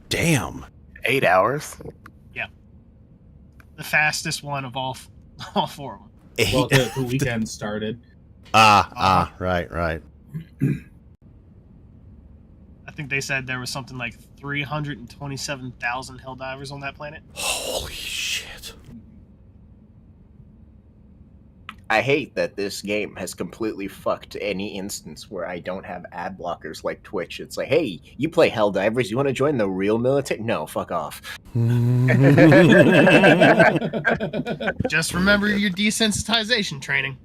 Damn. 8 hours. Yeah. The fastest one of all 4 of them. Well, the weekend started. Right. I think they said there was something like 327,000 Helldivers on that planet. Holy shit. I hate that this game has completely fucked any instance where I don't have ad blockers like Twitch. It's like, hey, you play Helldivers, you want to join the real military? No, fuck off. Just remember your desensitization training.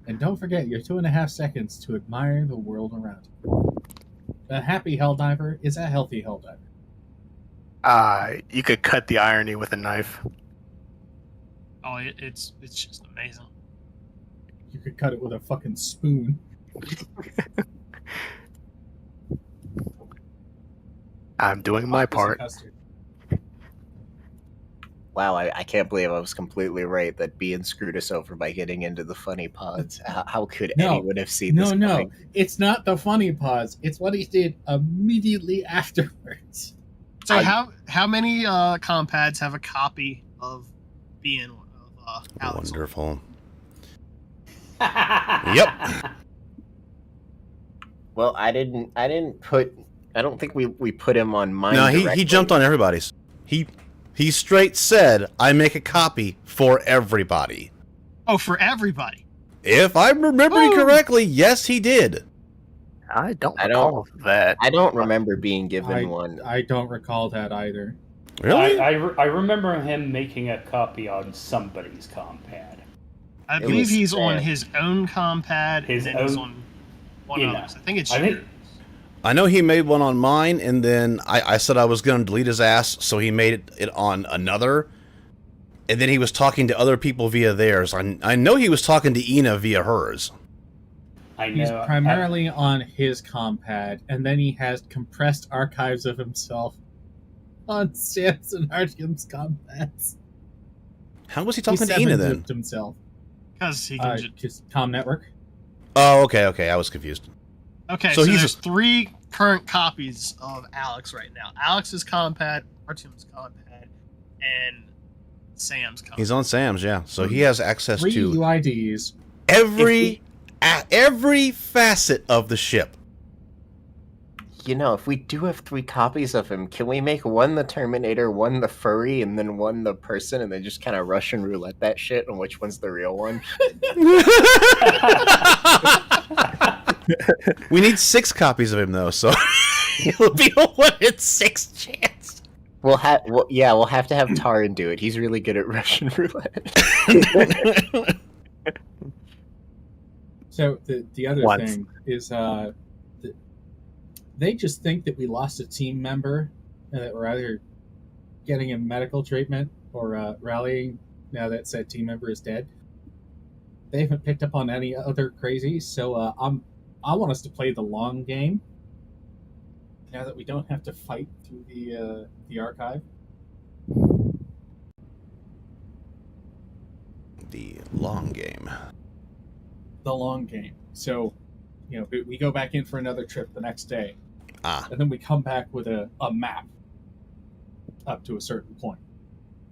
And don't forget your 2.5 seconds to admire the world around you. A happy Helldiver is a healthy Helldiver. You could cut the irony with a knife. Oh, it's just amazing. You could cut it with a fucking spoon. I'm doing my part. Wow, I can't believe I was completely right that Bean screwed us over by getting into the funny pods. How could anyone have seen this coming? No, it's not the funny pods. It's what he did immediately afterwards. So how many compads have a copy of being Alex? Wonderful. Yep. Well, I don't think we put him on mine. No, he jumped on everybody's. He straight said, I make a copy for everybody. Oh, for everybody. If I'm remembering correctly, yes, he did. I don't recall that. I don't remember being given one. I don't recall that either. Really? I remember him making a copy on somebody's compad. I believe he's on his own compad, and then he's on one of others. I think it's yours. I know he made one on mine, and then I said I was going to delete his ass, so he made it on another. And then he was talking to other people via theirs. I know he was talking to Ina via hers. He's primarily on his compad, and then he has compressed archives of himself on Sam's and Artyom's compads. How was he talking to Ina then? Himself. Because he can just Com Network. Oh, okay. I was confused. Okay, so there's 3 current copies of Alex right now. Alex's compad, Artyom's compad, and Sam's compad. He's on Sam's, yeah. So he has access 3 to UIDs. every facet of the ship. You know, if we do have 3 copies of him, can we make one the Terminator, one the furry, and then one the person, and then just kind of Russian roulette that shit on which one's the real one? We need 6 copies of him, though, so it'll be a 1 in 6 chance. We'll have to have Taran do it. He's really good at Russian roulette. So the other thing is, they just think that we lost a team member, and that we're either getting him medical treatment or rallying now that said team member is dead. They haven't picked up on any other crazies, so I want us to play the long game. Now that we don't have to fight through the archive. The long game. The long game. So, we go back in for another trip the next day. And then we come back with a map up to a certain point.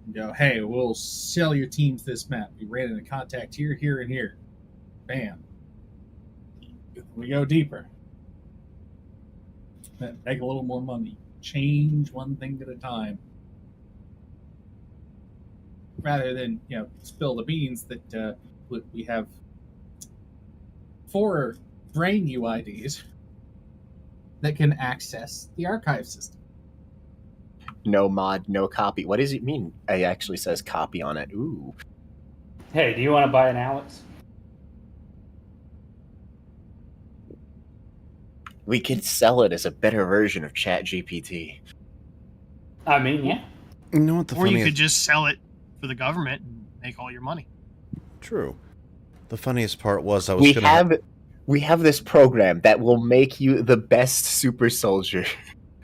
And go, hey, we'll sell your teams this map. We ran into contact here, here, and here. Bam. We go deeper. Make a little more money. Change one thing at a time. Rather than, spill the beans that we have 4 brain UIDs that can access the archive system. No mod, no copy. What does it mean? It actually says copy on it. Ooh. Hey, do you want to buy an Alex? We could sell it as a better version of ChatGPT. I mean, yeah. You know what or you could just sell it for the government and make all your money. True. The funniest part was we have this program that will make you the best super soldier.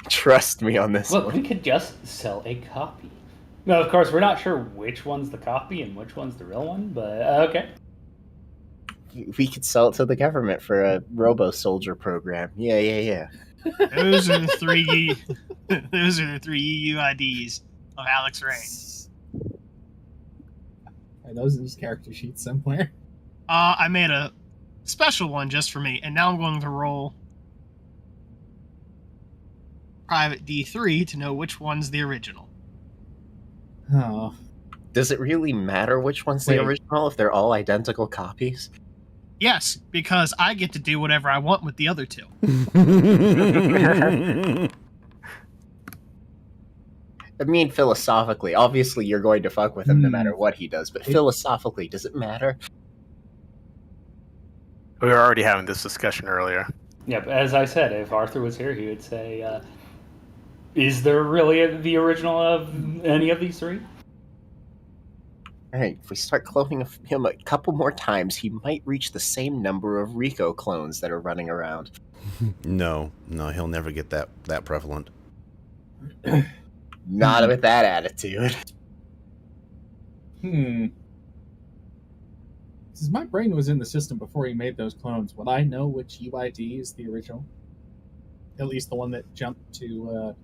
Trust me on this one. Look, we could just sell a copy. No, of course, we're not sure which one's the copy and which one's the real one, but okay. We could sell it to the government for a robo-soldier program. Yeah. Those are the three. Those are the three UIDs of Alex Rain. Are those in his character sheet somewhere? I made a special one just for me, and now I'm going to roll private D3 to know which one's the original. Oh. Does it really matter which one's the original if they're all identical copies? Yes, because I get to do whatever I want with the other two. I mean, philosophically, obviously you're going to fuck with him no matter what he does, but philosophically, does it matter? We were already having this discussion earlier. Yeah, but as I said, if Arthur was here, he would say, is there really the original of any of these three? Alright, if we start cloning him a couple more times, he might reach the same number of Rico clones that are running around. No, he'll never get that prevalent. Not with that attitude. Since my brain was in the system before he made those clones, would I know which UID is the original? At least the one that jumped to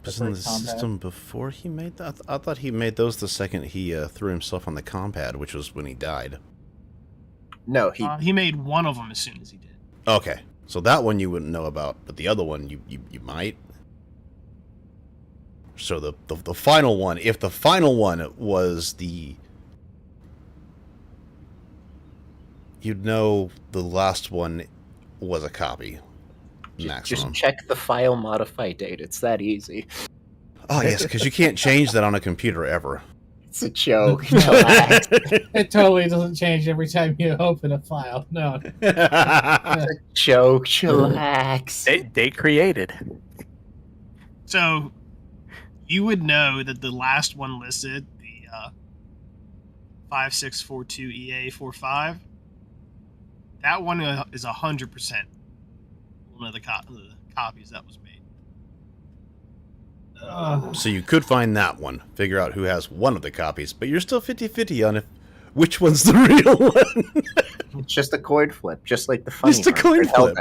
was in the system before he made that? I thought he made those the second he threw himself on the compad, which was when he died. No, he made one of them as soon as he did. Okay, so that one you wouldn't know about, but the other one you might. So the final one, if the final one was the... You'd know the last one was a copy. Maximum. Just check the file modify date. It's that easy. Oh, yes, because you can't change that on a computer ever. It's a joke. Relax. It totally doesn't change every time you open a file. No. It's a joke. Chillax. They created. So, you would know that the last one listed, the 5642EA45, that one is 100% one of the copies that was made. So you could find that one, figure out who has one of the copies, but you're still 50-50 on which one's the real one. It's just a coin flip, just like the funny Just a coin flip.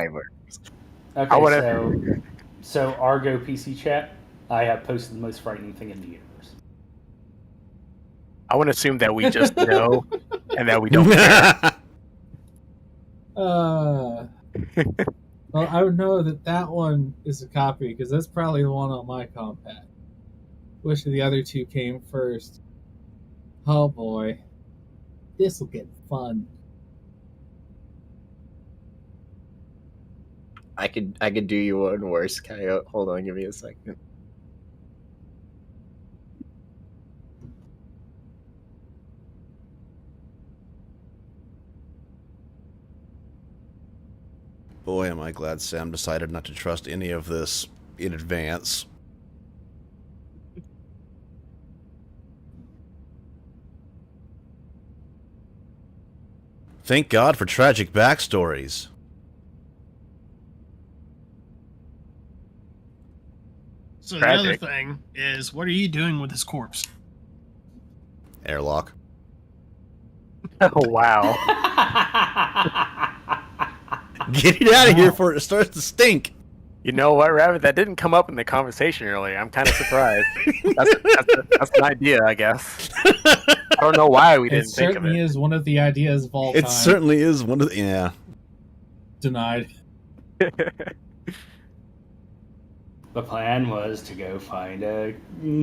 Okay, so Argo PC chat, I have posted the most frightening thing in the universe. I want to assume that we just know and that we don't care. Well, I would know that one is a copy because that's probably the one on my compad. Which of the other two came first? Oh boy, this will get fun. I could do you one worse, Coyote. Hold on, give me a second. Boy, am I glad Sam decided not to trust any of this in advance. Thank God for tragic backstories. So Tragic. the other thing is, what are you doing with his corpse? Airlock. Oh, wow. Get it out of here before it starts to stink. You know what, Rabbit? That didn't come up in the conversation earlier. I'm kind of surprised. That's an idea, I guess. I don't know why we didn't think of it. It certainly is one of the ideas of all time. It certainly is one of the... Yeah. Denied. The plan was to go find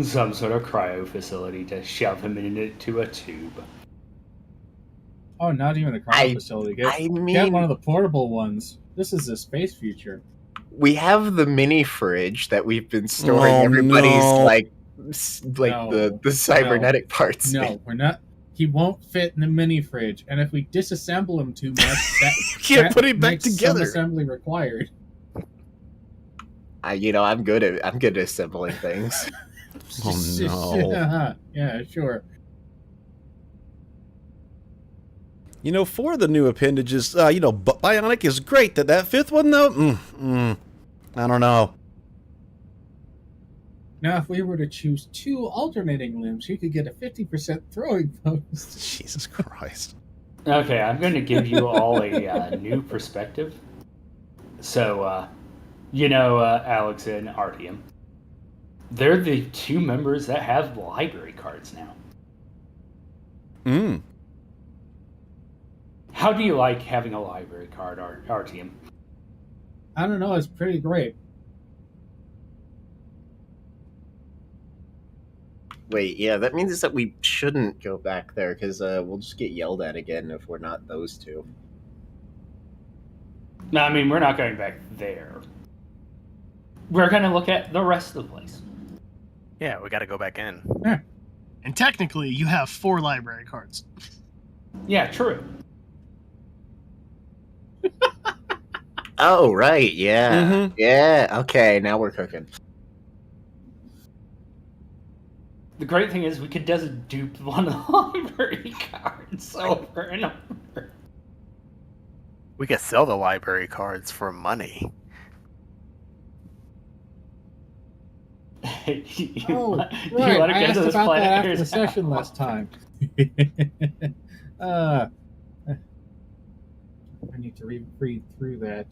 some sort of cryo facility to shove him into a tube. Oh, not even a cryo facility. Get one of the portable ones. This is the space future. We have the mini fridge that we've been storing everybody's the cybernetic parts. No, we're not. He won't fit in the mini fridge, and if we disassemble him too much, you can't put him back together. Some assembly required. I'm good at assembling things. Oh no! Yeah, sure. For the new appendages, Bionic is great. That fifth one, though, I don't know. Now, if we were to choose 2 alternating limbs, you could get a 50% throwing bonus. Jesus Christ. Okay, I'm going to give you all a new perspective. So, You know, Alex and Artyom. They're the two members that have library cards now. Mm. How do you like having a library card, Artyom? I don't know. It's pretty great. Wait, yeah, that means that we shouldn't go back there because we'll just get yelled at again if we're not those two. No, I mean, we're not going back there. We're going to look at the rest of the place. Yeah, we got to go back in. And technically, you have 4 library cards. Yeah, true. Oh, right, yeah. Mhm. Yeah, okay, now we're cooking. The great thing is we could just dupe one of the library cards over and over. We could sell the library cards for money. you Oh, want right. to I go asked to this about that planet after the yourself? session last time. I need to read through that.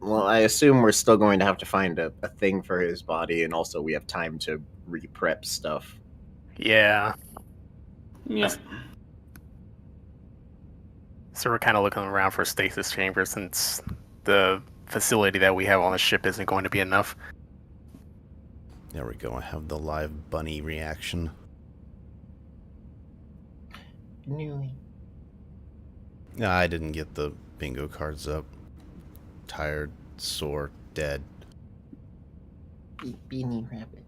Well, I assume we're still going to have to find a thing for his body, and also we have time to re-prep stuff. Yeah. Yeah. So we're kind of looking around for stasis chambers since the facility that we have on the ship isn't going to be enough. There we go. I have the live bunny reaction. New. No, I didn't get the bingo cards up. Tired, sore, dead. Beanie Rabbit.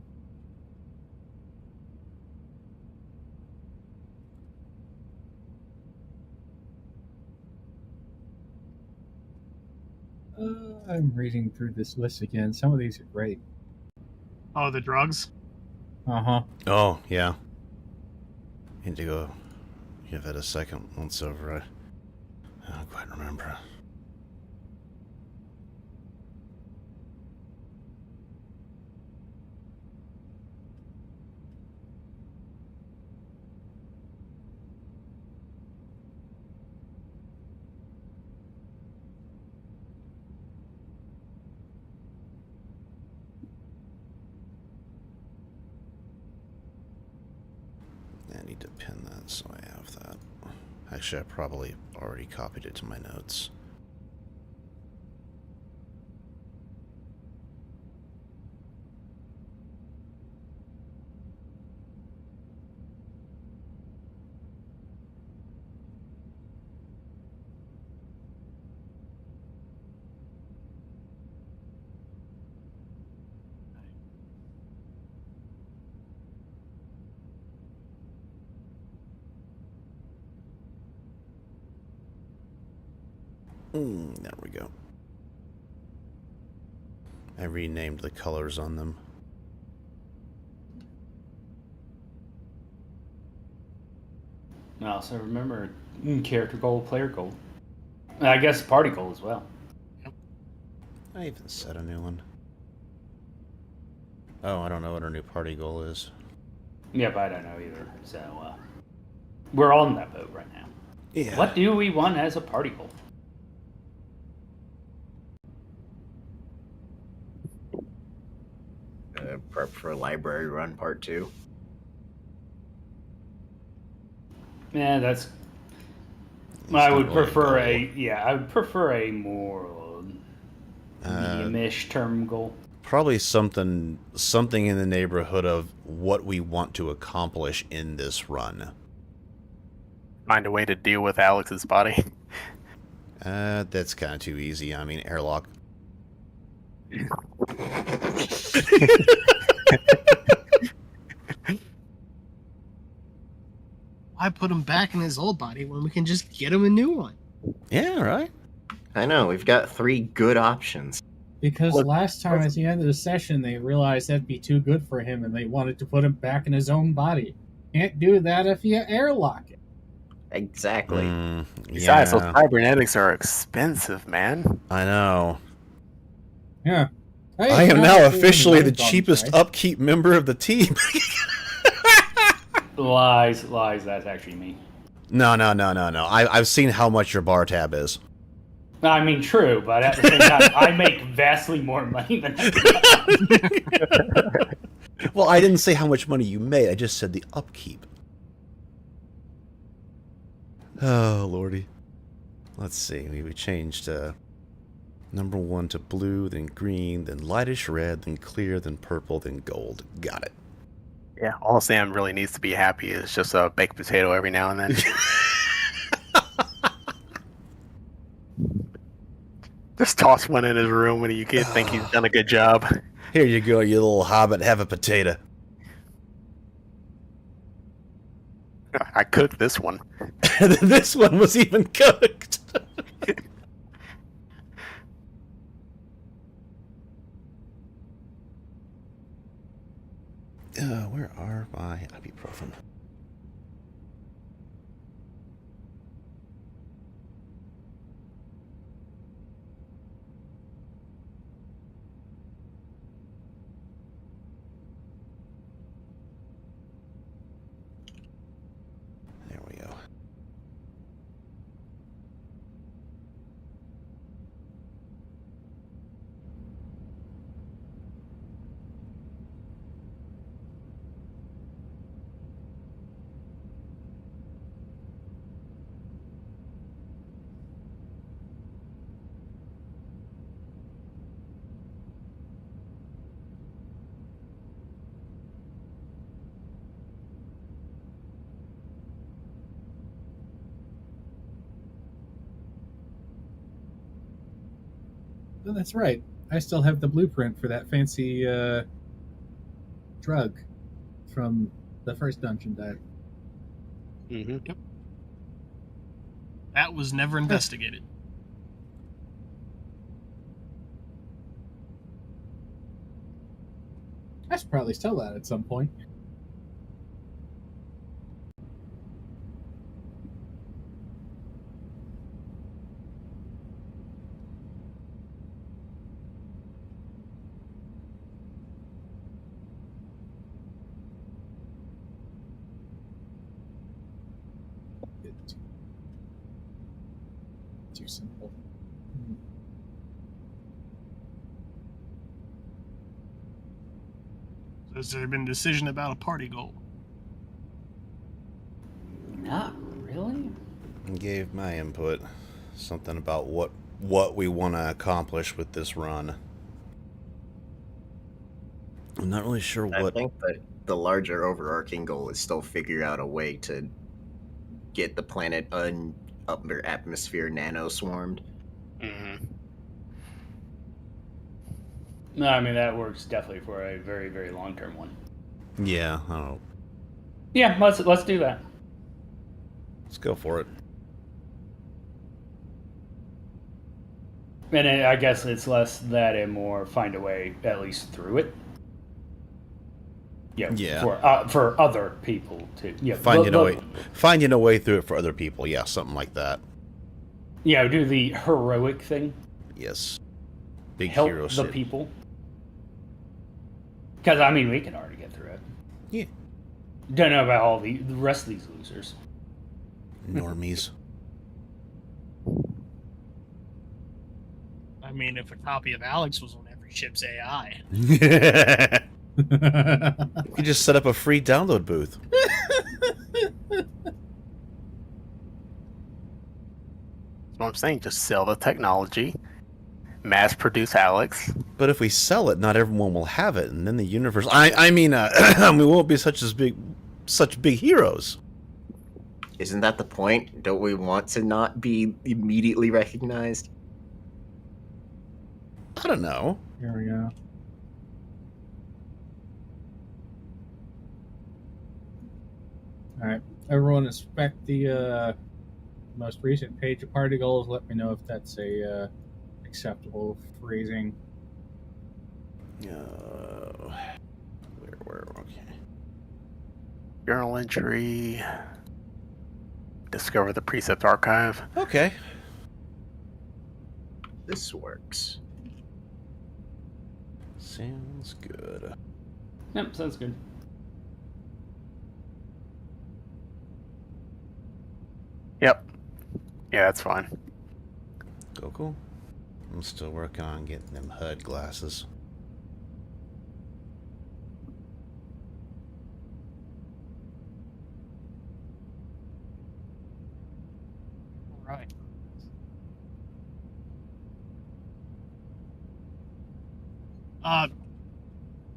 I'm reading through this list again. Some of these are great. Oh, the drugs? Uh-huh. Oh, yeah. Need to go give it a second once over. I don't quite remember. I need to pin that so I have that. Actually, I probably already copied it to my notes. There we go. I renamed the colors on them. Also, remember character goal, player goal. I guess party goal as well. I even set a new one. Oh, I don't know what our new party goal is. Yep, I don't know either. So, we're all in that boat right now. Yeah. What do we want as a party goal? Prep for library run part 2. Yeah, that's. It's I not would really prefer a a. Yeah, I would prefer a more medium-ish term goal. Probably something in the neighborhood of what we want to accomplish in this run. Find a way to deal with Alex's body. That's kind of too easy. I mean, airlock. Why put him back in his old body when we can just get him a new one? Yeah, right? I know, we've got 3 good options. Because last time at the end of the session, they realized that'd be too good for him, and they wanted to put him back in his own body. Can't do that if you airlock it. Exactly. Besides, those Yeah, cybernetics are expensive, man. I know. Yeah. Hey, I am not now including officially the light bulbs, cheapest right? upkeep member of the team. Lies, that's actually me. No. I've seen how much your bar tab is. I mean, true, but at the same time, I make vastly more money than everyone. Well, I didn't say how much money you made. I just said the upkeep. Oh, lordy. Let's see. We changed number 1 to blue, then green, then lightish red, then clear, then purple, then gold. Got it. Yeah, all Sam really needs to be happy is just a baked potato every now and then. Just toss one in his room when you can think he's done a good job. Here you go, you little hobbit. Have a potato. I cooked this one. This one was even cooked. Where are my ibuprofen? There we go. Oh, that's right. I still have the blueprint for that fancy drug from the first dungeon dive. Mm-hmm. That was never investigated. I should probably sell that at some point. Too simple. Has there been a decision about a party goal? Not really. Gave my input. Something about what we want to accomplish with this run. I'm not really sure I what. think that the larger overarching goal is still figure out a way to get the planet upper atmosphere nano swarmed. Mm-hmm. No, I mean that works definitely for a very, very long-term one. Yeah, I don't know. Yeah, let's do that. Let's go for it. And I guess it's less that and more find a way at least through it. Yeah. For other people to Finding a way through it for other people. Yeah, something like that. Yeah, do the heroic thing. Yes. Big Help hero the shit. people. Because I mean, we can already get through it. Yeah. Don't know about all the rest of these losers. Normies. I mean, if a copy of Alex was on every ship's AI. You just set up a free download booth. That's what I'm saying. Just sell the technology. Mass produce Alex. But if we sell it, not everyone will have it, and then the universe. I mean, we won't be such big heroes. Isn't that the point? Don't we want to not be immediately recognized? I don't know. Here we go. All right, everyone, inspect the most recent page of party goals. Let me know if that's a acceptable phrasing. Where? Okay. Journal entry. Discover the precept archive. Okay. This works. Sounds good. Yep, sounds good. Yep. Yeah, that's fine. Cool. I'm still working on getting them HUD glasses. Right.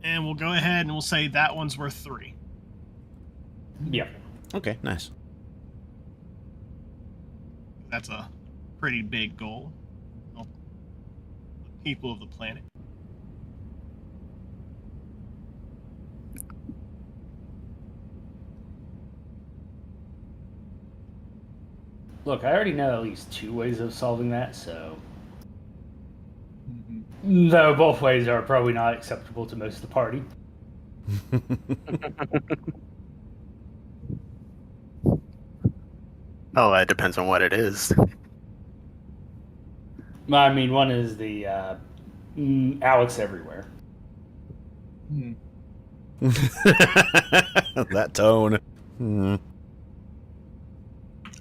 And we'll go ahead and we'll say that one's worth 3. Yeah. Okay, nice. That's a pretty big goal. Help the people of the planet. Look, I already know at least 2 ways of solving that, so. Mhm. Though both ways are probably not acceptable to most of the party. Oh, that depends on what it is. I mean, one is the Alex everywhere. Hmm. That tone.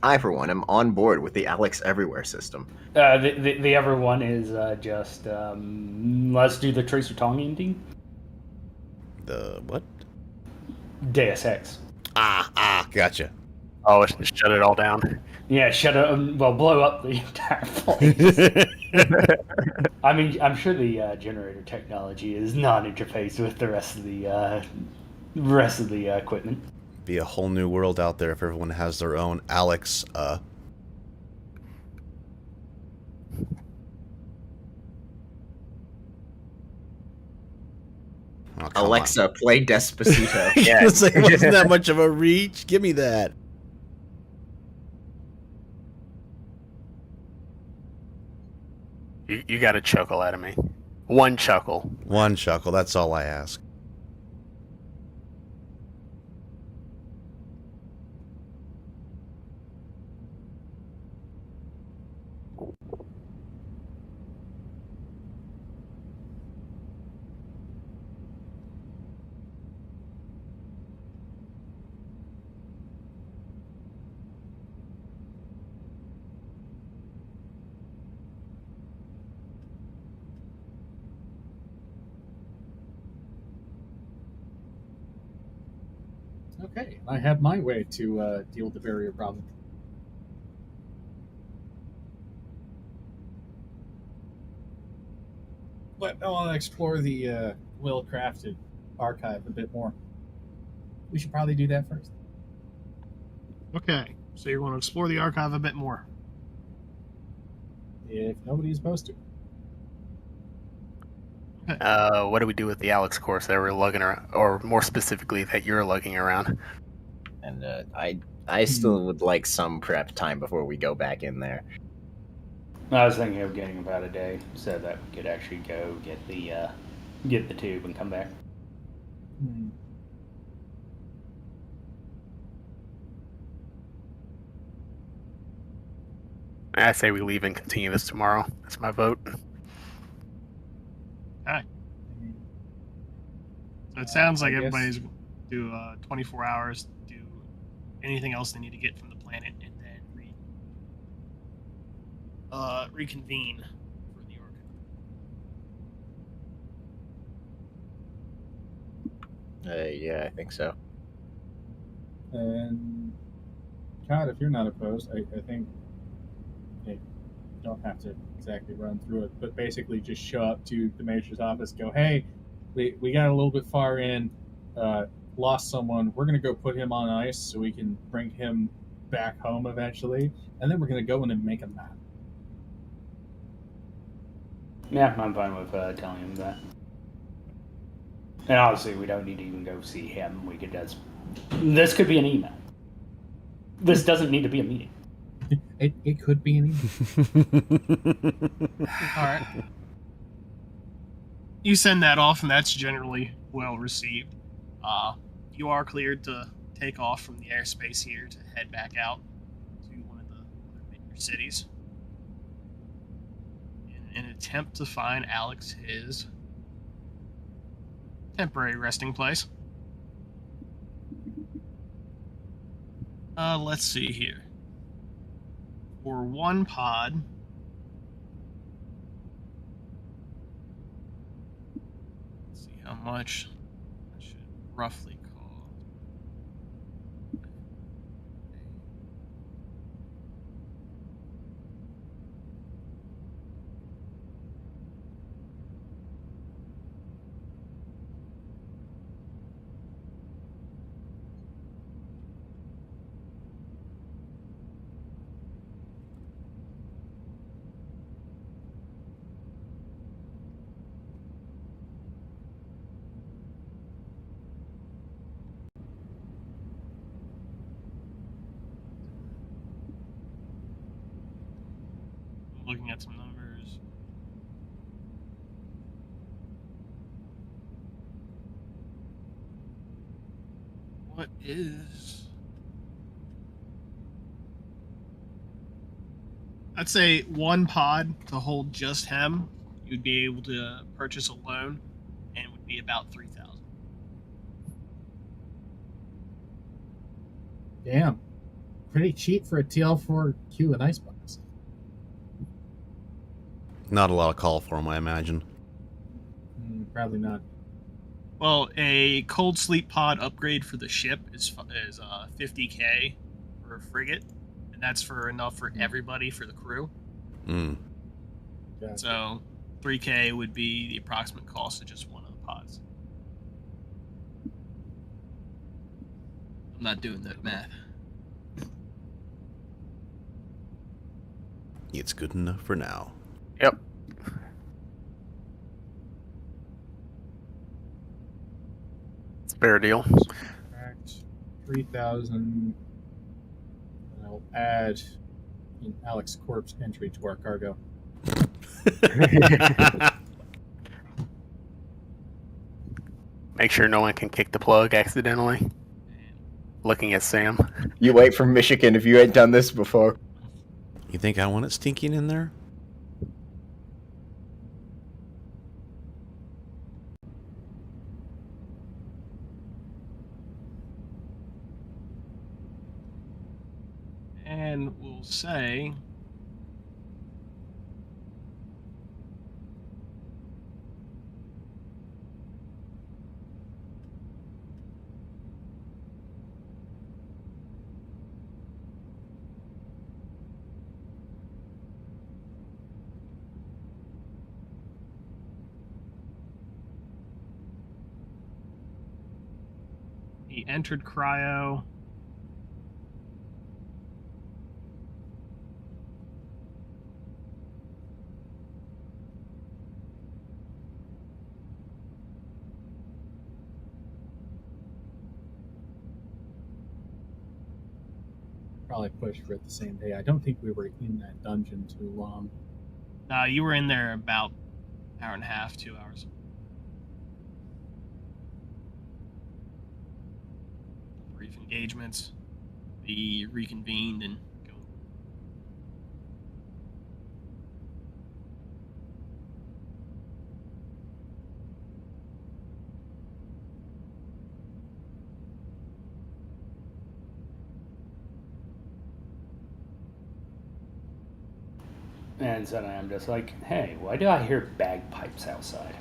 I, for one, am on board with the Alex Everywhere system. The other one is just let's do the Tracer Tongian thing. The what? Deus Ex. Gotcha. Oh, shut it all down. Yeah, shut up. Well, blow up the entire place. I mean, I'm sure the generator technology is non-interfaced with the rest of the equipment. Be a whole new world out there if everyone has their own Alex. Oh, come Alexa, play Despacito. on. Yeah, it's like, it wasn't that much of a reach. Give me that. You got to chuckle out of me. One chuckle. One chuckle. That's all I ask. Okay, I have my way to deal with the barrier problem. But I want to explore the well-crafted archive a bit more. We should probably do that first. Okay, so you're going to explore the archive a bit more. If nobody's supposed to. What do we do with the Alex course that we're lugging around, or more specifically, that you're lugging around? And I still would like some prep time before we go back in there. I was thinking of getting about a day so that we could actually go get the tube and come back. Hmm. I say we leave and continue this tomorrow. That's my vote. So it sounds like I guess- everybody's going to do 24 hours, do anything else they need to get from the planet, and then reconvene for the archive. Yeah, I think so. And God, if you're not opposed, I think you don't have to exactly run through it, but basically just show up to the Major's office, go, hey, we got a little bit far in, lost someone. We're going to go put him on ice so we can bring him back home eventually, and then we're going to go in and make a map. Yeah, I'm fine with telling him that. And obviously, we don't need to even go see him. We could just. This could be an email. This doesn't need to be a meeting. It could be an All right. You send that off, and that's generally well received. You are cleared to take off from the airspace here to head back out to one of the other major cities in an attempt to find Alex his temporary resting place. Let's see here. For one pod, see how much that should roughly cost. Looking at some numbers. What is... I'd say one pod to hold just him, you'd be able to purchase alone, and it would be about 3,000. Damn. Pretty cheap for a TL4Q with Icebox. Not a lot of call for him, I imagine. Probably not. Well, a cold sleep pod upgrade for the ship is 50k for a frigate, and that's for enough for everybody for the crew. Mm. Gotcha. So 3k would be the approximate cost of just one of the pods. I'm not doing that math. It's good enough for now. Yep. It's a fair deal. Subtract 3,000. I'll add an Alex Corp's entry to our cargo. Make sure no one can kick the plug accidentally. Looking at Sam. You wait for Michigan if you ain't done this before. You think I want it stinking in there? And we'll say he entered cryo. Probably push for it the same day. I don't think we were in that dungeon too long. You were in there about an hour and a half, 2 hours. Brief engagements. We reconvened and go. And so I'm just like, hey, why do I hear bagpipes outside?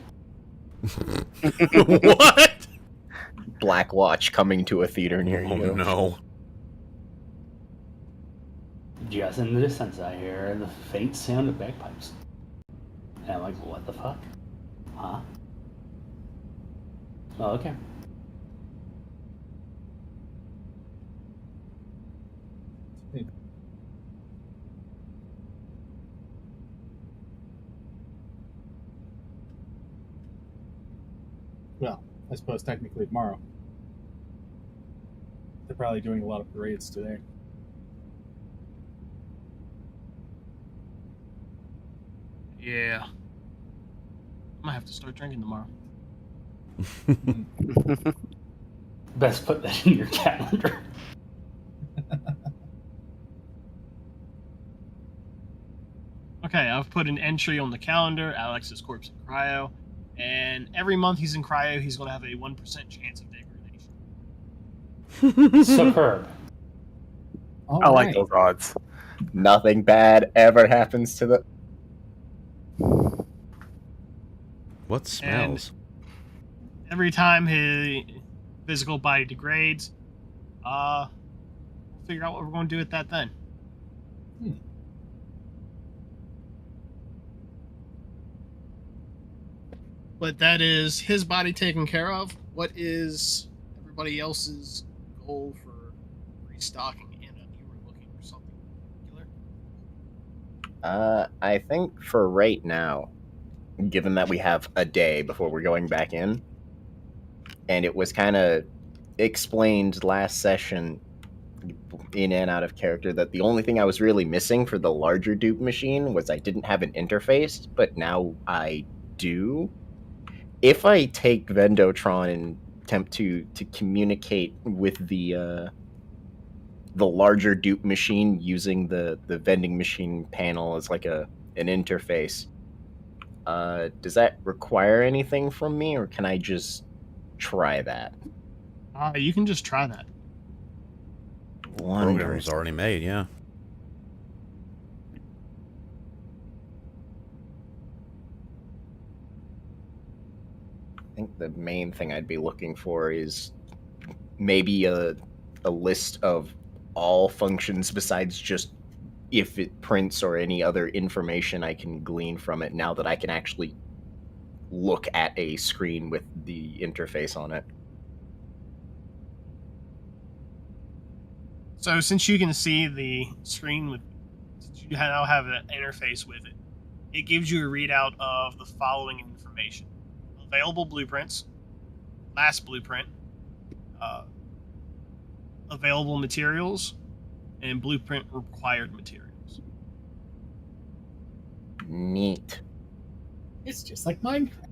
What? Black Watch coming to a theater near Oh you. no. Just in the distance, I hear the faint sound of bagpipes. And I'm like, what the fuck? Huh? Oh, okay. Well, I suppose technically tomorrow. They're probably doing a lot of parades today. Yeah. I might have to start drinking tomorrow. Best put that in your calendar. Okay, I've put an entry on the calendar, Alex's corpse in cryo, and every month he's in cryo, he's going to have a 1% chance of degradation. Superb. All I like right. those odds. Nothing bad ever happens to the. What smells? every time his physical body degrades, we'll figure out what we're going to do with that then. But that is his body taken care of. What is everybody else's goal for restocking? Anna, you were looking for something particular? I think for right now, given that we have a day before we're going back in, and it was kind of explained last session in and out of character that the only thing I was really missing for the larger dupe machine was I didn't have an interface, but now I do. If I take Vendotron and attempt to communicate with the larger dupe machine using the vending machine panel as like an interface, does that require anything from me, or can I just try that? You can just try that. Program was already made, yeah. I think the main thing I'd be looking for is maybe a list of all functions besides just if it prints or any other information I can glean from it now that I can actually look at a screen with the interface on it. So since you can see the screen since you now have an interface with it, it gives you a readout of the following information: available blueprints, last blueprint, available materials, and blueprint required materials. Neat. It's just like Minecraft.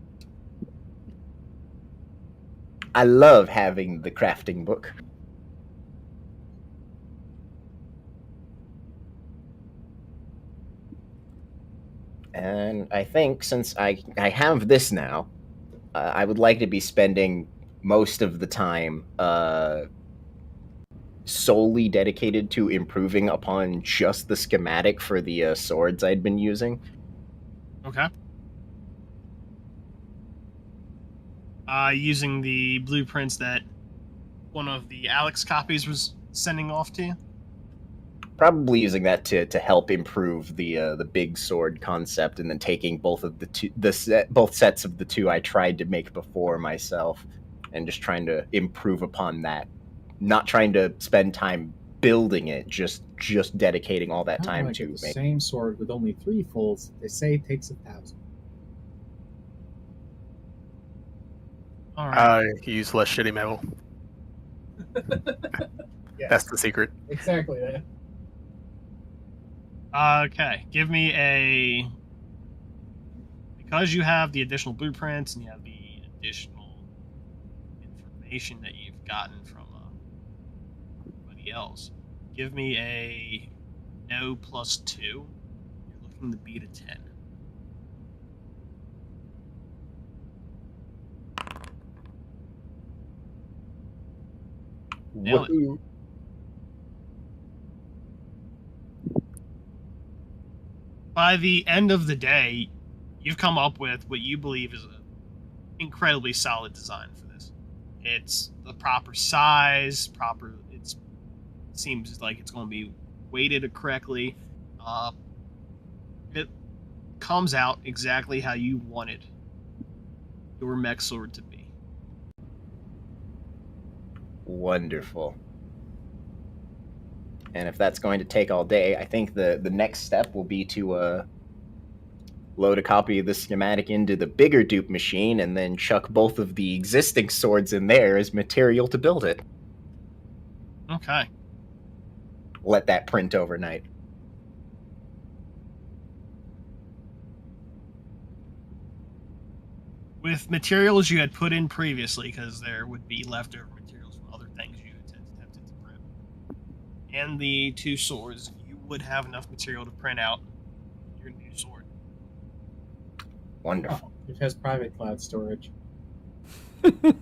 I love having the crafting book. And I think since I have this now, I would like to be spending most of the time solely dedicated to improving upon just the schematic for the swords I'd been using. Okay. Using the blueprints that one of the Alex copies was sending off to you? Probably using that to help improve the big sword concept, and then taking both of both sets of the two I tried to make before myself, and just trying to improve upon that. Not trying to spend time building it, just dedicating all that time to the make same sword with only 3 folds. They say it takes 1,000. All right. Use less shitty metal. Yes, That's the secret. exactly that. Okay, give me a... Because you have the additional blueprints and you have the additional information that you've gotten from everybody else, give me a no +2. You're looking to beat a 10. Nail it. Woohoo. By the end of the day, you've come up with what you believe is an incredibly solid design for this. It's the proper size, it seems like it's going to be weighted correctly. It comes out exactly how you wanted your mech sword to be. Wonderful. And if that's going to take all day, I think the next step will be to load a copy of the schematic into the bigger dupe machine and then chuck both of the existing swords in there as material to build it. Okay. Let that print overnight. With materials you had put in previously, because there would be leftover materials from other things you attempted to print, and the 2 swords, you would have enough material to print out your new sword. Wonderful. Oh, it has private cloud storage. And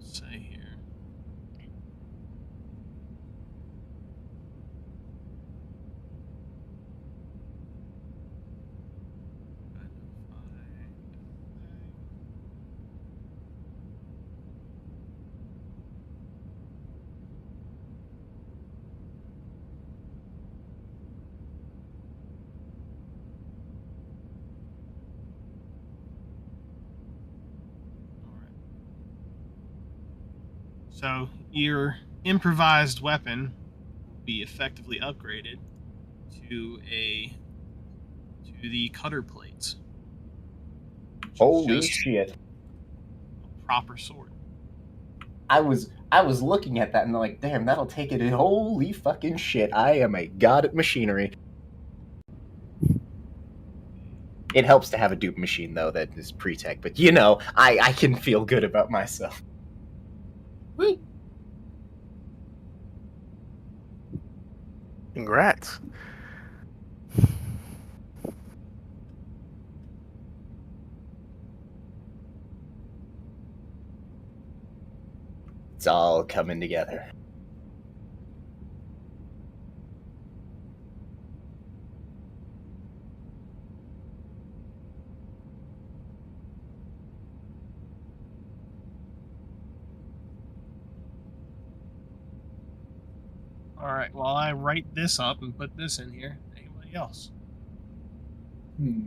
say here. So your improvised weapon will be effectively upgraded to the cutter plates. Which is Holy just shit. a proper sword. I was looking at that and like, damn, that'll take it. Holy fucking shit. I am a god at machinery. It helps to have a dupe machine though that is pre-tech, but you know, I can feel good about myself. Woo. Congrats. It's all coming together. All right. While I write this up and put this in here, anybody else? Hmm.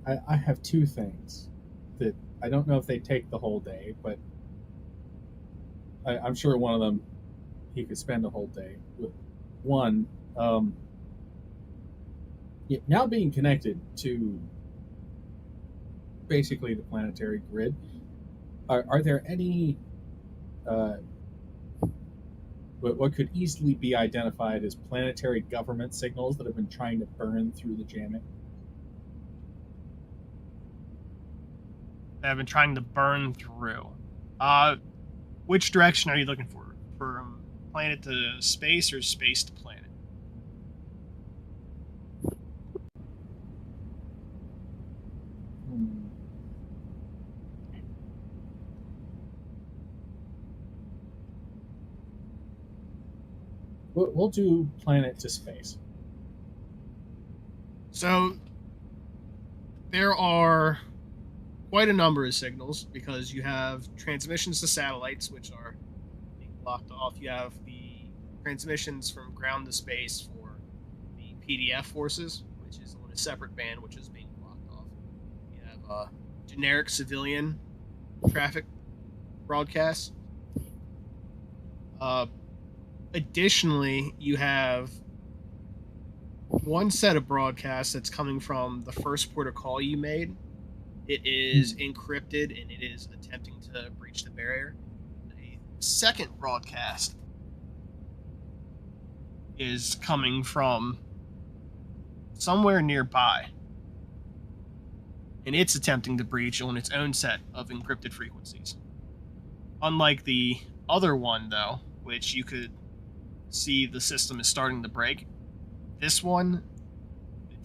I have two things that I don't know if they take the whole day, but I'm sure one of them he could spend a whole day with. One, now being connected to basically the planetary grid, are there any what could easily be identified as planetary government signals that have been trying to burn through the jamming? That I've been trying to burn through. Which direction are you looking for? From planet to space or space to planet? We'll do planet to space. So there are quite a number of signals because you have transmissions to satellites, which are being blocked off. You have the transmissions from ground to space for the PDF forces, which is on a separate band, which is being blocked off. You have generic civilian traffic broadcasts. Additionally, you have one set of broadcasts that's coming from the first port of call you made. It is encrypted and it is attempting to breach the barrier. A second broadcast is coming from somewhere nearby, and it's attempting to breach on its own set of encrypted frequencies. Unlike the other one, though, which you could see the system is starting to break, this one,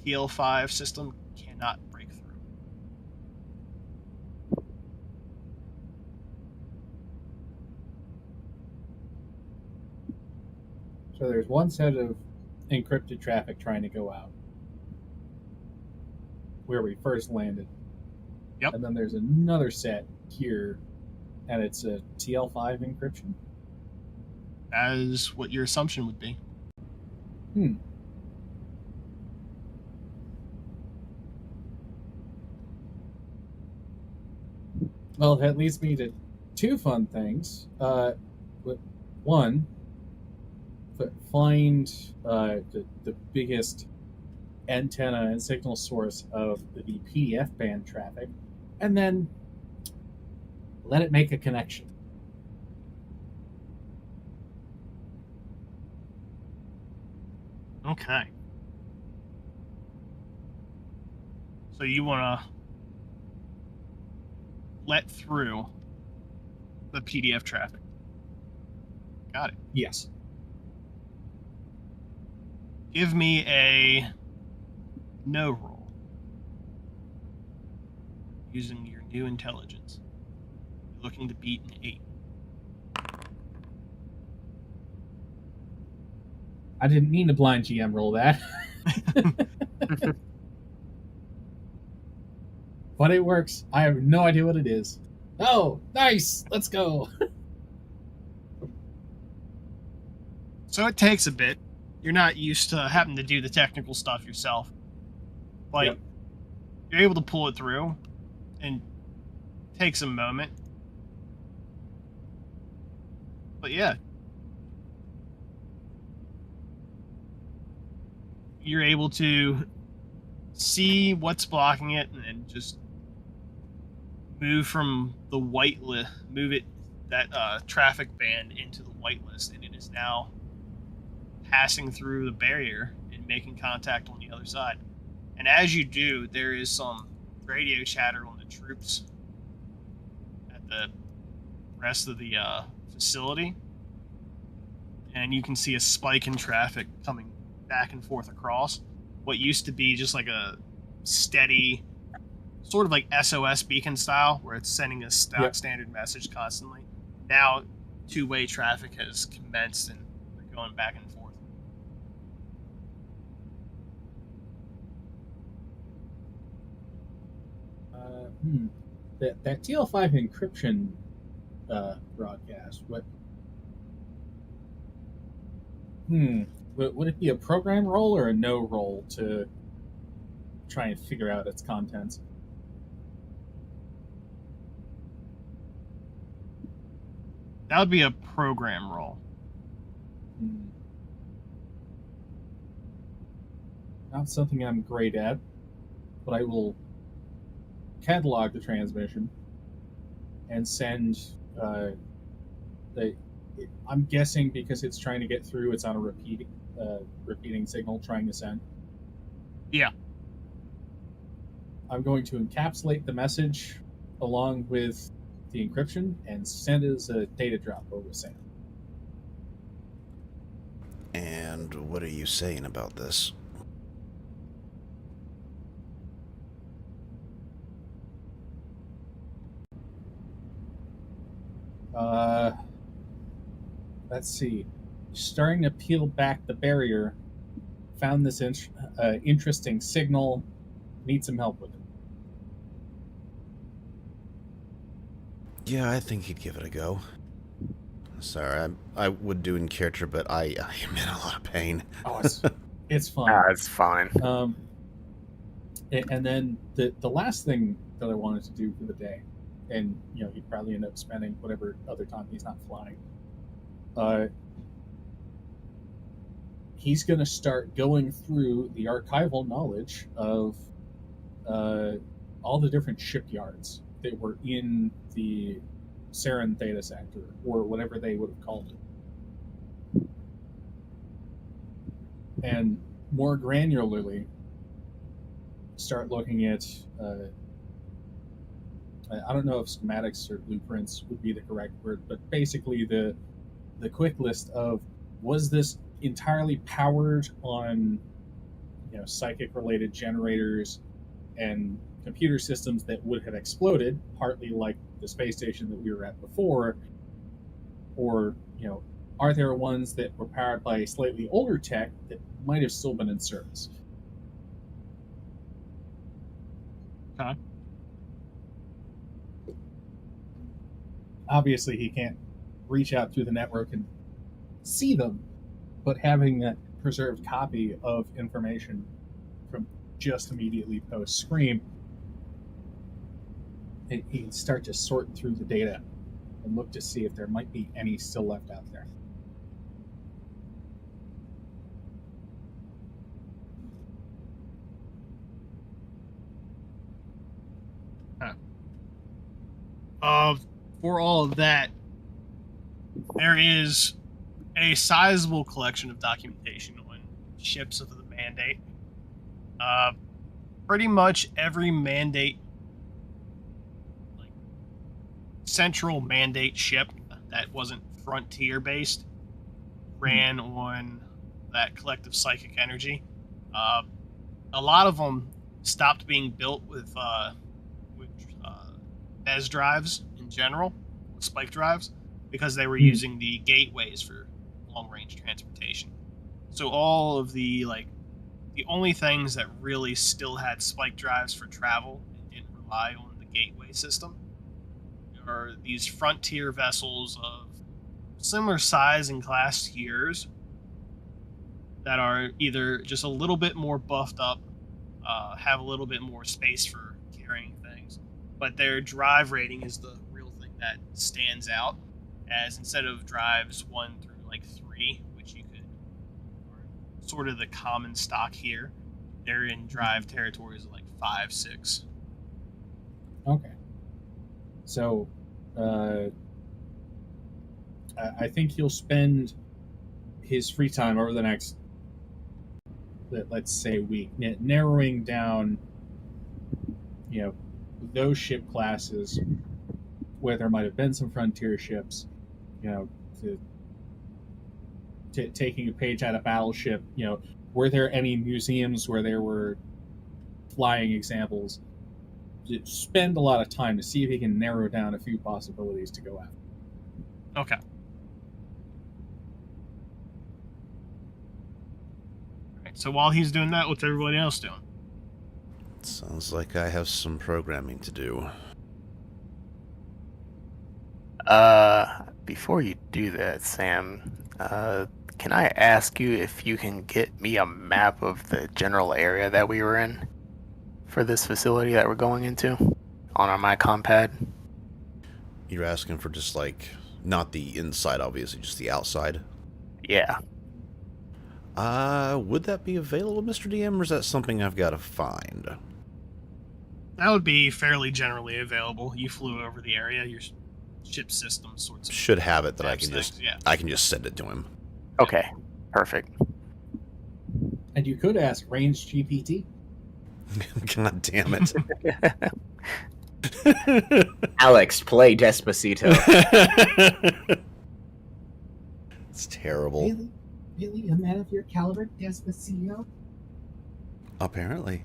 the TL5 system, cannot break through. So there's one set of encrypted traffic trying to go out where we first landed. Yep. And then there's another set here, and it's a TL5 encryption. As what your assumption would be. Well, that leads me to two fun things. One, find the biggest antenna and signal source of the PDF band traffic, and then let it make a connection. Okay. So you want to let through the PDF traffic. Got it. Yes. Give me a no roll using your new intelligence. You're looking to beat an 8. I didn't mean to blind GM roll that. But it works. I have no idea what it is. Oh, nice. Let's go. So it takes a bit. you're not used to having to do the technical stuff yourself. But Yep. you're able to pull it through and takes a moment. But yeah. You're able to see what's blocking it and then just move from the move it that traffic band into the whitelist, and it is now passing through the barrier and making contact on the other side. And as you do, there is some radio chatter on the troops at the rest of the facility, and you can see a spike in traffic coming back and forth across what used to be just like a steady, sort of like SOS beacon style, where it's sending a standard message constantly. Now, two-way traffic has commenced and they're going back and forth. That TL5 encryption broadcast. What? Would it be a program role or a no role to try and figure out its contents? That would be a program role. Not something I'm great at, but I will catalog the transmission and send I'm guessing because it's trying to get through, it's on a repeating signal trying to send. Yeah. I'm going to encapsulate the message along with the encryption and send it as a data drop over SAM. And what are you saying about this? Let's see. Starting to peel back the barrier. Found this interesting signal. Need some help with it. Yeah, I think he'd give it a go. Sorry, I would do in character, but I am in a lot of pain. Oh, it's fine. It's fine. And then the last thing that I wanted to do for the day, and he'd probably end up spending whatever other time he's not flying. He's going to start going through the archival knowledge of all the different shipyards that were in the Saren data sector, or whatever they would have called it. And more granularly, start looking at, I don't know if schematics or blueprints would be the correct word, but basically the quick list of, was this entirely powered on psychic related generators and computer systems that would have exploded, partly like the space station that we were at before, or are there ones that were powered by slightly older tech that might have still been in service? Okay. Obviously, he can't reach out through the network and see them, but having that preserved copy of information from just immediately post Scream, he can start to sort through the data and look to see if there might be any still left out there. For all of that, there is a sizable collection of documentation on ships of the Mandate. Pretty much every Mandate, like central Mandate ship that wasn't Frontier based, ran on that collective psychic energy. A lot of them stopped being built with BES drives in general, spike drives, because they were using the gateways for long-range transportation. So all of the only things that really still had spike drives for travel and didn't rely on the gateway system are these Frontier vessels of similar size and class to yours that are either just a little bit more buffed up, have a little bit more space for carrying things, but their drive rating is the real thing that stands out. As instead of drives 1 through like 3, which you could are sort of the common stock here, they're in drive territories of like 5, 6. Okay. So, I think he'll spend his free time over the next, let's say, week, narrowing down, those ship classes where there might have been some frontier ships, taking a page out of Battleship. Were there any museums where there were flying examples? Spend a lot of time to see if he can narrow down a few possibilities to go after. Okay. Alright, so while he's doing that, what's everybody else doing? Sounds like I have some programming to do. Before you do that, Sam, can I ask you if you can get me a map of the general area that we were in for this facility that we're going into on our MyCom pad? You're asking for just like, not the inside, obviously, just the outside? Yeah. Would that be available, Mr. DM, or is that something I've got to find? That would be fairly generally available. You flew over the area, your ship system sorts of Should have it that I can things, just yeah. I can just send it to him. Okay. Perfect. And you could ask Range GPT. God damn it. Alex, play Despacito. It's terrible. Really? Really? A man of your caliber, Despacito? Apparently.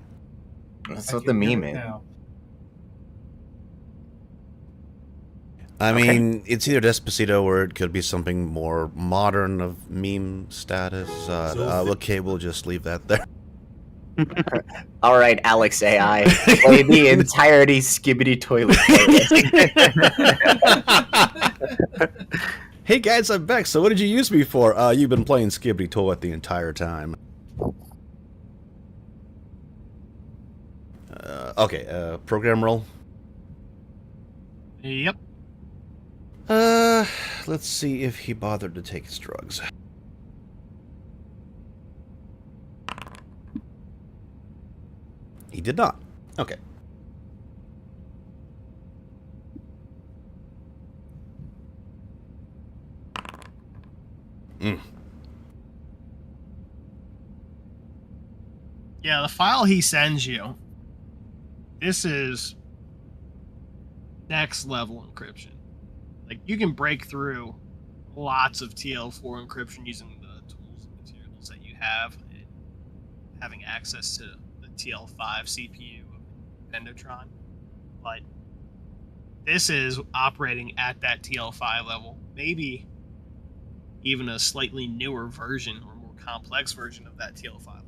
That's I what the can hear meme it is. now. I Okay. mean, it's either Despacito or it could be something more modern of meme status. Okay, we'll just leave that there. All right, Alex AI, play the entirety Skibbity Toilet playlist. Hey guys, I'm back. So what did you use me for? You've been playing Skibbity Toilet the entire time. Okay, program roll. Yep. Let's see if he bothered to take his drugs. He did not. Okay. Yeah, the file he sends you, this is next level encryption. Like, you can break through lots of TL4 encryption using the tools and materials that you have, and having access to the TL5 CPU of Vendotron. But this is operating at that TL5 level, maybe even a slightly newer version or more complex version of that TL5 level.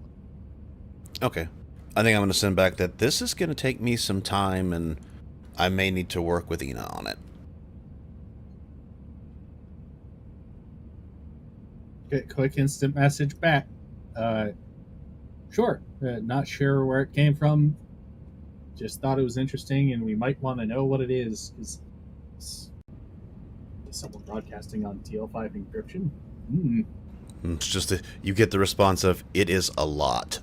Okay. I think I'm going to send back that this is going to take me some time, and I may need to work with Ina on it. Quick instant message back. Sure. Not sure where it came from. Just thought it was interesting, and we might want to know what it is. Is someone broadcasting on TL5 encryption? It's just that you get the response of, it is a lot.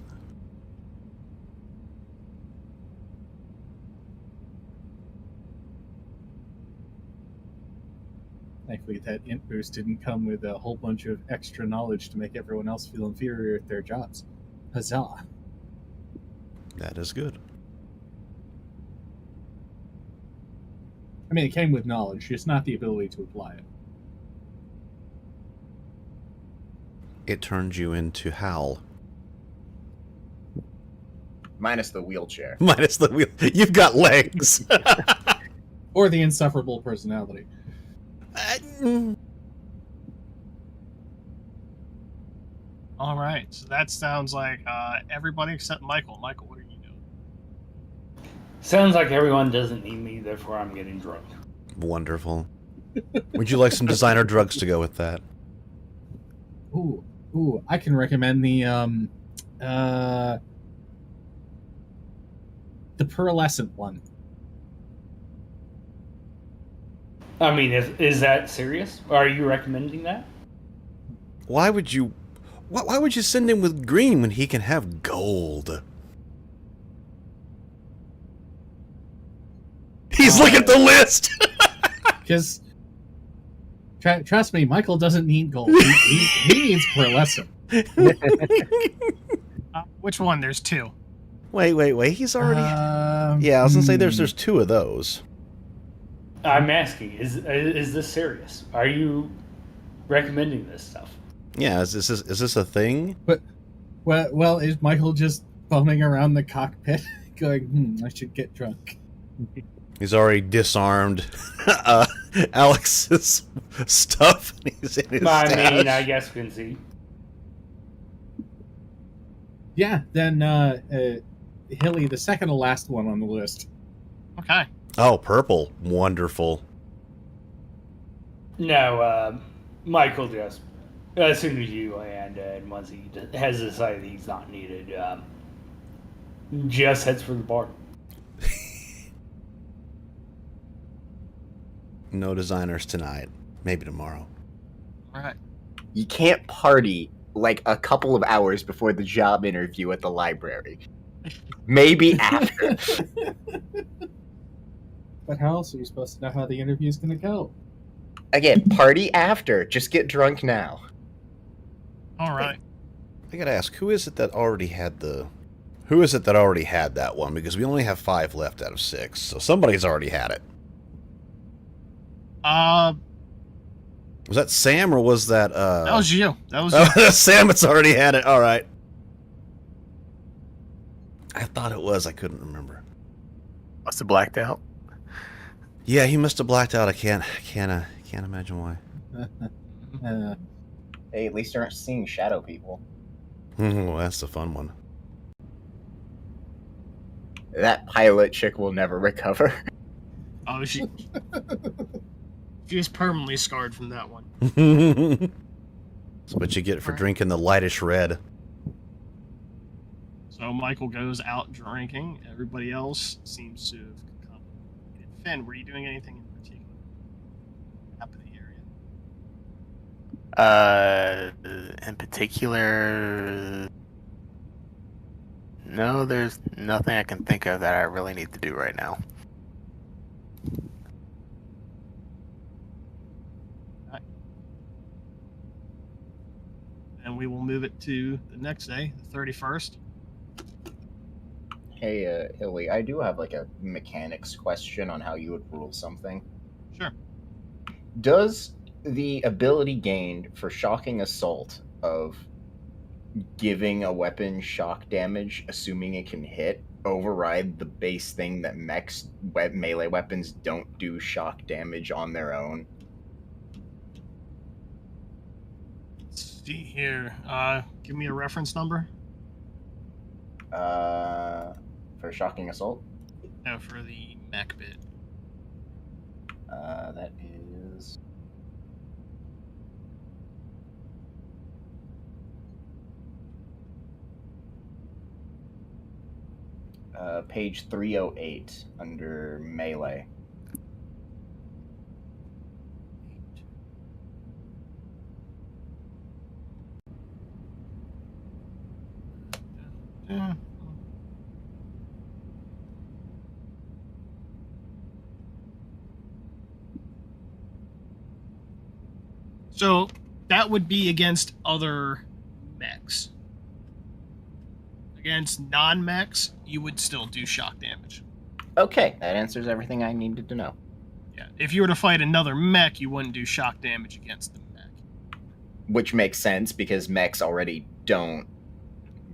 Thankfully, that int boost didn't come with a whole bunch of extra knowledge to make everyone else feel inferior at their jobs. Huzzah. That is good. I mean, it came with knowledge, just not the ability to apply it. It turned you into Hal. Minus the wheelchair. Minus the wheel. You've got legs. Or the insufferable personality. All right, so that sounds like everybody except Michael. Michael, what are you doing? Sounds like everyone doesn't need me, therefore I'm getting drunk. Wonderful. Would you like some designer drugs to go with that? Ooh, Ooh, I can recommend the pearlescent one. I mean, is that serious? Are you recommending that? Why would you send him with green when he can have gold? He's looking at the list. Because trust me, Michael doesn't need gold. He needs pearlescent. Which one? There's two. Wait. He's already. Yeah, I was gonna say there's two of those. I'm asking, is this serious? Are you recommending this stuff? Yeah, is this a thing? But well, is Michael just bumming around the cockpit, going, I should get drunk? He's already disarmed Alex's stuff. And he's in his I stash. mean, I guess we can see. Yeah, then Hilly, the second to last one on the list. Okay. Oh, purple. Wonderful. No, Michael just, as soon as you land and once he has decided he's not needed, just heads for the bar. No designers tonight. Maybe tomorrow. All right. You can't party like a couple of hours before the job interview at the library. Maybe after. But how else are you supposed to know how the interview is going to go? Again, party after. Just get drunk now. All right. I gotta ask, who is it that already had that one? Because we only have 5 left out of 6, so somebody's already had it. Was that Sam or was that That was you. That was Oh, you. Sam, it's already had it. All right. I thought it was. I couldn't remember. Must have blacked out. Yeah, he must have blacked out. I can't imagine why. Hey, at least you aren't seeing shadow people. Well, that's the fun one. That pilot chick will never recover. Oh, she was permanently scarred from that one. That's what you get for drinking the lightest red. So Michael goes out drinking. Everybody else seems to have come. Finn, were you doing anything in particular? Map of the area? In particular, no, there's nothing I can think of that I really need to do right now. And we will move it to the next day, the 31st. Hey, Hilly, I do have like a mechanics question on how you would rule something. Sure. Does the ability gained for shocking assault of giving a weapon shock damage, assuming it can hit, override the base thing that melee weapons don't do shock damage on their own? Let's see here. Give me a reference number. For shocking assault? No, for the mech bit. That is... page 308 under melee. Yeah. So that would be against other mechs. Against non-mechs, you would still do shock damage. Okay, that answers everything I needed to know. Yeah. If you were to fight another mech, you wouldn't do shock damage against the mech. Which makes sense because mechs already don't,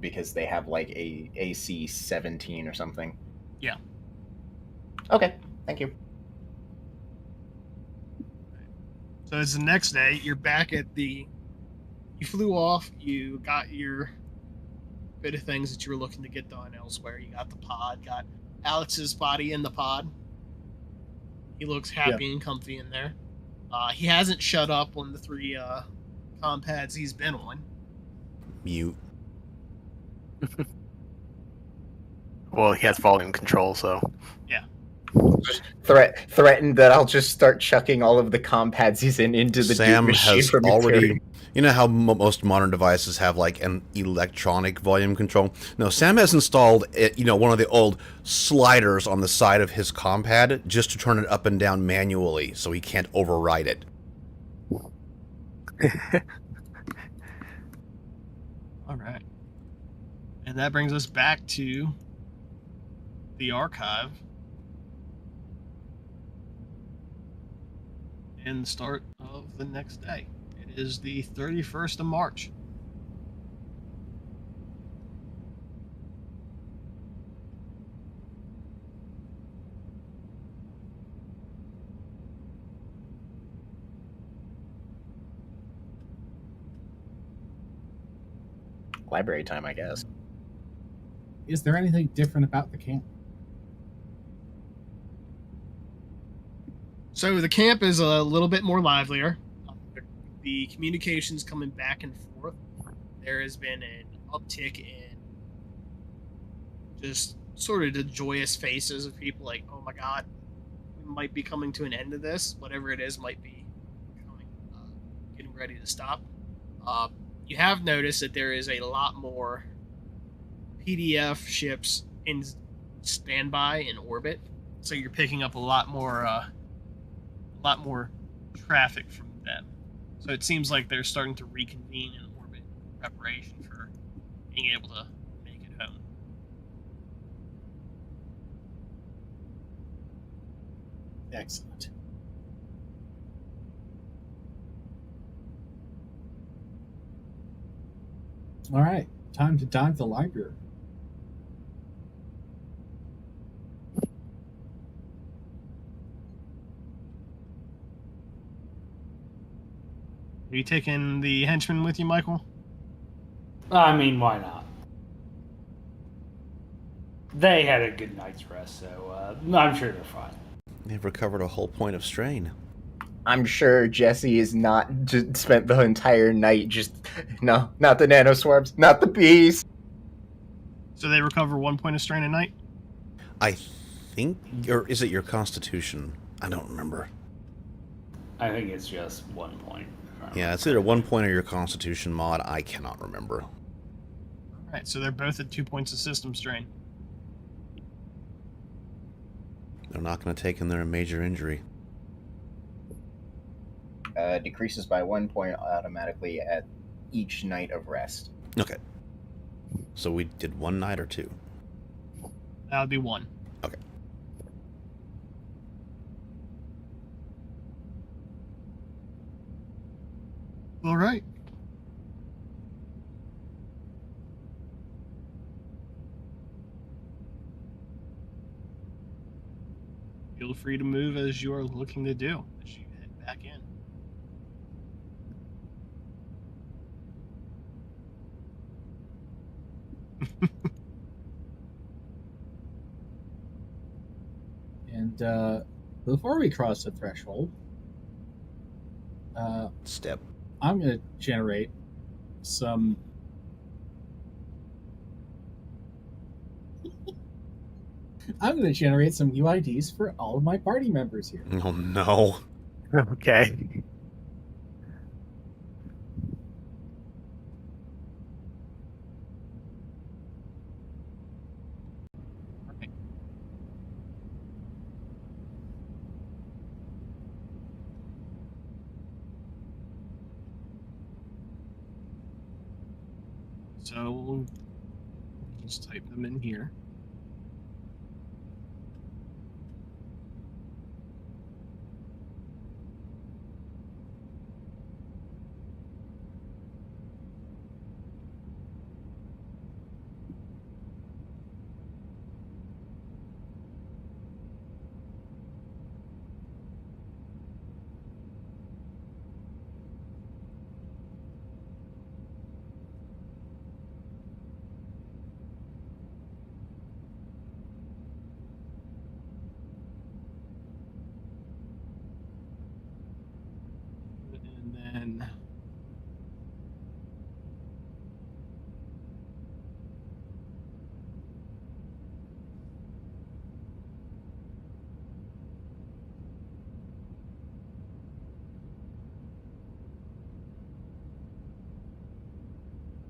because they have like a AC 17 or something. Yeah. Okay, thank you. So it's the next day. You're back at the. You flew off. You got your bit of things that you were looking to get done elsewhere. You got the pod. Got Alex's body in the pod. He looks happy and comfy in there. He hasn't shut up on the 3 compads he's been on. Mute. Well, he has volume control, so Threatened that I'll just start chucking all of the COM pads he's in into the Sam Duke machine has from already. You know how most modern devices have like an electronic volume control? No, Sam has installed one of the old sliders on the side of his COM pad just to turn it up and down manually, so he can't override it. All right. And that brings us back to the archive and the start of the next day. It is the 31st of March. Library time, I guess. Is there anything different about the camp? So the camp is a little bit more livelier. The communication's coming back and forth. There has been an uptick in just sort of the joyous faces of people like, oh my god, we might be coming to an end of this. Whatever it is might be coming, getting ready to stop. You have noticed that there is a lot more PDF ships in standby in orbit, so you're picking up a lot more traffic from them. So it seems like they're starting to reconvene in orbit in preparation for being able to make it home. Excellent. All right, time to dive the library. Are you taking the henchman with you, Michael? I mean, why not? They had a good night's rest, so I'm sure they're fine. They've recovered a whole point of strain. I'm sure Jesse is not just spent the entire night just no, not the nanoswarms, not the bees. So they recover 1 point of strain a night? I think, or is it your constitution? I don't remember. I think it's just 1 point. Yeah, it's either 1 point or your constitution mod. I cannot remember. Alright, so they're both at 2 points of system strain. They're not going to take in their major injury. Decreases by 1 point automatically at each night of rest. Okay. So we did 1 night or 2? That would be 1. Okay. All right. Feel free to move as you are looking to do as you head back in. And before we cross the threshold, Step. I'm going to generate some. I'm going to generate some UIDs for all of my party members here. Oh no. okay. So we'll just type them in here. And then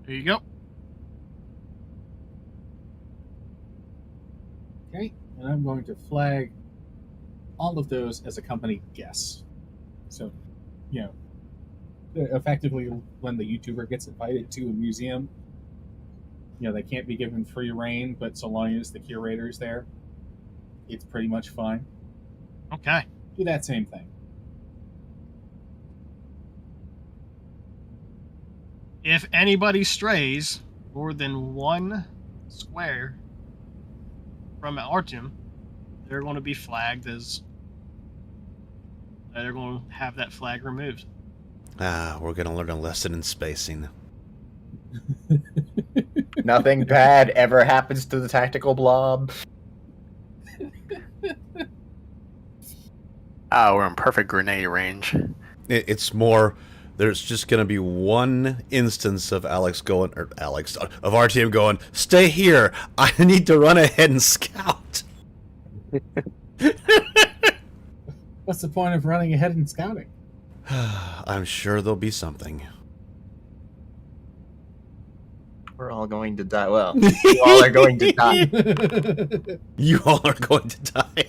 There you go. Okay, and I'm going to flag all of those as a company guess. So, you know, effectively, when the YouTuber gets invited to a museum, you know, they can't be given free reign, but so long as the curator's there, it's pretty much fine. Okay. Do that same thing. If anybody strays more than 1 square from Artyom, they're going to be flagged as. They're going to have that flag removed. We're going to learn a lesson in spacing. Nothing bad ever happens to the tactical blob. We're in perfect grenade range. It's more. There's just going to be one instance of of RTM going, stay here. I need to run ahead and scout. What's the point of running ahead and scouting? I'm sure there'll be something. We're all going to die. Well, you all are going to die. You all are going to die.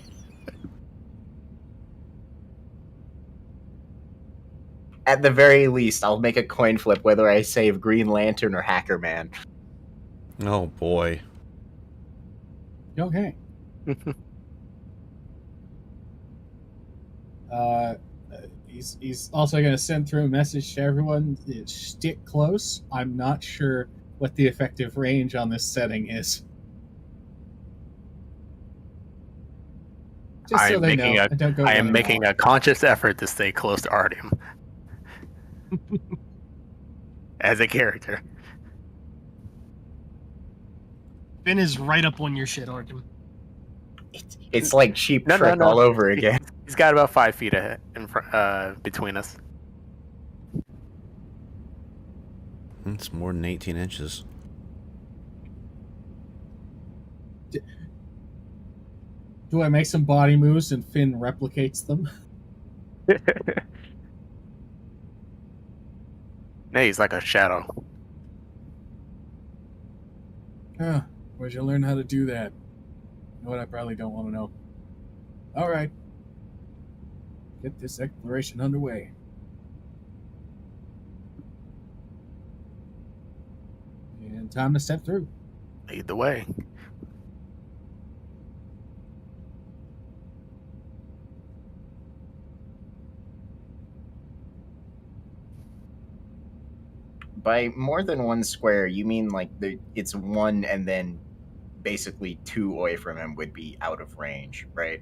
At the very least, I'll make a coin flip whether I save Green Lantern or Hacker Man. Oh boy. Okay. He's also going to send through a message to everyone. Stick close. I'm not sure what the effective range on this setting is. Just so they know. Don't go I am running making off. a conscious effort to stay close to Artyom. As a character. Finn is right up on your shit, Artyom. It's like Cheap No, Trick no. all over again. He's got about 5 feet ahead in front, between us. It's more than 18 inches. Do I make some body moves and Finn replicates them? No, he's like a shadow. Where'd you learn how to do that? You know what? I probably don't want to know. All right. Get this exploration underway. And time to step through. Lead the way. By more than 1 square, you mean like it's 1 and then basically 2 away from him would be out of range, right?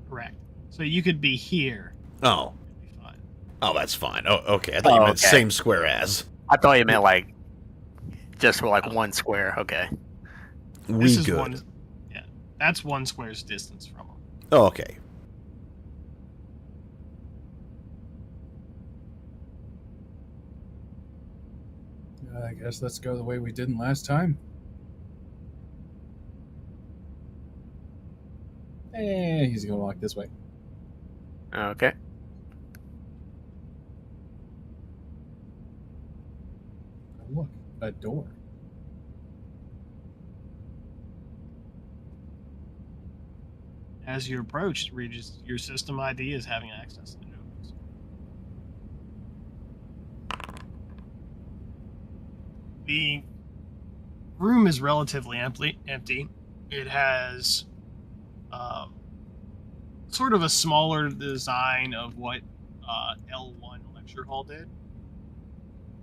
Correct. So you could be here. Oh. It'd be fine. Oh, that's fine. Oh, okay. I thought you meant okay. same square as. I thought you meant like just for like 1 square. Okay. This is good. one. Yeah, that's 1 square's distance from him. Oh, okay. I guess let's go the way we didn't last time. He's going to walk this way. Okay. Oh, look, a door. As you approach, Regis, your system ID is having access to the Nuggies. The room is relatively empty. It has sort of a smaller design of what L1 lecture hall did.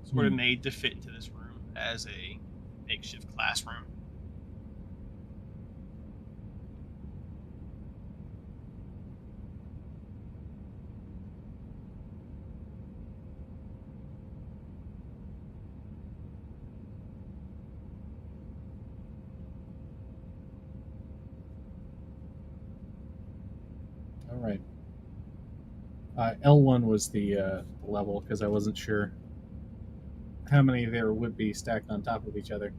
Sort of made to fit into this room as a makeshift classroom. All right. L1 was the level because I wasn't sure how many there would be stacked on top of each other.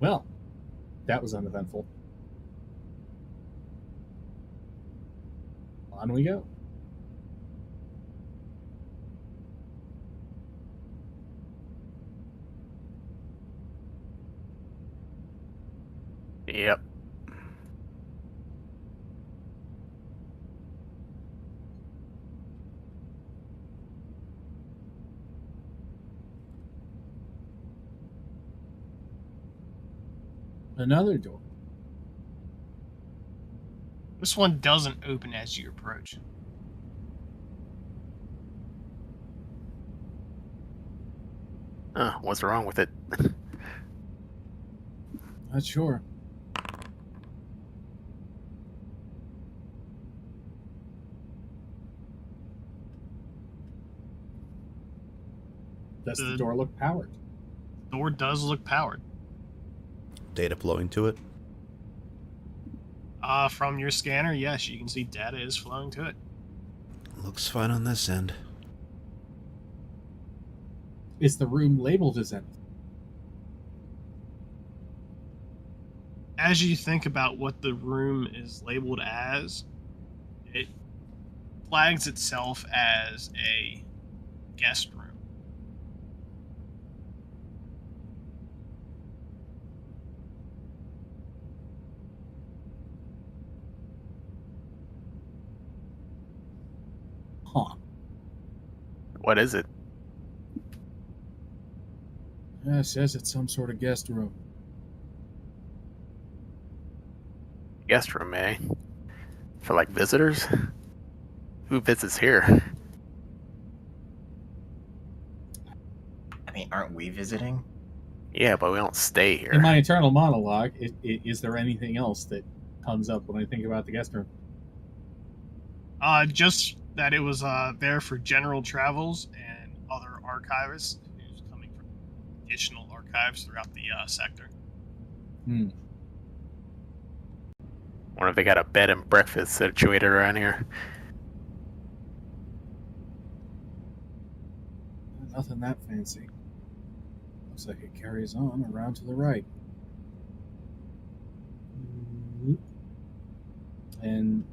Well, that was uneventful. On we go. Yep. Another door. This one doesn't open as you approach. What's wrong with it? Not sure. Does the door look powered? Door does look powered. Data flowing to it. From your scanner, yes, you can see data is flowing to it. Looks fine on this end. Is the room labeled as anything? As you think about what the room is labeled as, it flags itself as a guest room. Huh. What is it? Yeah, it says it's some sort of guest room. Guest room, eh? For like visitors? Who visits here? I mean, aren't we visiting? Yeah, but we don't stay here. In my internal monologue, is there anything else that comes up when I think about the guest room? Just that it was there for general travels and other archivists who's coming from additional archives throughout the sector. Wonder if they got a bed and breakfast situated around here. Nothing that fancy. Looks like it carries on around to the right. And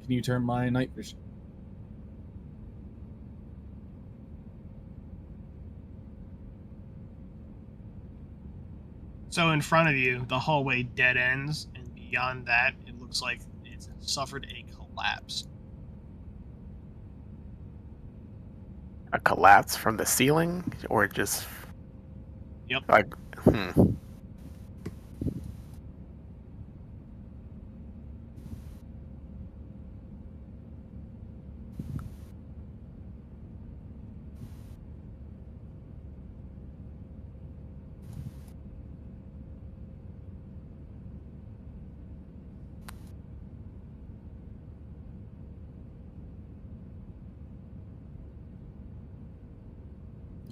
can you turn my night vision? So in front of you, the hallway dead ends, and beyond that, it looks like it's suffered a collapse. A collapse from the ceiling? Or just... Yep. Like,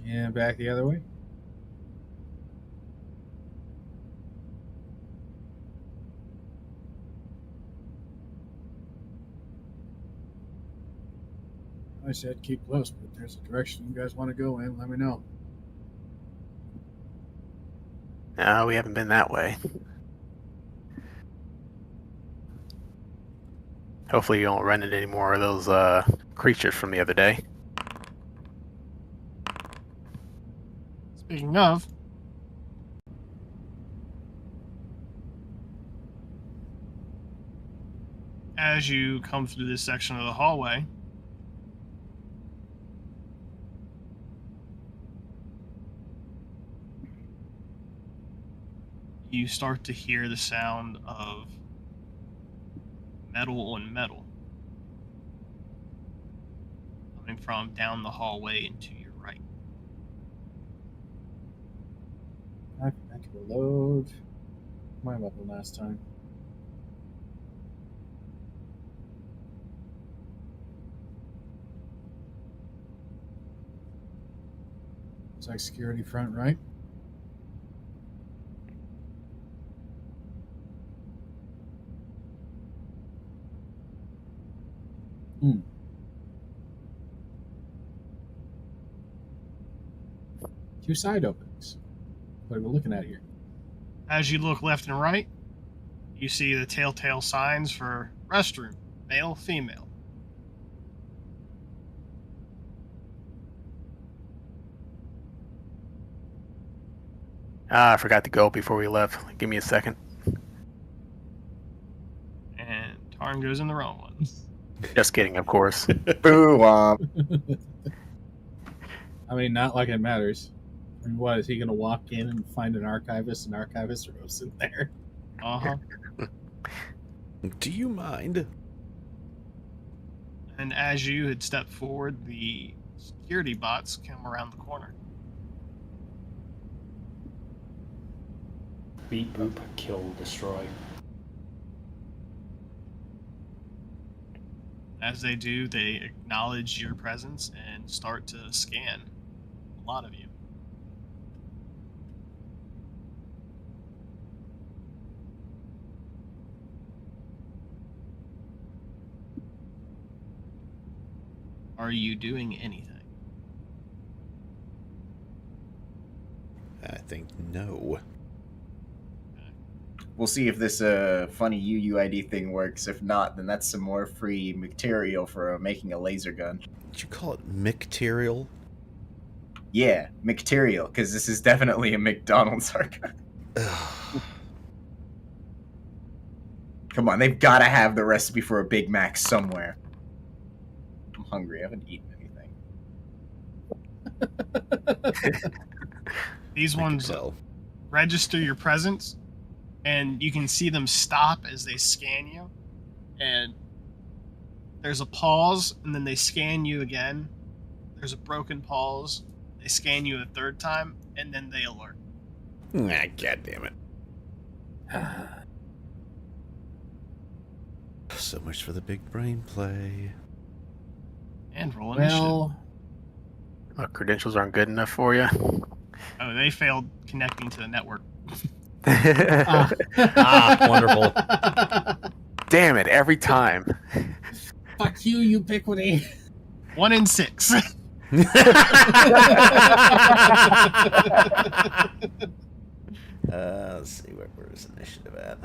Yeah, back the other way. I said keep close, but if there's a direction you guys want to go in, let me know. no, we haven't been that way. Hopefully you don't run into any more of those creatures from the other day. Speaking of, as you come through this section of the hallway, you start to hear the sound of metal on metal coming from down the hallway and to your right. I can reload my weapon last time. Looks like security front right. Two side openings. What are we looking at here? As you look left and right, you see the telltale signs for restroom, male, female. I forgot to go before we left. Give me a second. And Tarn goes in the wrong one. Just kidding, of course. Boo womp. I mean, not like it matters. I mean, what, is he going to walk in and find an archivist rows in there? Uh-huh. Do you mind? And as you had stepped forward, the security bots come around the corner. Beat, boop, kill, destroy. As they do, they acknowledge your presence and start to scan a lot of you. Are you doing anything? I think no. We'll see if this funny UUID thing works. If not, then that's some more free material for making a laser gun. Did you call it material? Yeah, material, because this is definitely a McDonald's archive. Come on, they've got to have the recipe for a Big Mac somewhere. I'm hungry. I haven't eaten anything. These ones register your presence, and you can see them stop as they scan you. And there's a pause, and then they scan you again. There's a broken pause. They scan you a third time, and then they alert. Ah, God damn it. So much for the big brain play. And roll initiative. Well, Credentials aren't good enough for you. Oh, they failed connecting to the network. Wonderful. Damn it, every time. fuck you, Ubiquity. 1 in 6. Let's see, where's initiative at?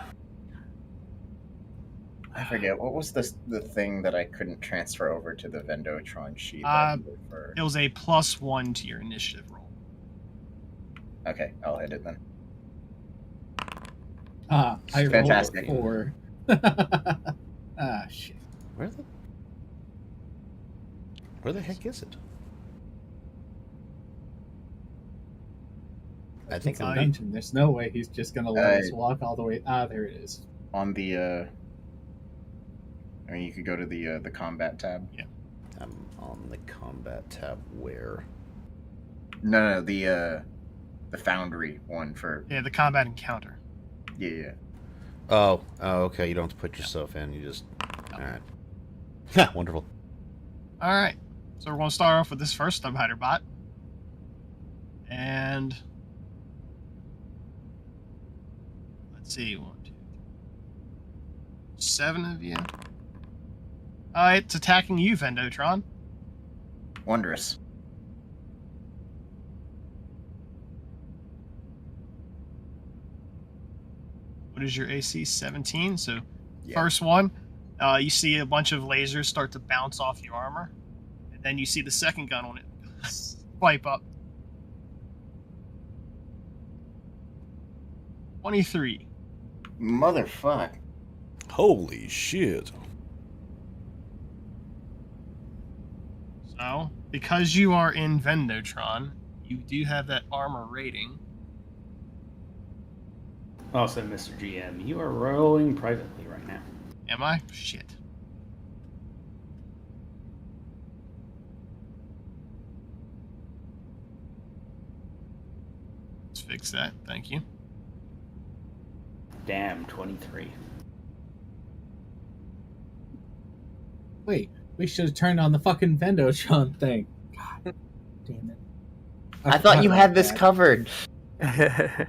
I forget, what was the thing that I couldn't transfer over to the Vendotron sheet? It was a +1 to your initiative roll. Okay, I'll hit it then. I Fantastic. rolled a 4. Shit. Where the heck is it? I think It's a dungeon. There's no way he's just gonna let us walk all the way. There it is. On the I mean, you could go to the combat tab. Yeah. I'm on the combat tab. Where? No, the foundry one for. Yeah, the combat encounter. Yeah. Oh, okay. You don't have to put yourself in. You just. All right. Ha! Wonderful. All right. So we're going to start off with this first Stubhider bot. And let's see. 1, 2, 3, 7 of you. It's attacking you, Vendotron. Wondrous. What is your AC? 17. So Yeah. first one, you see a bunch of lasers start to bounce off your armor. And then you see the second gun on it swipe up. 23. Motherfuck. Holy shit. So, because you are in Vendotron, you do have that armor rating. Also, Mr. GM, you are rolling privately right now. Am I? Shit. Let's fix that. Thank you. Damn, 23. Wait, we should have turned on the fucking Vendotron thing. God damn it. I thought you forgot had about this that. covered.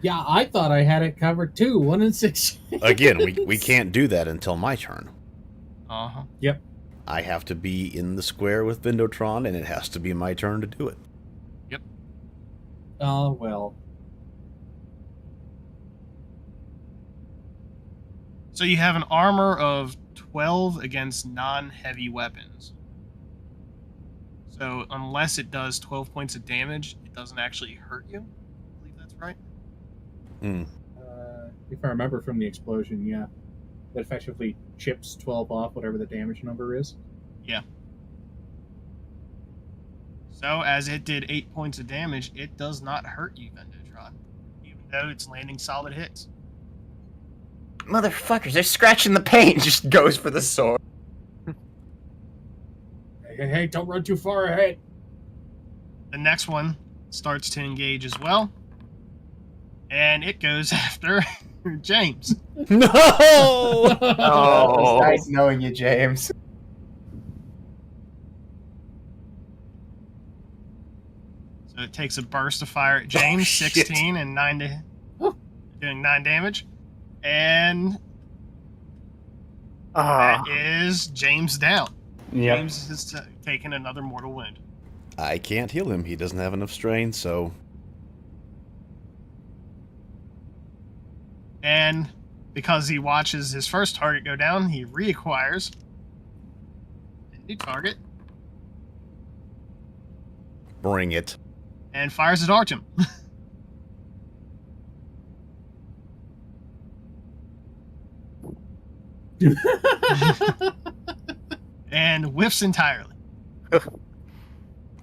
Yeah, I thought I had it covered too. 1 in 6. Again, we can't do that until my turn. Uh-huh. Yep. I have to be in the square with Vendotron, and it has to be my turn to do it. Oh, well. So you have an armor of 12 against non-heavy weapons. So unless it does 12 points of damage, it doesn't actually hurt you. I believe that's right. If I remember from the explosion, yeah. That effectively chips 12 off whatever the damage number is. Yeah. So as it did 8 points of damage, it does not hurt you, Vendotron, even though it's landing solid hits. Motherfuckers, they're scratching the paint. Just goes for the sword. Hey, don't run too far ahead. The next one starts to engage as well. And it goes after James. No! Oh, Oh. nice knowing you, James. So it takes a burst of fire at James, Oh, shit. 16 and doing 9 damage. And that is James down. Yep. James has taken another mortal wound. I can't heal him. He doesn't have enough strain, so... And because he watches his first target go down, he reacquires a new target Bring it. and fires at Artem. And whiffs entirely.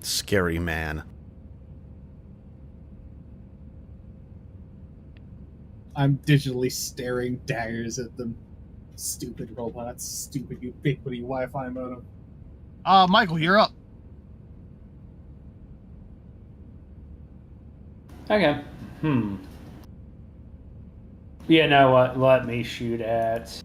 Scary man. I'm digitally staring daggers at them. Stupid robots, stupid ubiquity Wi-Fi modem. Michael, you're up. Okay. Yeah, no, what? Let me shoot at.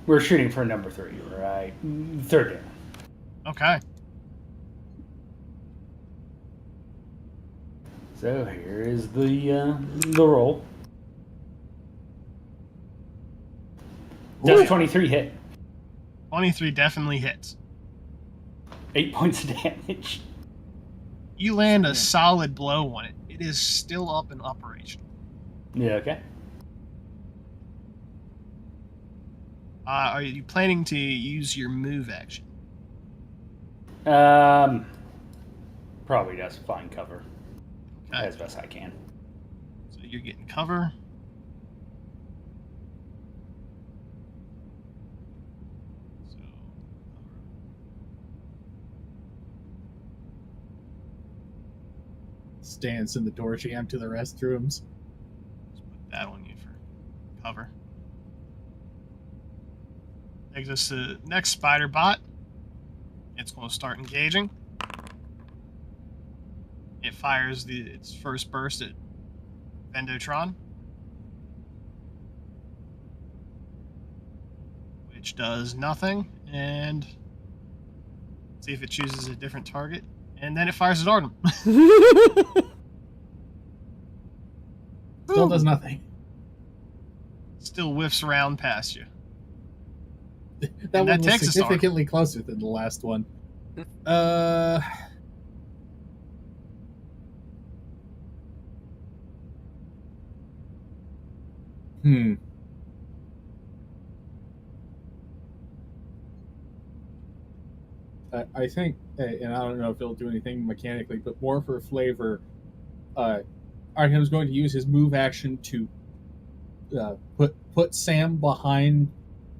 We're shooting for number 3, right? Third down. Okay. So here is the roll. Does 23 hit? 23 definitely hits. 8 points of damage. You land a solid blow on it. It is still up and operational. Yeah, okay. Are you planning to use your move action? Probably just find cover Okay. as best I can. So you're getting cover. So, Stands in the door jam to the restrooms. let's put that on you for cover. Takes us to the next spider bot. It's going to start engaging. It fires its first burst at Vendotron, which does nothing. And see if it chooses a different target. And then it fires at Artem. Still does nothing. Still whiffs around past you. That And one that was takes us to significantly closer than the last one. I think, and I don't know if it'll do anything mechanically, but more for flavor, Artyom's going to use his move action to put Sam behind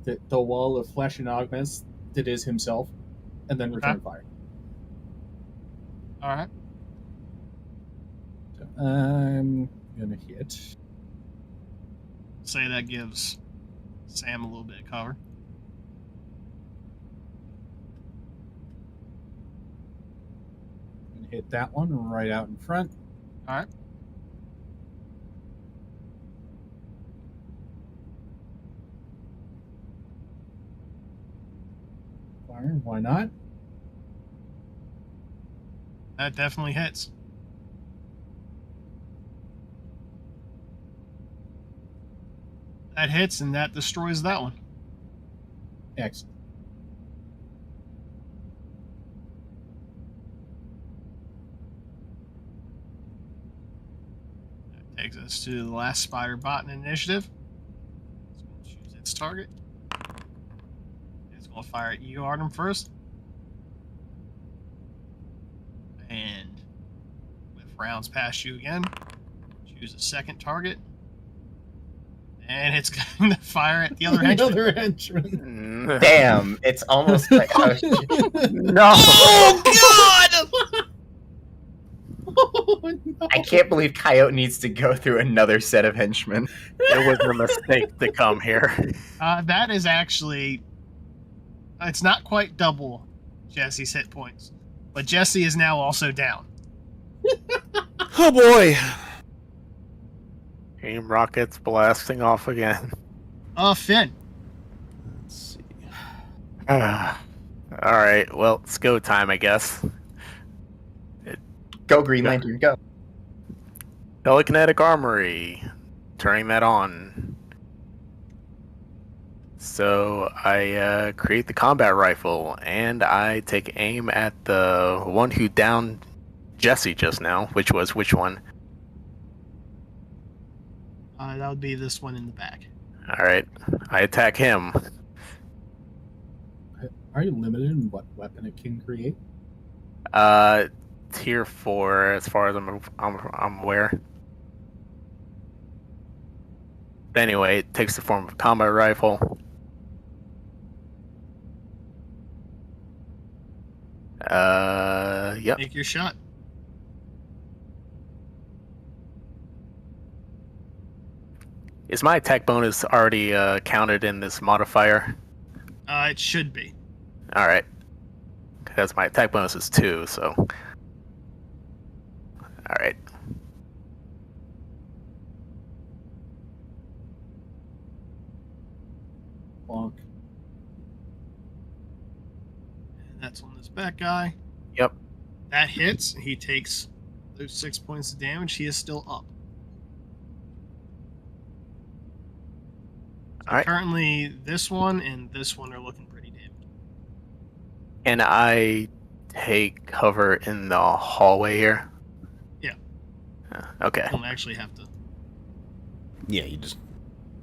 the wall of flesh and augments that is himself, and then return fire. All right. So I'm gonna hit. Say that gives Sam a little bit of cover. Gonna hit that one right out in front. All right. Fire, why not? That definitely hits. That hits and that destroys that one. Excellent. That Takes us to the last spider bot in initiative. It's going to choose its target. It's going to fire at you, Artem, first. And with rounds past you again, choose a second target. And it's going to fire at the other henchman. Another henchman. Damn, it's almost like No! Oh God! Oh, no. I can't believe Coyote needs to go through another set of henchmen. It was a mistake to come here. That is actually... It's not quite double Jesse's hit points. But Jesse is now also down. Oh boy! Team rockets blasting off again. Finn. Let's see. Alright, well, it's go time, I guess. Go, Green Lantern, go. Telekinetic Armory. Turning that on. So I create the combat rifle, and I take aim at the one who downed Jesse just now, which was which one? That would be this one in the back. Alright, I attack him. Are you limited in what weapon it can create? Tier 4, as far as I'm aware. But anyway, it takes the form of a combat rifle. Yep. Take your shot. Is my attack bonus already counted in this modifier? It should be. Alright. Because my attack bonus is 2, so... Alright. Bonk. And that's on this back guy. Yep. That hits. He takes those 6 points of damage. He is still up. So Alright. currently, this one and this one are looking pretty damaged. Can I take cover in the hallway here? Yeah. Okay. Don't actually have to. Yeah,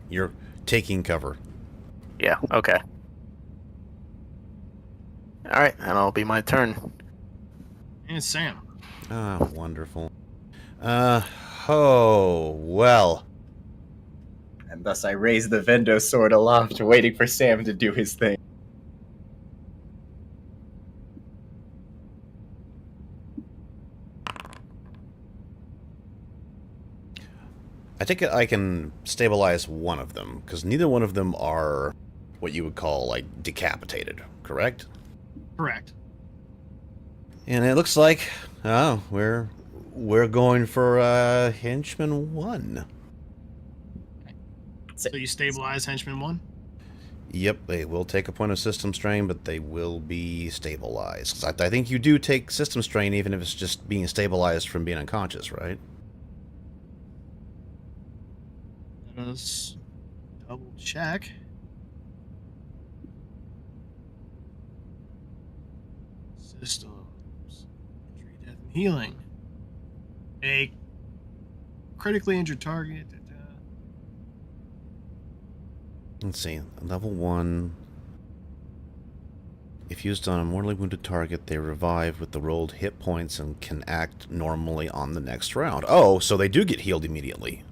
you're taking cover. Yeah, okay. Alright, that'll be my turn. And Sam. Ah, wonderful. Oh, well. And thus I raise the Vendo sword aloft, waiting for Sam to do his thing. I think I can stabilize one of them, because neither one of them are what you would call, like, decapitated, correct? Correct. And it looks like, oh, we're going for Henchman 1. So you stabilize Henchman 1? Yep, they will take a point of system strain, but they will be stabilized. 'Cause I think you do take system strain even if it's just being stabilized from being unconscious, right? Let us double check. Systems. Injury, death, and healing. A critically injured target. Let's see. Level 1. If used on a mortally wounded target, they revive with the rolled hit points and can act normally on the next round. Oh, so they do get healed immediately.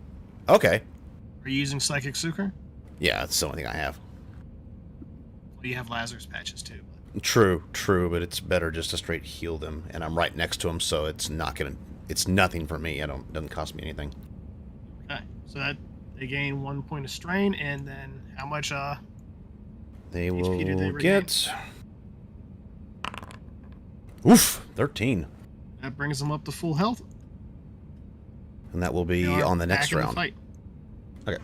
Okay. Are you using Psychic Sucre? Yeah, that's the only thing I have. Well, you have Lazarus patches too. True, but it's better just to straight heal them, and I'm right next to them, so it's nothing for me. It doesn't cost me anything. Okay, so that they gain 1 point of strain, and then how much? They HP will do they get. Oof, 13, That brings them up to full health. and that will be They are on the next back in round. fight. Okay,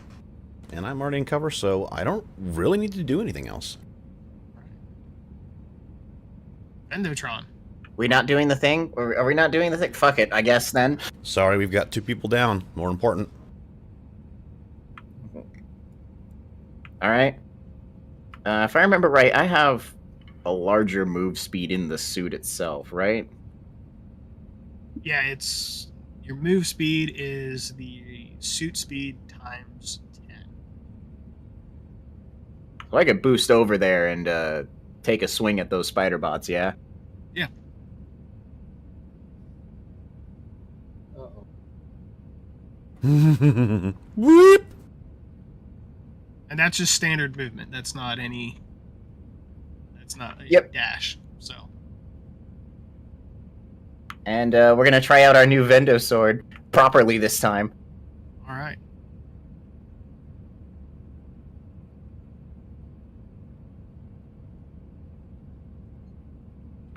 and I'm already in cover, so I don't really need to do anything else. Endotron. We not doing the thing? Are we not doing the thing? Fuck it, I guess then. Sorry, we've got 2 people down. More important. Alright. If I remember right, I have a larger move speed in the suit itself, right? Yeah, it's Your move speed is the suit speed times 10. So I could boost over there and take a swing at those spider bots, yeah? Yeah. Uh-oh. Whoop! And that's just standard movement. That's not any. That's not a Yep. dash. So. And we're going to try out our new Vendo sword properly this time. All right.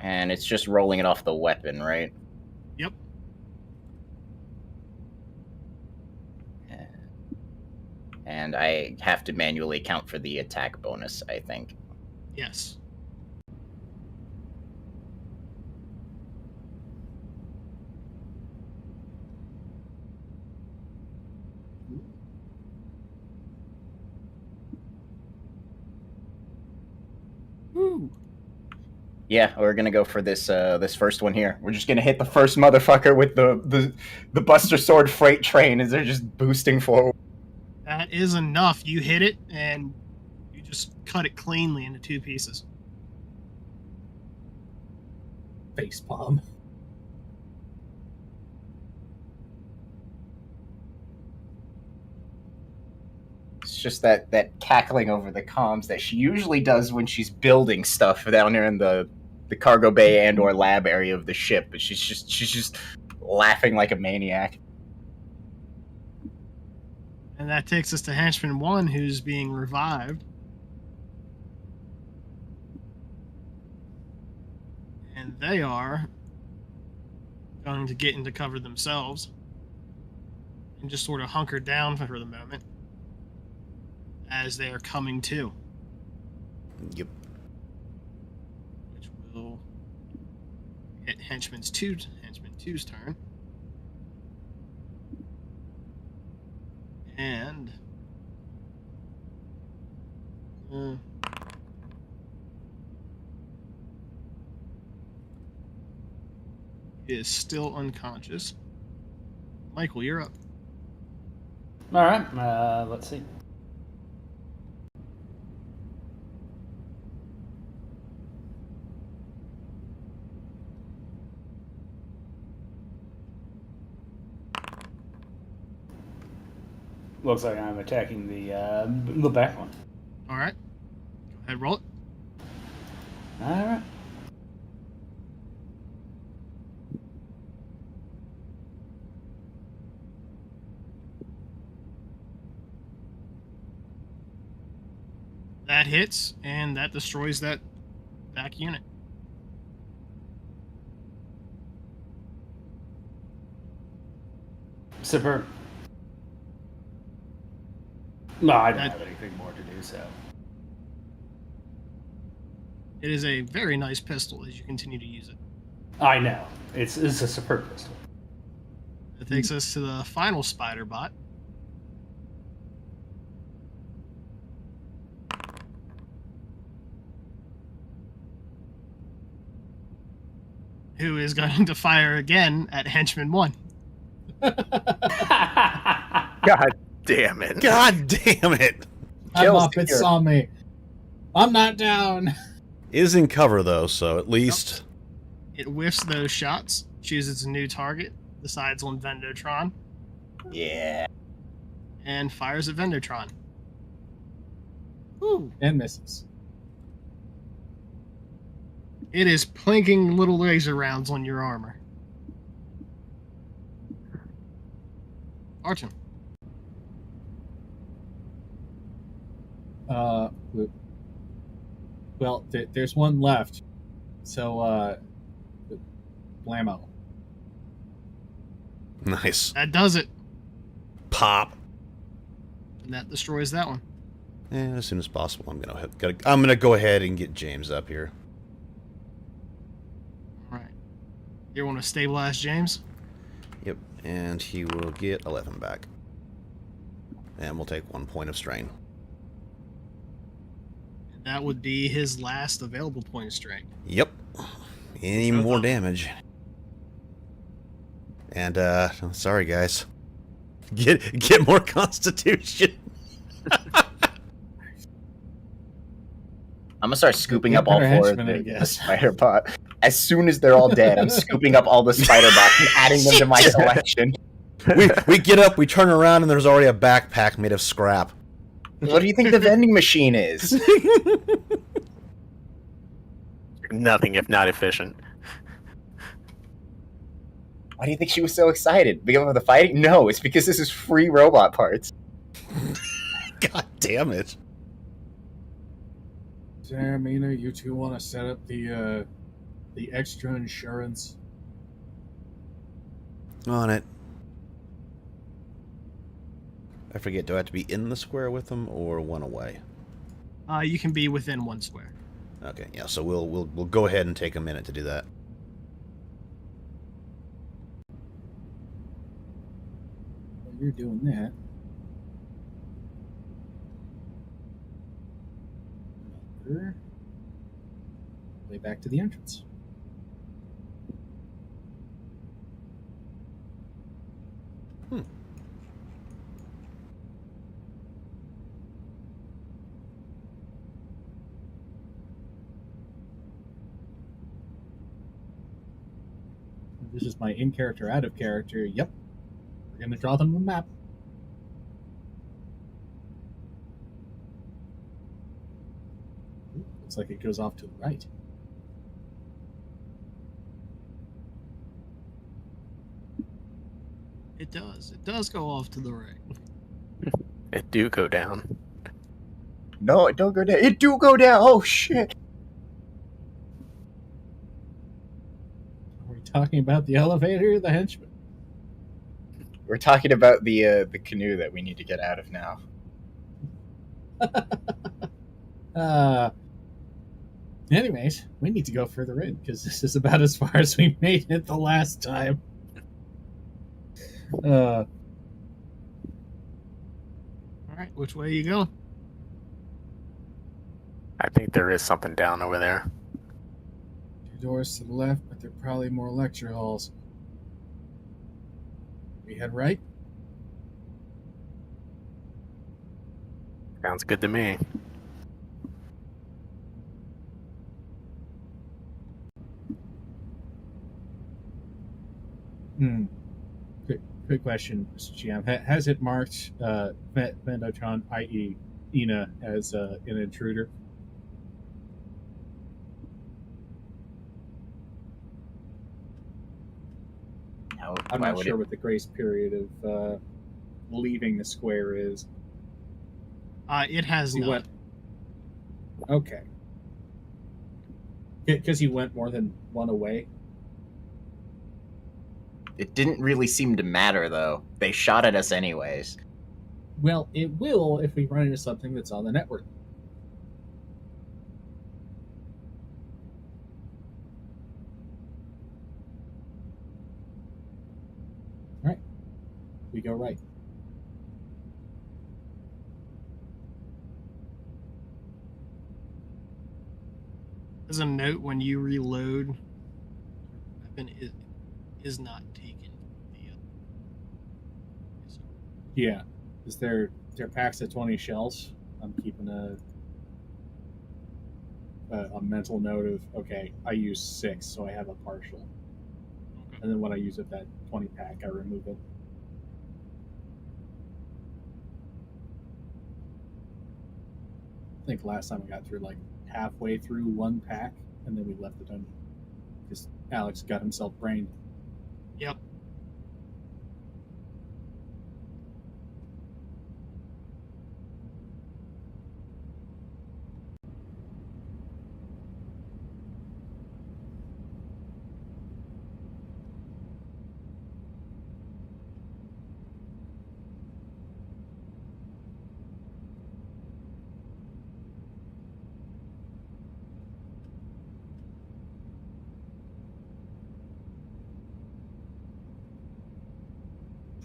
And it's just rolling it off the weapon, right? Yep. And I have to manually count for the attack bonus, I think. Yes. Woo. Yeah, we're gonna go for this this first one here. We're just gonna hit the first motherfucker with the Buster Sword freight train as they're just boosting forward. That is enough. You hit it, and you just cut it cleanly into 2 pieces. Facepalm. It's just that cackling over the comms that she usually does when she's building stuff down there in the cargo bay and or lab area of the ship, but she's just laughing like a maniac. And that takes us to Henchman 1, who's being revived. And they are going to get into cover themselves and just sort of hunker down for the moment as they are coming to. Yep. Which will hit Henchman 2's turn. And he is still unconscious. Michael, you're up. All right. Let's see. Looks like I'm attacking the back one. All right. Go ahead, roll it. All right. That hits, and that destroys that back unit. Superb. No, I don't have anything more to do, so. It is a very nice pistol as you continue to use it. I know. It's a superb pistol. That takes us to the final spider bot. Who is going to fire again at Henchman 1. God damn it. God damn it! My Kills Muppet secure. saw me. I'm not down. Is in cover though, so at least It whiffs those shots, chooses a new target, decides on Vendotron, Yeah. and fires at Vendotron. Ooh. And misses. It is plinking little laser rounds on your armor. Archon. Well, there's one left. So, blammo. nice. That does it. Pop. And that destroys that one. And as soon as possible, I'm gonna go ahead and get James up here. Alright. You want to stabilize James? Yep, and he will get 11 back. And we'll take 1 point of strain. And that would be his last available point of strain. Yep. Any No more problem. damage? And sorry guys. Get more constitution. I'm gonna start scooping Get up all better four of henchmen, I the guess. spider bot. As soon as they're all dead, I'm scooping up all the spider bots and adding them to my collection. we get up, we turn around, and there's already a backpack made of scrap. What do you think the vending machine is? Nothing if not efficient. Why do you think she was so excited? Because of the fighting? No, it's because this is free robot parts. God damn it. Mina, you two want to set up the extra insurance? On it. I forget, do I have to be in the square with them or one away? You can be within 1 square. Okay, yeah, so we'll go ahead and take a minute to do that. While you're doing that, way back to the entrance. This is my in character, out of character. Yep. We're going to draw them a map. Looks like it goes off to the right. It does. It does go off to the right. It do go down. No, it don't go down. It do go down. Oh shit! Are we talking about the elevator or the henchman? We're talking about the canoe that we need to get out of now. Anyways, we need to go further in because this is about as far as we made it the last time. All right, which way are you going? I think there is something down over there. 2 doors to the left, but they're probably more lecture halls. We head right? Sounds good to me. Quick question, Mr. GM. Has it marked Vendotron, i.e. Ina, as an intruder? No, I'm why not would sure it? what the grace period of leaving the square is. It has He none. went. Okay. Because he went more than one away. It didn't really seem to matter though. They shot at us anyways. Well, it will if we run into something that's on the network. All right. We go right. As a note, when you reload, weapon is not taken. Yeah. Is there packs of 20 shells? I'm keeping a mental note of, okay, I use 6, so I have a partial. Okay. And then when I use up that 20 pack, I remove it. I think last time I got through like halfway through one pack, and then we left the dungeon. Because Alex got himself brained. Yep.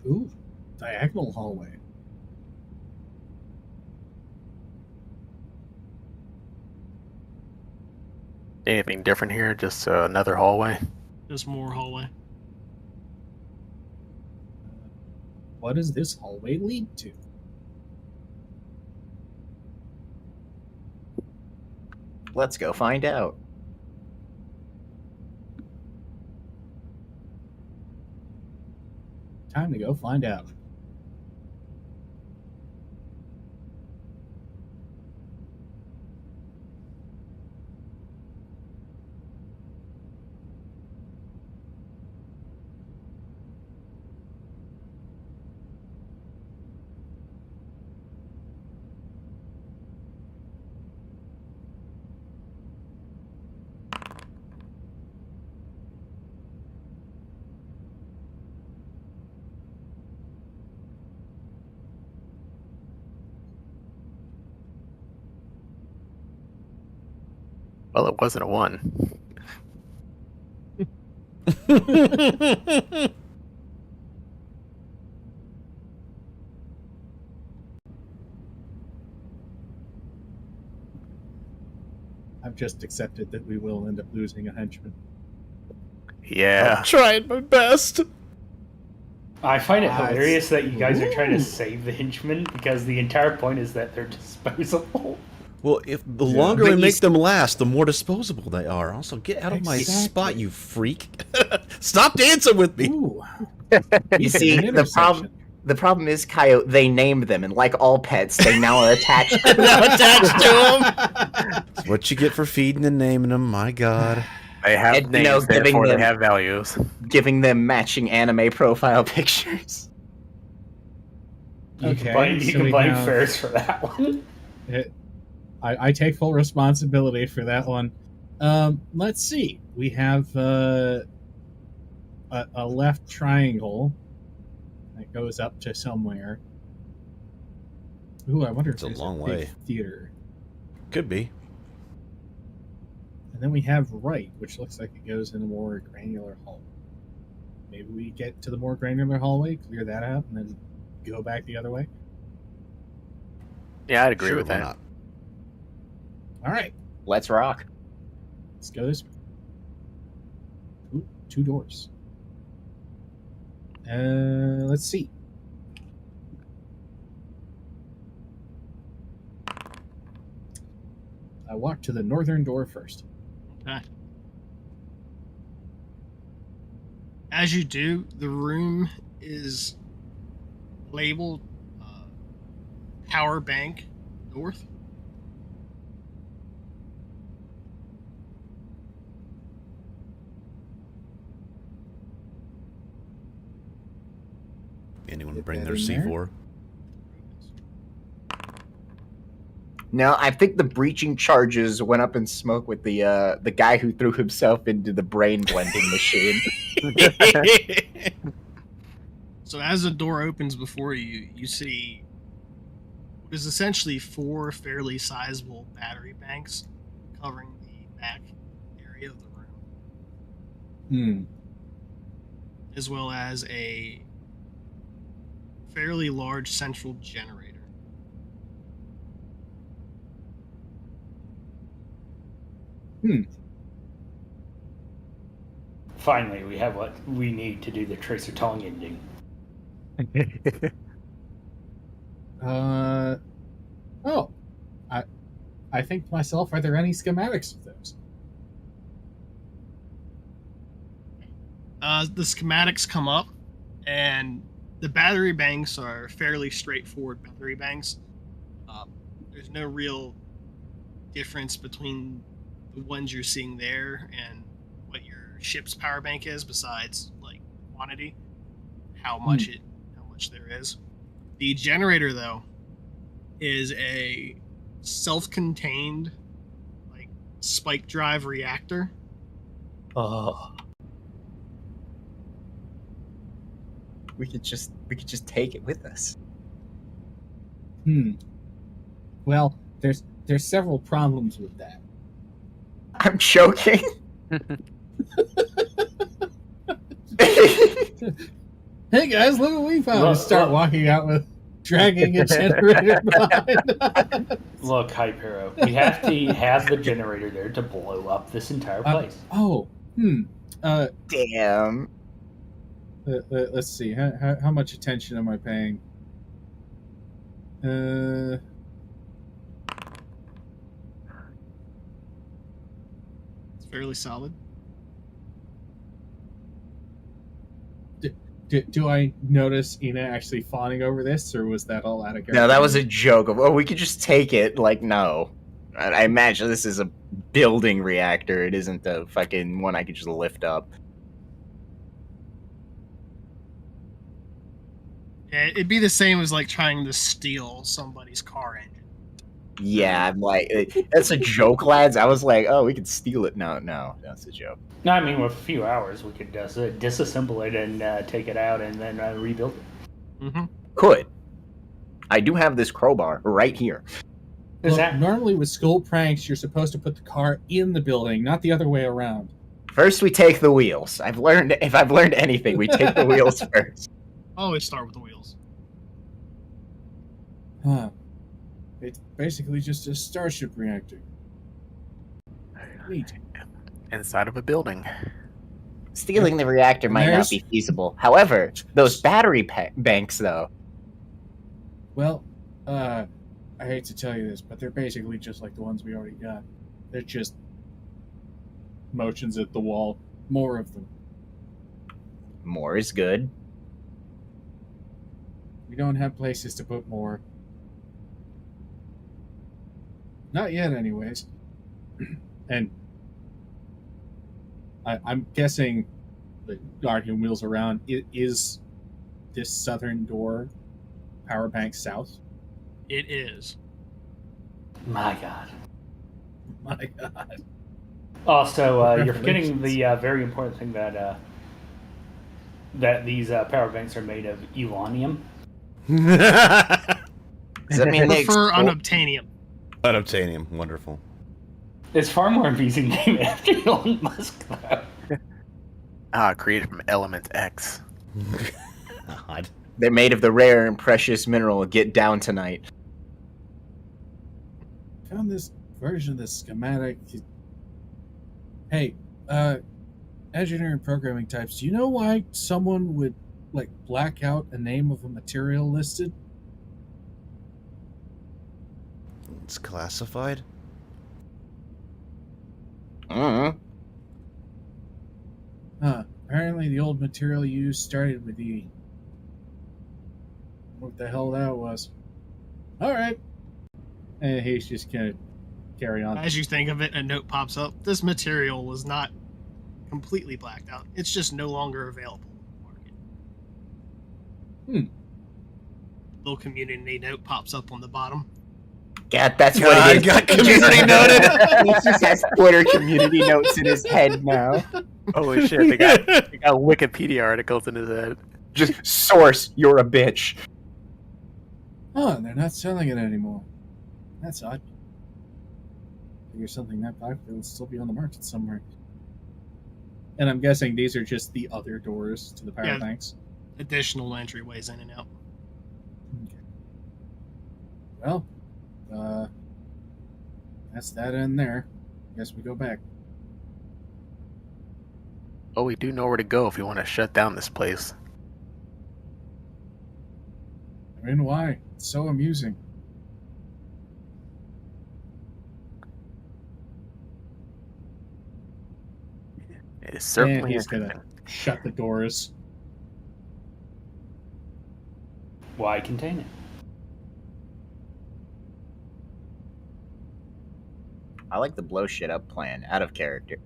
Ooh, diagonal hallway. Anything different here? Just another hallway? Just more hallway. what does this hallway lead to? Let's go find out. Time to go find out. Well, it wasn't a 1. I've just accepted that we will end up losing a henchman. Yeah. I'm trying my best. I find it hilarious that you guys are trying to save the henchmen because the entire point is that they're disposable. Well, if the longer But we you make them last, the more disposable they are. Also, get out of my Exactly. spot, you freak! Stop dancing with me. Ooh. You see, the problem is, Coyote, they named them, and like all pets, they now are attached. Now attached to them. It's what you get for feeding and naming them. My God. They have And, names, giving therefore them, they have values. giving them matching anime profile pictures. You Okay, can blame, you so can we blame have- Ferris for that one. I take full responsibility for that one. Let's see. We have a left triangle that goes up to somewhere. Ooh, I wonder It's if a there's long big way. theater. Could be. And then we have right, which looks like it goes in a more granular hallway. Maybe we get to the more granular hallway, clear that out, and then go back the other way. Yeah, I'd agree Sure, with why that. not? All right, Let's rock. let's go this way. Ooh, 2 doors. Let's see. I walk to the northern door first. Okay. As you do, the room is labeled Power Bank North. Anyone Get bring that their in there. C4? No, I think the breaching charges went up in smoke with the guy who threw himself into the brain blending machine. So as the door opens before you, you see what is essentially 4 fairly sizable battery banks covering the back area of the room, as well as a fairly large central generator. Finally, we have what we need to do the tracer tongue ending. Oh, I think to myself, are there any schematics of those? The schematics come up, and the battery banks are fairly straightforward battery banks. There's no real difference between the ones you're seeing there and what your ship's power bank is, besides like quantity, how much there is. The generator, though, is a self-contained like spike drive reactor. Oh, we could just take it with us. Well, there's several problems with that. I'm choking. Hey guys, look what we found! Look, And start look. walking out with dragging a generator behind. Look, Hypero, we have to have the generator there to blow up this entire place. Oh, Damn. let's see. How much attention am I paying? It's fairly solid. Do I notice Ina actually fawning over this, or was that all out of character? No, that was a joke of, oh, we could just take it. Like, no. I imagine this is a building reactor. It isn't the fucking one I could just lift up. Yeah, it'd be the same as like trying to steal somebody's car engine. Yeah, I'm like, that's a joke, lads. I was like, oh, we could steal it. No, that's a joke. No, I mean, with a few hours, we could just disassemble it and take it out and then rebuild it. Mm-hmm. Could. I do have this crowbar right here. Normally with school pranks, you're supposed to put the car in the building, not the other way around. First, we take the wheels. If I've learned anything, we take the wheels first. Always start with the wheels. Huh. It's basically just a starship reactor. Neat. Inside of a building. Stealing the reactor might not be feasible. However, those battery banks, though. Well, I hate to tell you this, but they're basically just like the ones we already got. They're just motions at the wall. More of them. More is good. We don't have places to put more. Not yet, anyways. And I'm guessing the Guardian wheels around. Is this southern door power bank south? It is. My God. My God. Also, you're forgetting the very important thing that that these power banks are made of uranium. Does that mean they prefer explode? unobtainium. Unobtainium, wonderful. It's far more amusing name after Elon Musk, though. Created from element X. God. They're made of the rare and precious mineral Get Down Tonight. Found this version of the schematic. Hey, engineering programming types, do you know why someone would like black out a name of a material listed? It's classified? Apparently the old material used started with E. What the hell that was. Alright. And he's just gonna carry on. As you think of it, a note pops up. This material was not completely blacked out. It's just no longer available on the market. Little community note pops up on the bottom. God, that's what it is. Got community noted. He just has Twitter community notes in his head now. Holy shit, they got Wikipedia articles in his head. Just source, you're a bitch. Oh, they're not selling it anymore. That's odd. Figure something that popular would still be on the market somewhere. And I'm guessing these are just the other doors to the power banks. Additional entryways in and out. Okay. Well, that's that in there. Guess we go back. Oh, we do know where to go if we want to shut down this place. I mean, why? It's so amusing. It is certainly he's gonna shut the doors. Why contain it? I like the blow shit up plan, out of character.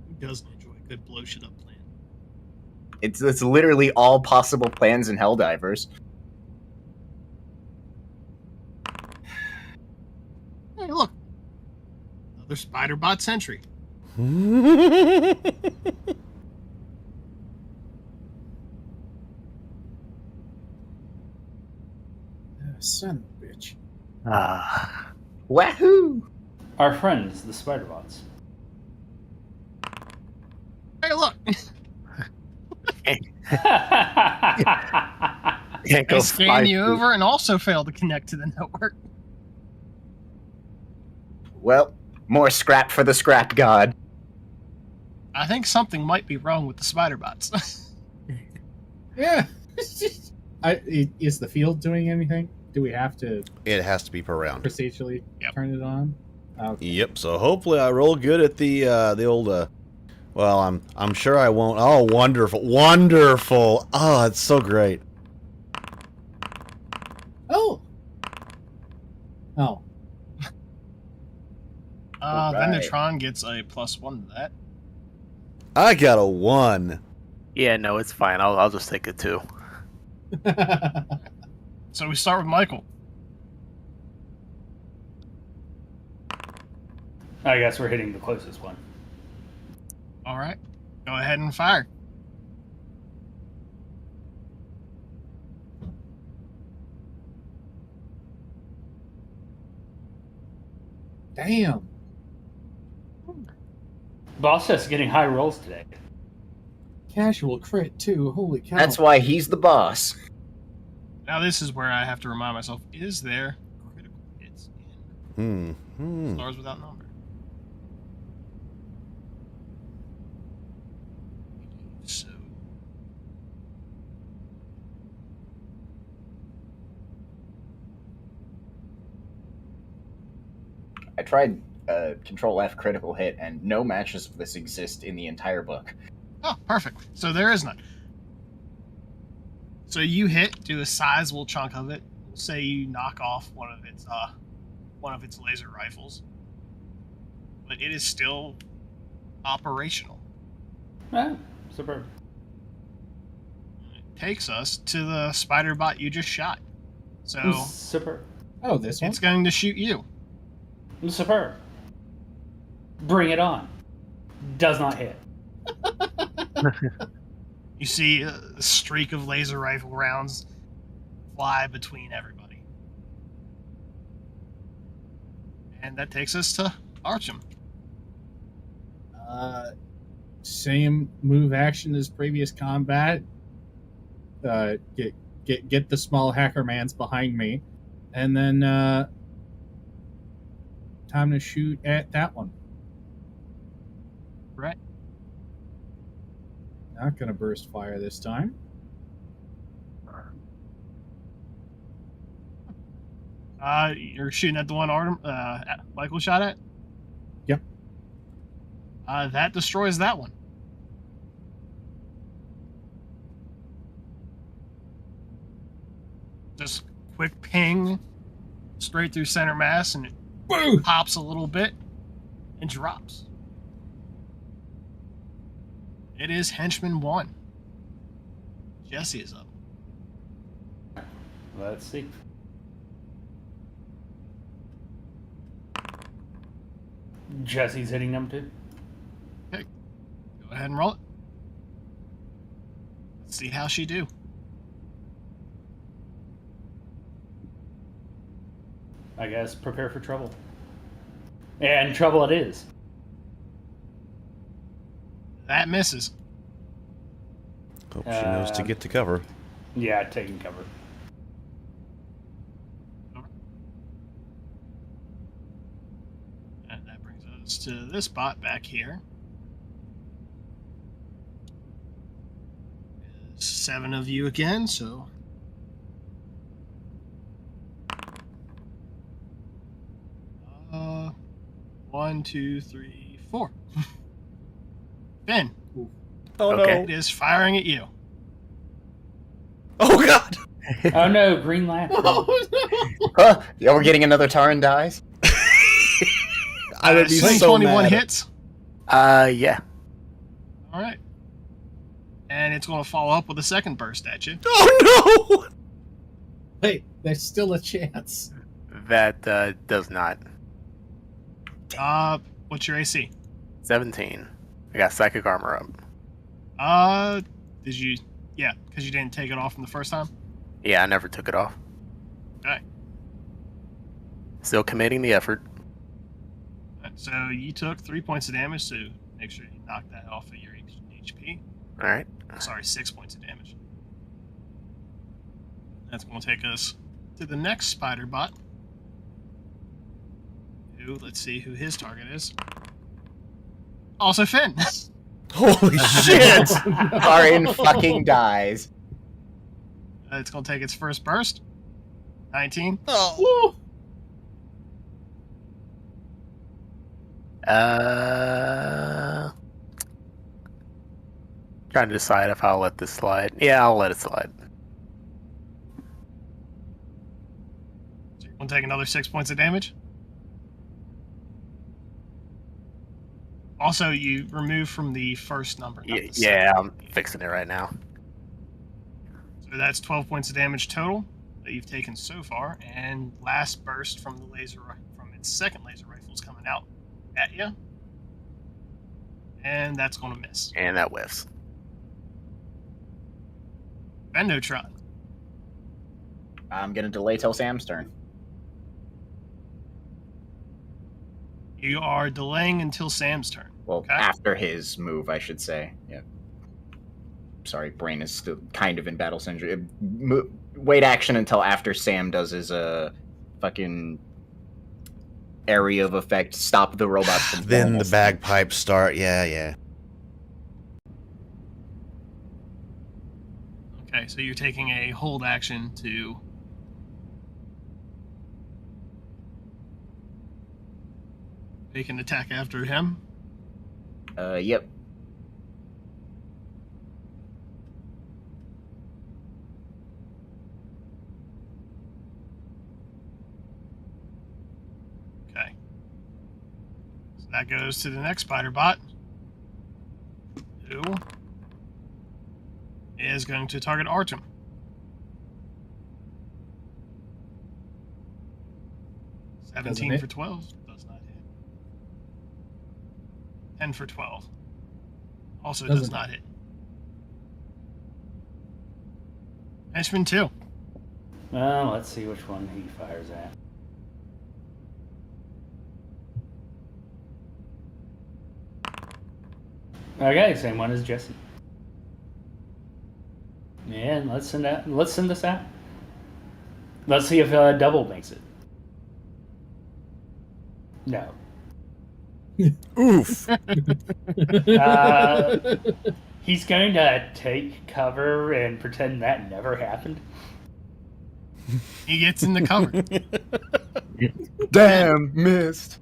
Who doesn't enjoy a good blow shit up plan? It's literally all possible plans in Helldivers. Hey, look! Another spider bot sentry. Son of a bitch. Wahoo! Our friends, the spider bots. Hey, look! Can't go They scan you over and also fail to connect to the network. Well, More scrap for the scrap god. I think something might be wrong with the spider bots. Yeah. Is the field doing anything? Do we have to It has to be per round. procedurally Yep. turn it on? Okay. Yep. So hopefully I roll good at the old. Well, I'm sure I won't. Oh, wonderful, wonderful! Oh, it's so great. Oh. Oh. Then the Right. Tron gets a +1 to that. I got a 1. Yeah, no, it's fine. I'll just take it too. So we start with Michael. I guess we're hitting the closest one. All right, go ahead and fire. Damn. Boss just getting high rolls today. Casual crit too. Holy cow. That's why he's the boss. Now this is where I have to remind myself: is there critical hits in Stars Without Number? So I tried Control F critical hit, and no matches of this exist in the entire book. oh, perfect. So there is none. So you hit, do a sizable chunk of it. We'll say you knock off one of its laser rifles, but it is still operational. Ah, superb. It takes us to the spider bot you just shot. So Superb. Oh, this one? it's going to shoot you. Superb. Bring it on. Does not hit. You see a streak of laser rifle rounds fly between everybody. And that takes us to Archim. Same move action as previous combat. Get the small hacker mans behind me, and then time to shoot at that one. Right. Not gonna burst fire this time. You're shooting at the one Michael shot at? Yep. That destroys that one. Just quick ping straight through center mass, and it Boo! pops a little bit and drops. It is Henchman 1. Jesse is up. Let's see. Jesse's hitting number 2. Go ahead and roll it. Let's see how she do. I guess prepare for trouble. And trouble it is. That misses. Hope she knows to get to cover. Yeah, taking cover. And that brings us to this bot back here. There's 7 of you again, so. Uh, 1, 2, 3, 4. Finn, Oh Okay. it is firing at you. Oh god! Oh no, green lantern. Huh? Yeah, we're getting another Taran dies? I would be Swing so 21 mad. hits. Yeah. All right. And it's going to follow up with a second burst at you. Oh no! Wait, there's still a chance. That does not. What's your AC? 17. I got psychic armor up. Did you? Yeah, because you didn't take it off from the first time. Yeah, I never took it off. Okay. Still committing the effort. So you took 3 points of damage, so make sure you knock that off of your HP. All right. Sorry, 6 points of damage. That's going to take us to the next spider bot, who to, let's see who his target is. Also Finn. Holy shit! Karin fucking dies. It's going to take its first burst. 19. Oh. Trying to decide if I'll let this slide. Yeah, I'll let it slide. So you're going to take another 6 points of damage. Also, you remove from the first number. Not the Yeah, I'm fixing it right now. So that's 12 points of damage total that you've taken so far, and last burst from the from its second laser rifle is coming out at you, and that's going to miss. And that whiffs. Bendotron. I'm gonna delay till Sam's turn. You are delaying until Sam's turn. Well, Okay. after his move, I should say. Yeah. Sorry, brain is still kind of in battle syndrome. Wait action until after Sam does his fucking area of effect. Stop the robot from Then the falling. bagpipes start. Yeah. Okay, so you're taking a hold action to make an attack after him. Yep. Okay. So that goes to the next spider bot, who is going to target Artem. Doesn't 17 hit. for 12. Does not hit. 10 for 12. Also does Doesn't not hit. Henchman 2. Well, let's see which one he fires at. Okay, same one as Jesse. And let's send this out. Let's see if double makes it. No. Oof. He's going to take cover and pretend that never happened. He gets in the cover. Damn, missed.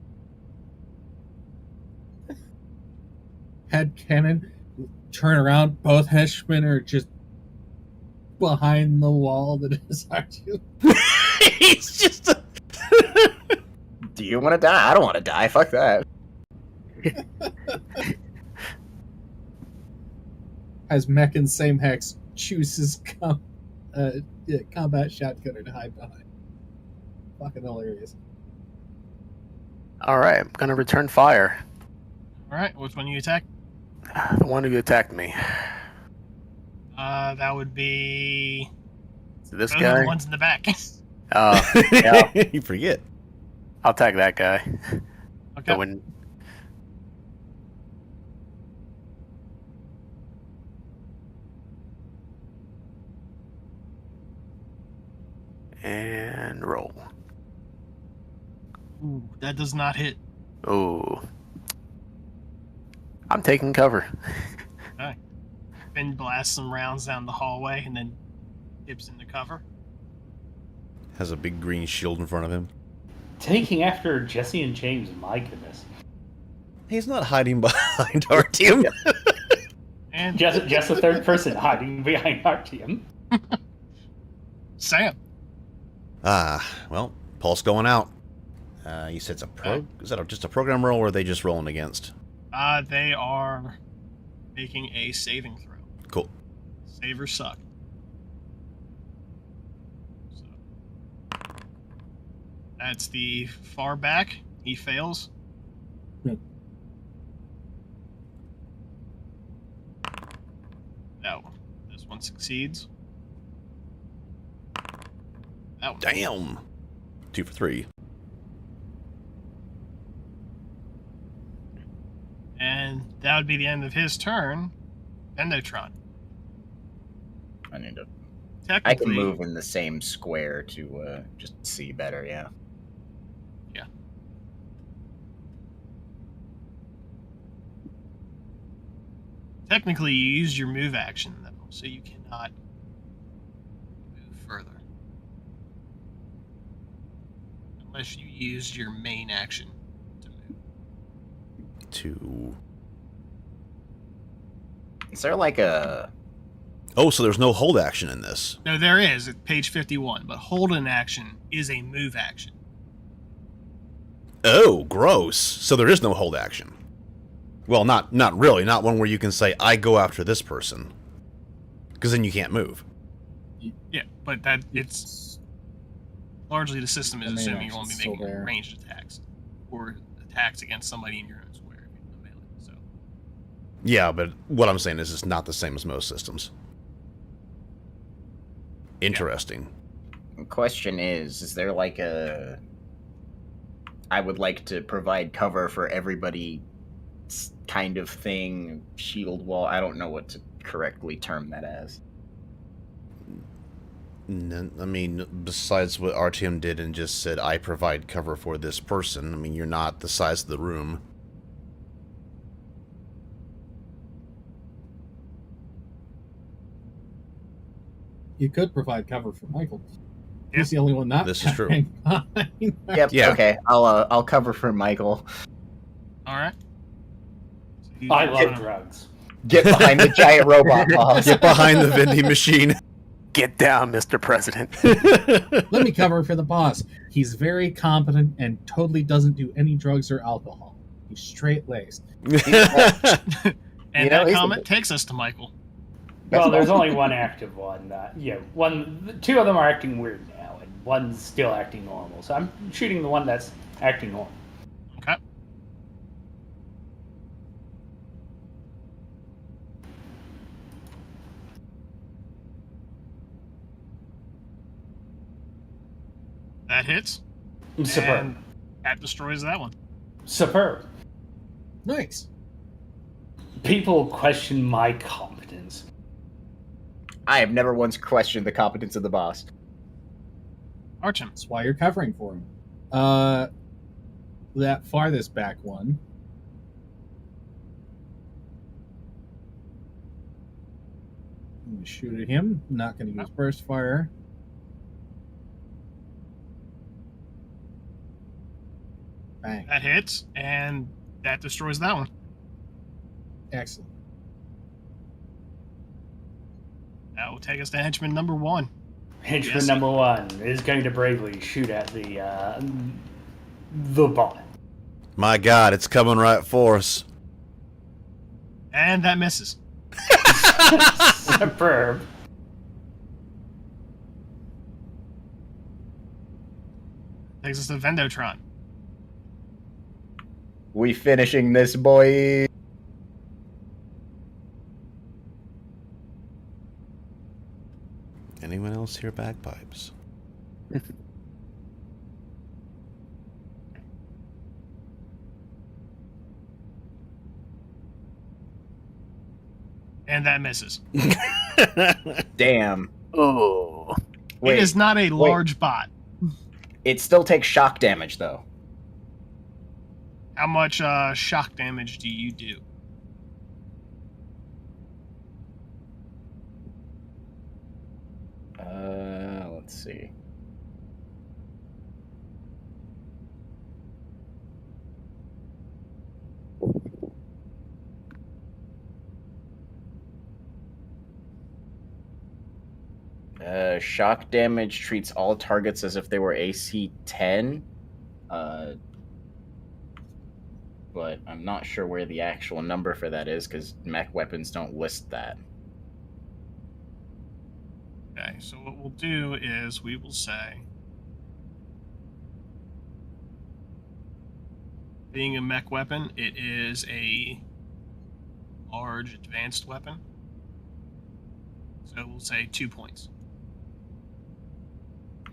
Head cannon, turn around. Both henchmen are just behind the wall that is Artu. He's just a... Do you want to die? I don't want to die. Fuck that. As Mech and Same Hex chooses combat shotgunner to hide behind. Fucking hilarious. Alright, I'm gonna return fire. Alright, which one you attack? The one who attacked me. That would be So this those are guy? the ones in the back. Yeah, You forget. I'll tag that guy. Okay. So when... And roll. Ooh, that does not hit. Ooh. I'm taking cover. Finn blasts some rounds down the hallway and then dips into cover. Has a big green shield in front of him. Taking after Jesse and James, my goodness. He's not hiding behind Artyom. And Just a third person hiding behind Artyom. Sam. Well, pulse going out. You said it's a is that just a program roll, or are they just rolling against? They are making a saving throw. Cool. Save or suck. So, that's the far back. He fails. That one. This one succeeds. That one. Damn. 2 for 3. And that would be the end of his turn. Endotron. I need to. Technically, I can move in the same square to just see better. Yeah. Technically, you used your move action, though, so you cannot move further. Unless you used your main action to move. Is there like a... Oh, so there's no hold action in this. No, there is at page 51, but hold an action is a move action. Oh, gross. So there is no hold action. Well, not really. Not one where you can say, I go after this person. Because then you can't move. Yeah, but it's largely the system is The main assuming you're going to be action's making still there. ranged attacks or attacks against somebody in your own square if you're melee. So Yeah, but what I'm saying is it's not the same as most systems. Interesting. Question is there like a... I would like to provide cover for everybody kind of thing, shield wall? I don't know what to correctly term that as. I mean, besides what RTM did and just said, I provide cover for this person, I mean, you're not the size of the room. You could provide cover for Michael. Yeah. He's the only one not. This is true. covering. Yep. Yeah. Okay. I'll cover for Michael. all right. So you I do love wanna- drugs. Get behind the giant robot boss. Get behind the vending machine. Get down, Mr. President. Let me cover for the boss. He's very competent and totally doesn't do any drugs or alcohol. He's straight laced. And You know, that he's a- comment takes us to Michael. Well, there's only one active one. Two of them are acting weird now, and one's still acting normal. So I'm shooting the one that's acting normal. Okay. That hits. Superb. And that destroys that one. Superb. Nice. People question my competence. I have never once questioned the competence of the boss. Archim. That's why you're covering for him. That farthest back one. I'm gonna shoot at him. Not gonna use burst fire. Bang. That hits, and that destroys that one. Excellent. That will take us to henchman number 1. Henchman Yes. number 1 is going to bravely shoot at the bot. My God, it's coming right for us. And that misses. Superb. Takes us to Vendotron. We finishing this, boy. Anyone else hear bagpipes? And that misses. Damn. Oh. It is not a large bot. It still takes shock damage, though. How much shock damage do you do? Let's see. Shock damage treats all targets as if they were AC 10. But I'm not sure where the actual number for that is because mech weapons don't list that. Okay, so what we'll do is we will say, being a mech weapon, it is a large advanced weapon. So we'll say 2 points.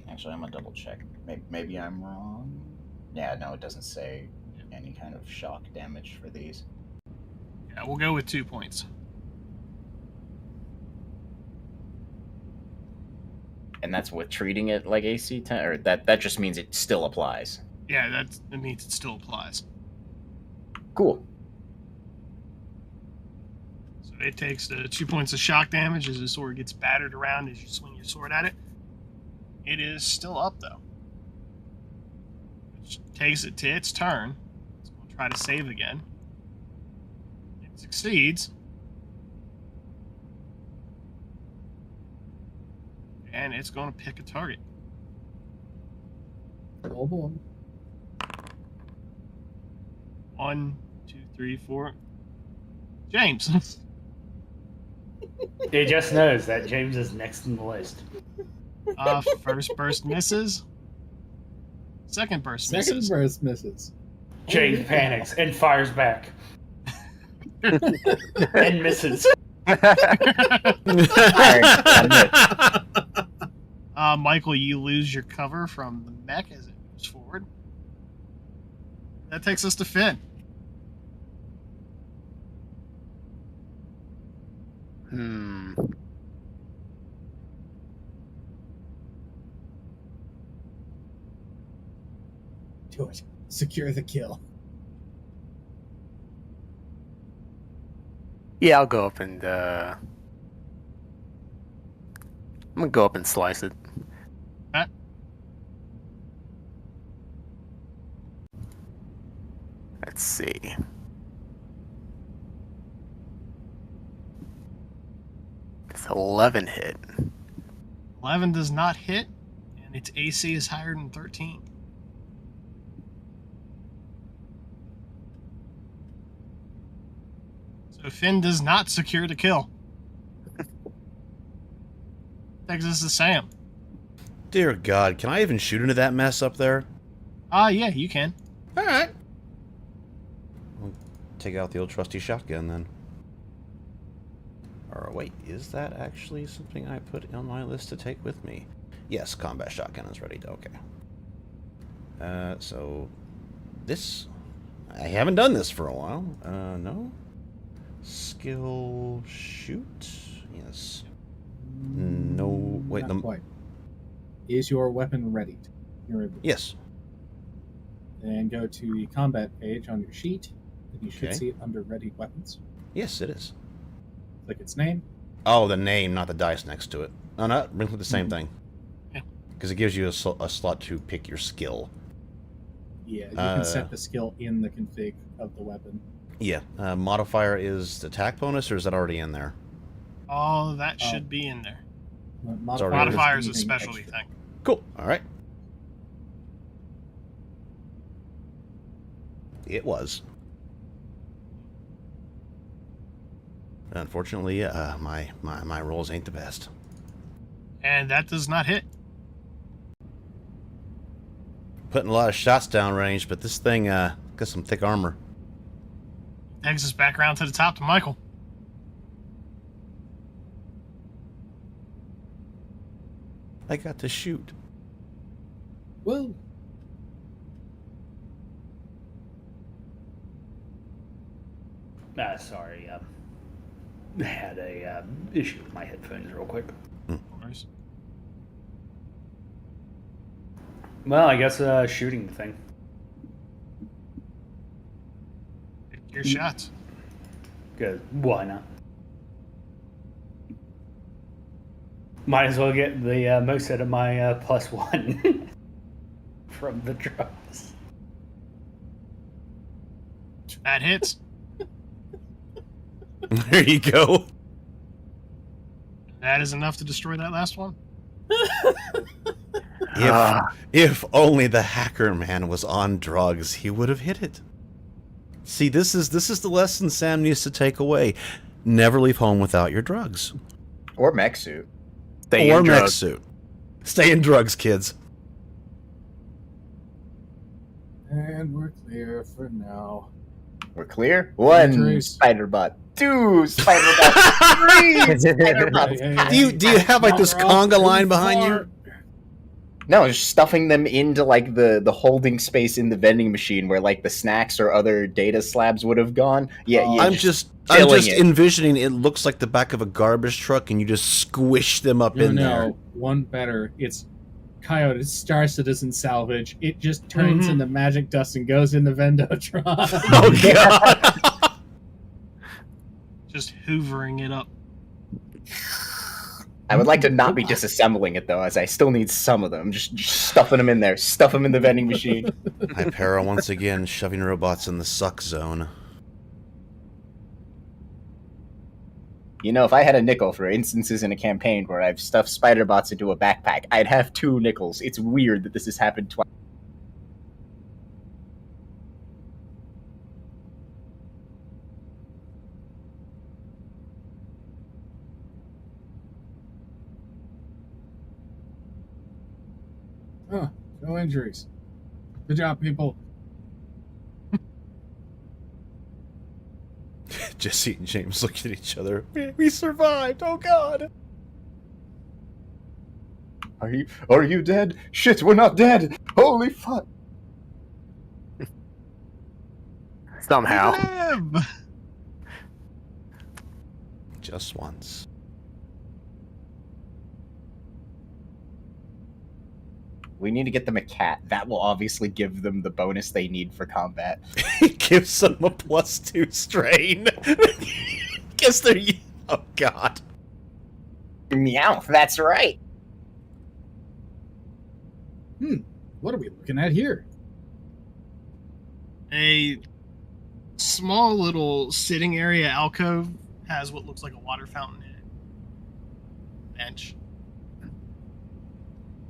Actually, I'm gonna double check. Maybe I'm wrong. Yeah, no, it doesn't say any kind of shock damage for these. Yeah, we'll go with 2 points. And that's with treating it like AC 10, or that just means it still applies. Yeah, that means it still applies. Cool. So It takes 2 points of shock damage as the sword gets battered around as you swing your sword at it. It is still up, though. Which takes it to its turn. It's going to try to save again. It succeeds. And it's going to pick a target. Oh boy. 1, 2, 3, 4. James. It just knows that James is next in the list. First burst misses. Second burst Second misses. burst misses. James panics and fires back. And misses. Michael, you lose your cover from the mech as it moves forward. That takes us to Finn. Do it. Secure the kill. Yeah, I'll go up and I'm gonna go up and slice it. Right. Let's see. It's 11 hit. 11 does not hit, and its AC is higher than 13. So Finn does not secure the kill. Takes us to Sam. Dear God, can I even shoot into that mess up there? Yeah, you can. All right. We'll take out the old trusty shotgun then. Or wait, is that actually something I put on my list to take with me? Yes, combat shotgun is ready. Okay. So this, I haven't done this for a while. No. Skill shoot. Yes. No. Wait. Not quite. Is your weapon ready? Yes. Then go to the combat page on your sheet, and you should Okay. see it under ready weapons. Yes, it is. Click its name. Oh, the name, not the dice next to it. Oh, no, it brings with the same thing. Yeah. Because it gives you a slot to pick your skill. Yeah, you can set the skill in the config of the weapon. Yeah. Modifier is attack bonus, or is that already in there? Oh, that should be in there. already- Modifier is a anything specialty extra. thing. Cool. All right. It was. Unfortunately, my rolls ain't the best. And that does not hit. Putting a lot of shots down range, but this thing got some thick armor. Takes us back around to the top to Michael. I got to shoot. Whoa! Sorry. I had a issue with my headphones real quick. Of course. Well, I guess shooting the thing. Pick your shots. Good. Why not? Might as well get the most out of my +1 from the drugs. That hits. There you go. That is enough to destroy that last one. If only the hacker man was on drugs, he would have hit it. See, this is the lesson Sam needs to take away. Never leave home without your drugs. Or mech suit. Stay or in mech drugs. suit. Stay in drugs, kids. And we're clear for now. We're clear? 1 Injuries. spider bot. 2 spider bot. 3 spider bots. Do you have like this conga line behind you? No, just stuffing them into like the holding space in the vending machine where like the snacks or other data slabs would have gone. Yeah, Oh. yeah. I'm just filling it. envisioning it looks like the back of a garbage truck and you just squish them up in there. One better. It's Coyote Star Citizen salvage. It just turns into magic dust and goes in the Vendotron. Oh god. Just hoovering it up. I would like to not be disassembling it, though, as I still need some of them. Just stuffing them in there. Stuff them in the vending machine. Hypera once again shoving robots in the suck zone. You know, if I had a nickel for instances in a campaign where I've stuffed spider bots into a backpack, I'd have 2 nickels. It's weird that this has happened twice. Oh, no injuries. Good job, people. Jesse and James look at each other. We survived. Oh God. Are you dead? Shit, we're not dead. Holy fuck. Somehow. Live! Just once. We need to get them a cat. That will obviously give them the bonus they need for combat. Gives them a +2 strain. Guess they're... Oh God. Meow, that's right. What are we looking at here? A small little sitting area alcove has what looks like a water fountain in it. Bench.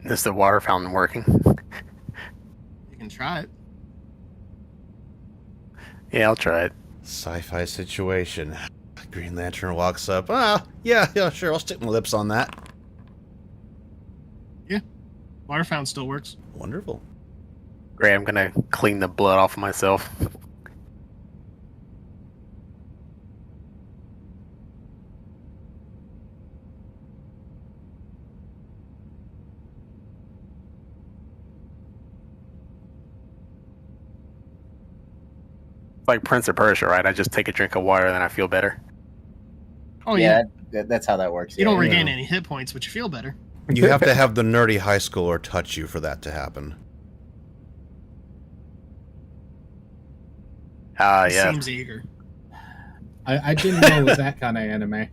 Is the water fountain working? You can try it. Yeah, I'll try it. Sci-fi situation. Green Lantern walks up. Yeah, sure. I'll stick my lips on that. Water fountain still works. Wonderful. Great, I'm gonna clean the blood off of myself. Like Prince of Persia, right? I just take a drink of water, then I feel better. Oh yeah. That's how that works. You don't yeah. regain any hit points, but you feel better. You have to have the nerdy high schooler touch you for that to happen. Yeah. Seems eager. I didn't know it was that kind of anime.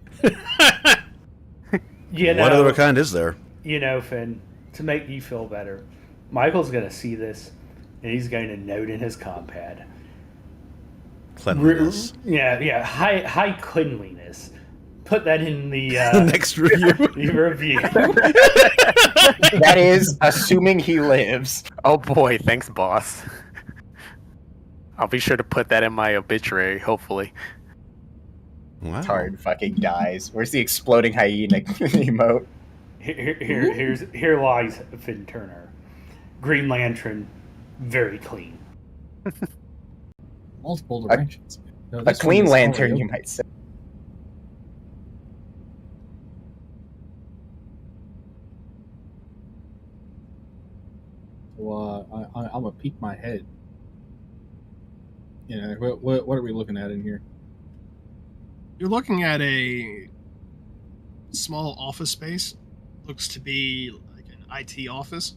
You know, What other kind is there? You know, Finn, to make you feel better, Michael's going to see this, and he's going to note in his compad. Cleanliness. Yeah, high cleanliness. Put that in the Next review. review. That is assuming he lives. Oh boy, thanks, boss. I'll be sure to put that in my obituary, hopefully. Wow. Tard fucking dies. Where's the exploding hyena emote? Here lies Finn Turner. Green Lantern, very clean. Multiple directions. No, A this clean one is lantern, already you open. might say. So, I'm gonna peek my head. Yeah, what are we looking at in here? You're looking at a small office space. Looks to be like an IT office.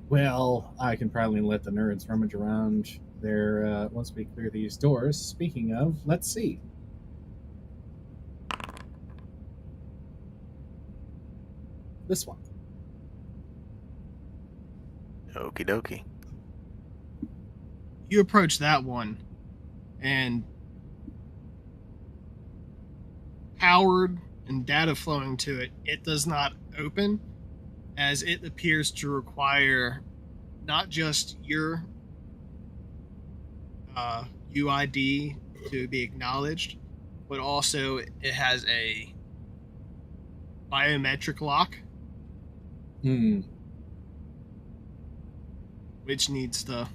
Well, I can probably let the nerds rummage around there once we clear these doors. Speaking of, let's see. This one. Okie dokie. You approach that one, and powered and data flowing to it, it does not open, as it appears to require not just your UID to be acknowledged, but also it has a biometric lock, which needs to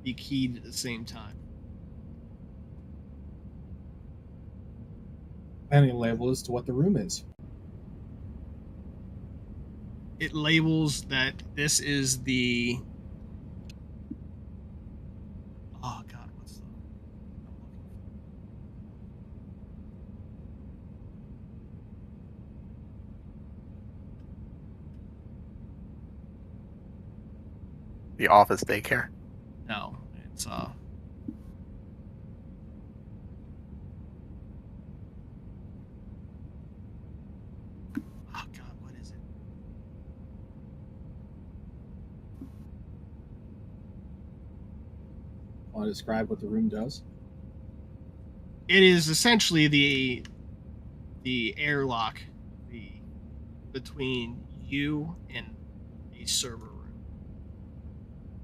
be keyed at the same time. Any label as to what the room is. It labels that this is the The office daycare. No, it's oh god, what is it? Want to describe what the room does? It is essentially the airlock between you and a server room.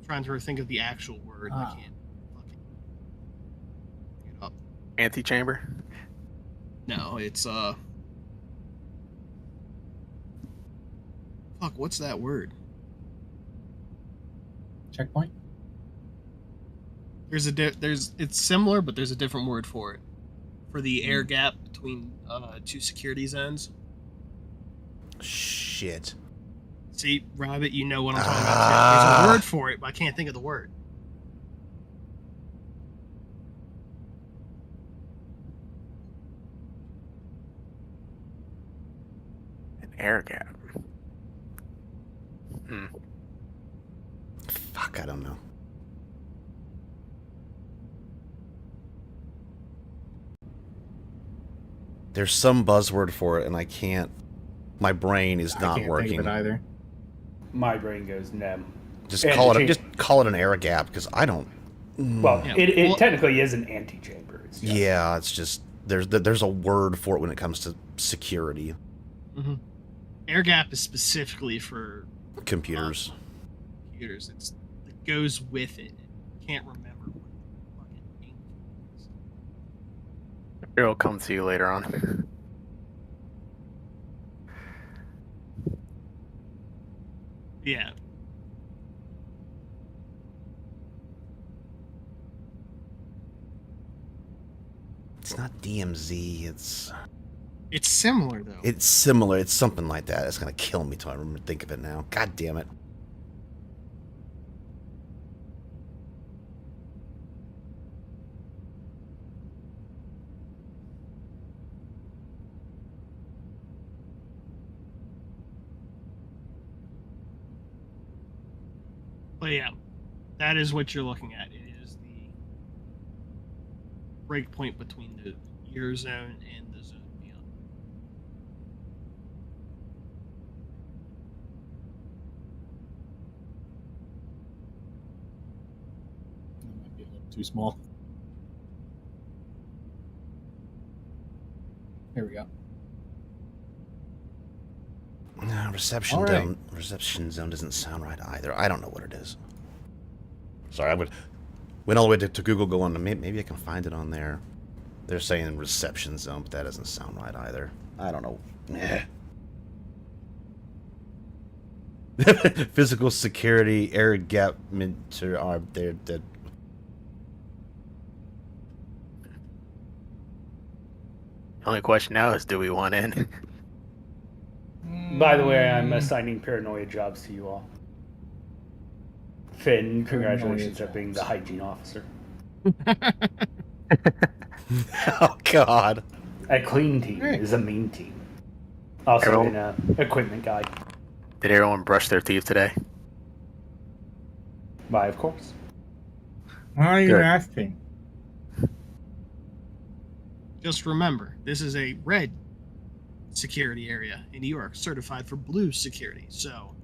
I'm trying to think of the actual word. I can't fucking get it up. Antechamber. No, it's fuck, what's that word? Checkpoint? It's similar, but there's a different word for it. For the air gap between two security zones. Shit. See, Rabbit, you know what I'm talking about too. There's a word for it, but I can't think of the word. An air gap. Fuck, I don't know. There's some buzzword for it, and I can't. My brain is not I can't working. think of it either. My brain goes nem. Just call it an air gap because I don't. Well, Yeah. it technically is an antechamber. It's just, Yeah, it's just there's a word for it when it comes to security. Mm-hmm. Air gap is specifically for Computers. computers. It goes with it. I can't remember what the fucking name is. It'll come to you later on. Yeah. It's not DMZ. It's similar though. It's similar. It's something like that. It's gonna kill me till I remember to think of it now. God damn it. But yeah, that is what you're looking at. It is the breakpoint between your zone and the zone beyond. That might be a little too small. Here we go. Reception All right. reception zone doesn't sound right either. I don't know what it is. Sorry, I went all the way to Google going, maybe I can find it on there. They're saying reception zone, but that doesn't sound right either. I don't know. Physical security, air gap, they're dead. The only question now is, do we want in? By the way, I'm assigning paranoia jobs to you all. Finn, congratulations on being the hygiene officer. Oh, God. A clean team Hey. is a mean team. Also, Everyone- in a equipment guide. Did everyone brush their teeth today? Why, of course. Why are you Good. asking? Just remember, this is a red security area, and you are certified for blue security. So,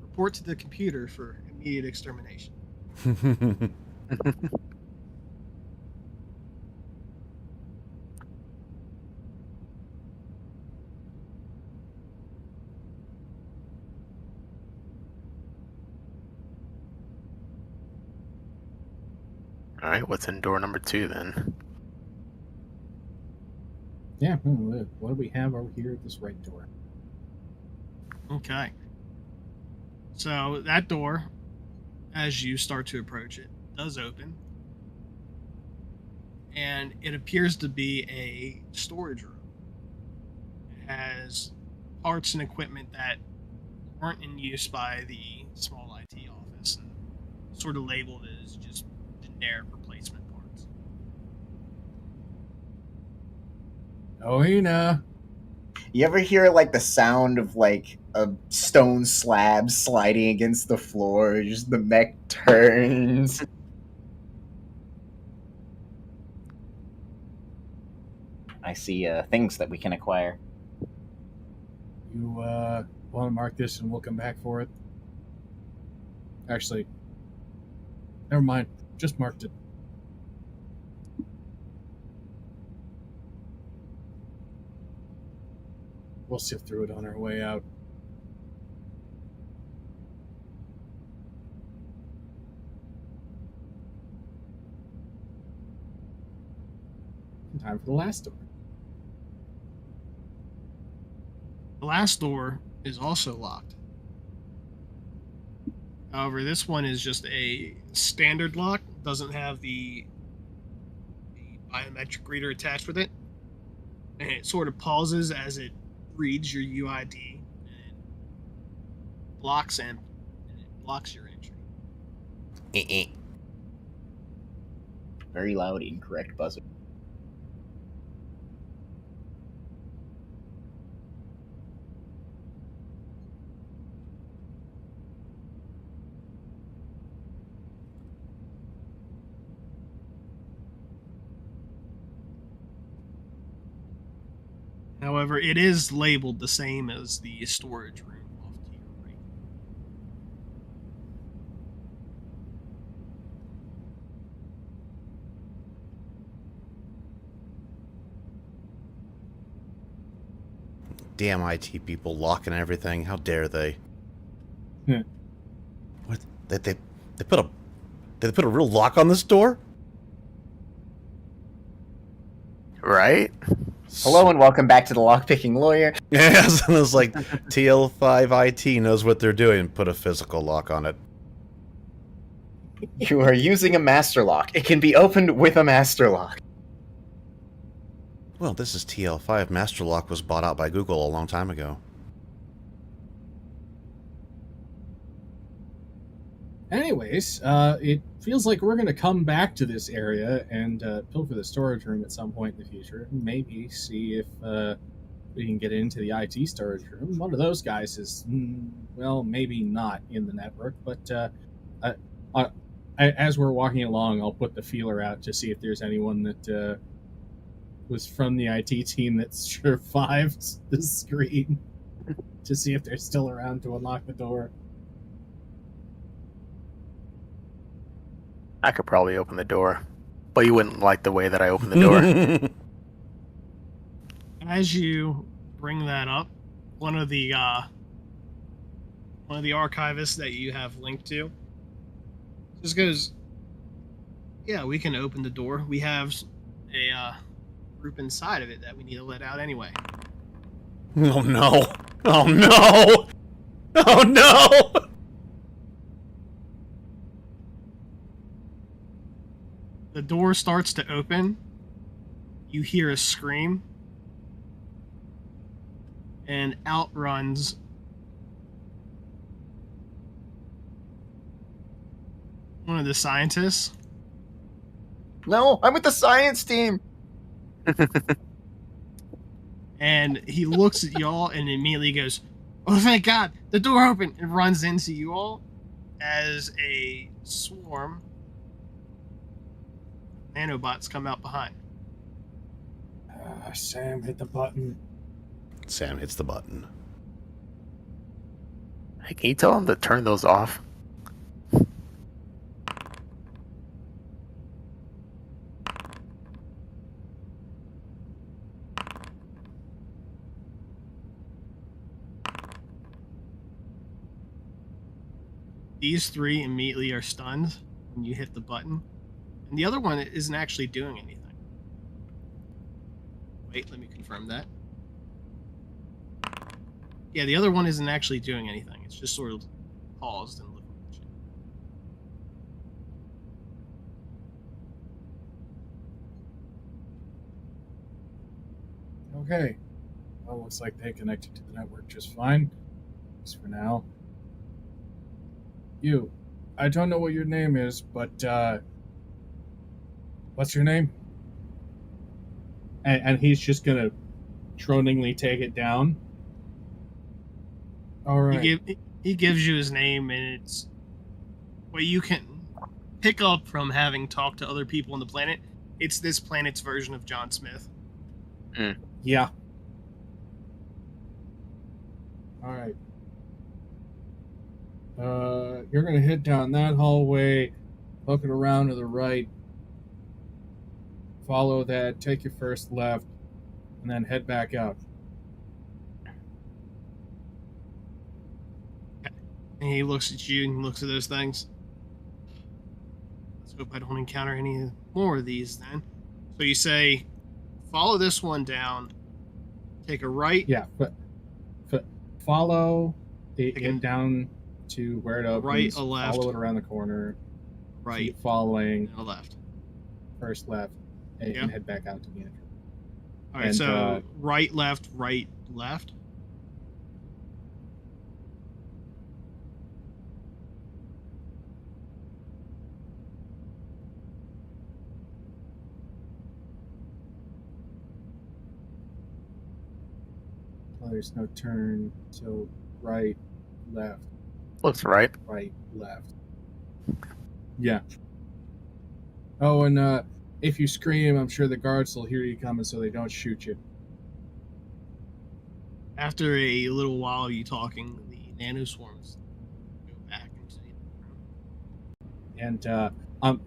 report to the computer for immediate extermination. All right, what's in door number 2 then? Yeah, what do we have over here at this right door? Okay. So that door, as you start to approach it, does open. And it appears to be a storage room. It has parts and equipment that weren't in use by the small IT office and sort of labeled as just generic replacement parts. Oh, you know. You ever hear like the sound of like a stone slab sliding against the floor. Just the mech turns. I see things that we can acquire. You want to mark this and we'll come back for it? Actually, never mind. Just marked it. We'll sift through it on our way out. Time for the last door. The last door is also locked. However, this one is just a standard lock. Doesn't have the biometric reader attached with it. And it sort of pauses as it reads your UID and blocks your entry. Very loud, incorrect buzzer. However, it is labeled the same as the storage room off to your right. Damn IT people locking everything. How dare they? Yeah. What? They put a real lock on this door? Right? Hello and welcome back to the Lockpicking Lawyer. Yes, and it's like TL5 IT knows what they're doing. Put a physical lock on it. You are using a master lock. It can be opened with a master lock. Well, this is TL5. Master Lock was bought out by Google a long time ago. Anyways, it feels like we're going to come back to this area and pilfer the storage room at some point in the future. And maybe see if we can get into the IT storage room. One of those guys is, well, maybe not in the network, but as we're walking along, I'll put the feeler out to see if there's anyone that was from the IT team that survived the screen, to see if they're still around to unlock the door. I could probably open the door, but you wouldn't like the way that I open the door. As you bring that up, one of the archivists that you have linked to just goes, "Yeah, we can open the door. We have a group inside of it that we need to let out anyway." Oh no! Oh no! Oh no! The door starts to open. You hear a scream. And out runs one of the scientists. No, I'm with the science team. And he looks at y'all and immediately goes, "Oh, thank God, the door opened," and runs into you all as a swarm of nanobots come out behind. Sam, hit the button. Sam hits the button. Hey, can you tell him to turn those off? These three immediately are stunned when you hit the button. And the other one isn't actually doing anything. Wait, let me confirm that. Yeah, the other one isn't actually doing anything. It's just sort of paused and looking at you. Okay. Well, looks like they connected to the network just fine. Just for now. You. I don't know what your name is, but, what's your name? And he's just gonna troningly take it down. All right. He gives you his name, and it's what you can pick up from having talked to other people on the planet. It's this planet's version of John Smith. Yeah. All right. You're gonna head down that hallway, hook it around to the right, follow that, take your first left, and then head back out. And he looks at you and looks at those things. Let's hope I don't encounter any more of these then. So you say, follow this one down, take a right. Yeah, but follow it down to where it opens. Right, a left. Follow it around the corner. Right. Keep following. And a left. First left, and head back out to the entrance. All right, so right, left, right, left. Well, there's no turn, so right, left, Looks right. right, left. Yeah. Oh, and if you scream, I'm sure the guards will hear you coming, so they don't shoot you. After a little while you talking, the nanoswarms go back into the room. And I'm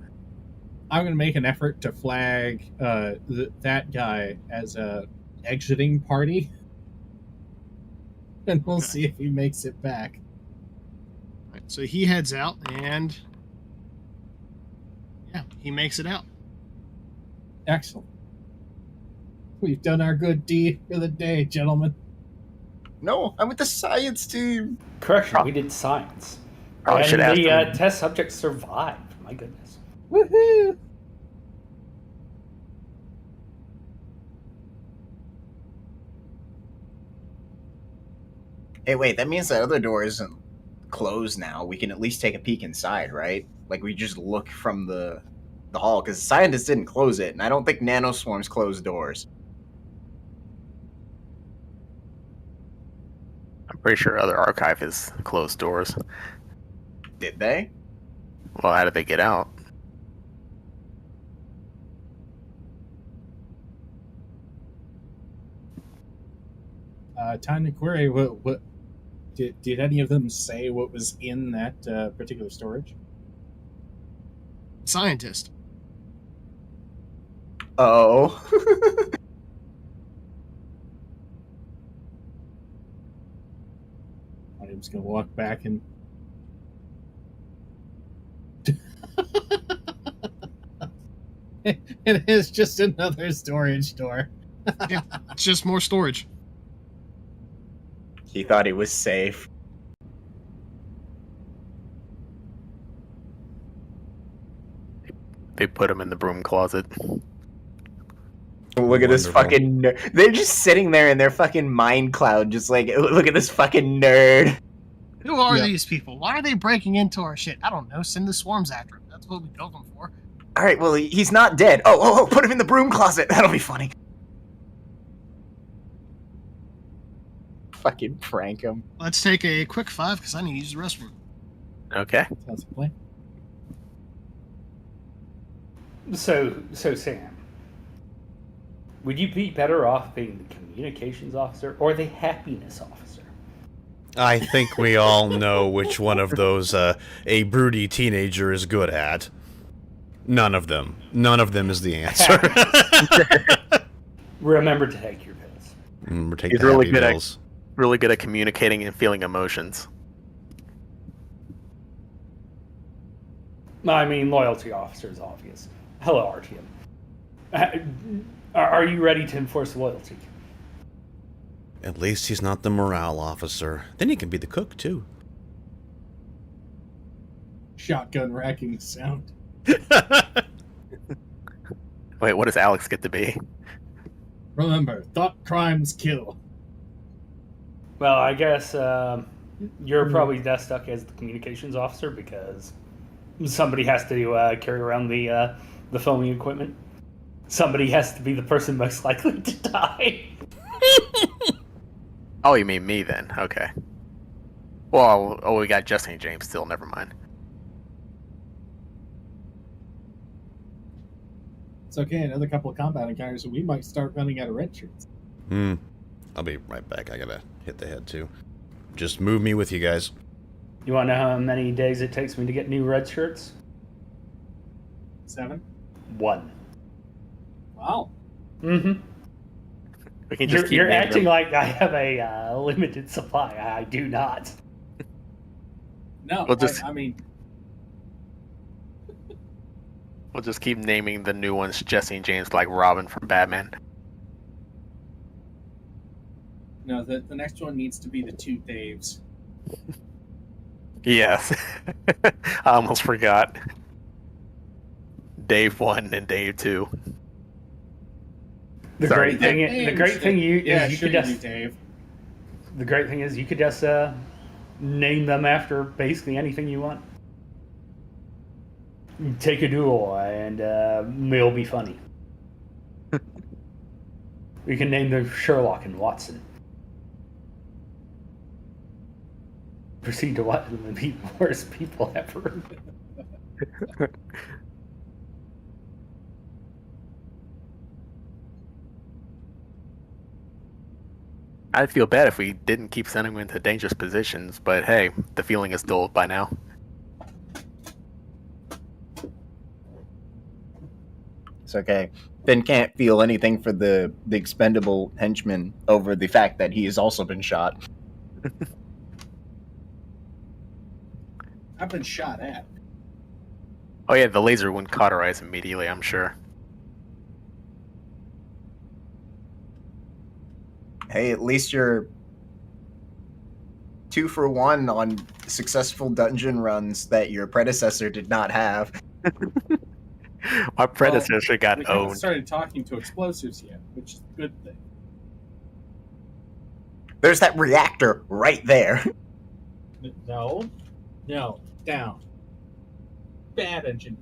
going to make an effort to flag that guy as a exiting party, and we'll see if he makes it back. All right, so he heads out, and yeah, he makes it out. Excellent. We've done our good deed for the day, gentlemen. No, I'm with the science team. Correction, we did science. Probably And should ask the him. test subject survived. My goodness. Woohoo! Hey, wait, that means that other door isn't closed now. We can at least take a peek inside, right? Like, we just look from the hall, because the scientists didn't close it, and I don't think nanoswarms close doors. I'm pretty sure other archivists closed doors. Did they? Well, how did they get out? Time to query. What did any of them say? What was in that particular storage? Scientist. Oh. I'm just gonna walk back and. It is just another storage door. Yeah, it's just more storage. He thought he was safe. They put him in the broom closet. Look at this fucking nerd. They're just sitting there in their fucking mind cloud, just like, look at this fucking nerd. Who are these people? Why are they breaking into our shit? I don't know. Send the swarms after him. That's what we built them for. All right, well, he's not dead. Oh, put him in the broom closet. That'll be funny. Fucking prank him. Let's take a quick 5 because I need to use the restroom. Okay. Sounds like a plan. So Sam, would you be better off being the communications officer or the happiness officer? I think we all know which one of those a broody teenager is good at. None of them. None of them is the answer. Remember to take your pills. Remember, take He's the really happy good at- pills. Really good at communicating and feeling emotions. I mean, loyalty officer is obvious. Hello, RTM. Are you ready to enforce loyalty? At least he's not the morale officer. Then he can be the cook, too. Shotgun racking sound. Wait, what does Alex get to be? Remember, thought crimes kill. Well, I guess you're probably best stuck as the communications officer because somebody has to carry around the filming equipment. Somebody has to be the person most likely to die. Oh, you mean me then? Okay. Well, oh, we got Jesse and James still. Never mind. It's okay. Another couple of combat encounters, and we might start running out of red shirts. I'll be right back. I gotta hit the head too. Just move me with you guys. You want to know how many days it takes me to get new red shirts? 7. 1. Wow. Mm-hmm. We can just You're keep naming acting them. like I have a limited supply. I do not. No, We'll just- I mean, We'll just keep naming the new ones Jesse and James, like Robin from Batman. no. The next one needs to be the 2 Daves. Yes. I almost forgot. Dave 1 and Dave 2. The Sorry. great thing, Hey, the great shit. thing you Yeah, is you sure could you just do, Dave. the great thing is you could just name them after basically anything you want. Take a duel and it'll be funny. We can name them Sherlock and Watson. Proceed to watch them be the worst people ever. I'd feel bad if we didn't keep sending them into dangerous positions, but hey, the feeling is dulled by now. It's okay. Finn can't feel anything for the expendable henchman over the fact that he has also been shot. I've been shot at. Oh yeah, the laser wouldn't cauterize immediately, I'm sure. Hey, at least you're 2 for 1 on successful dungeon runs that your predecessor did not have. My predecessor We got haven't owned. started talking to explosives yet, which is a good thing. There's that reactor right there. No. No. Down. Bad engine.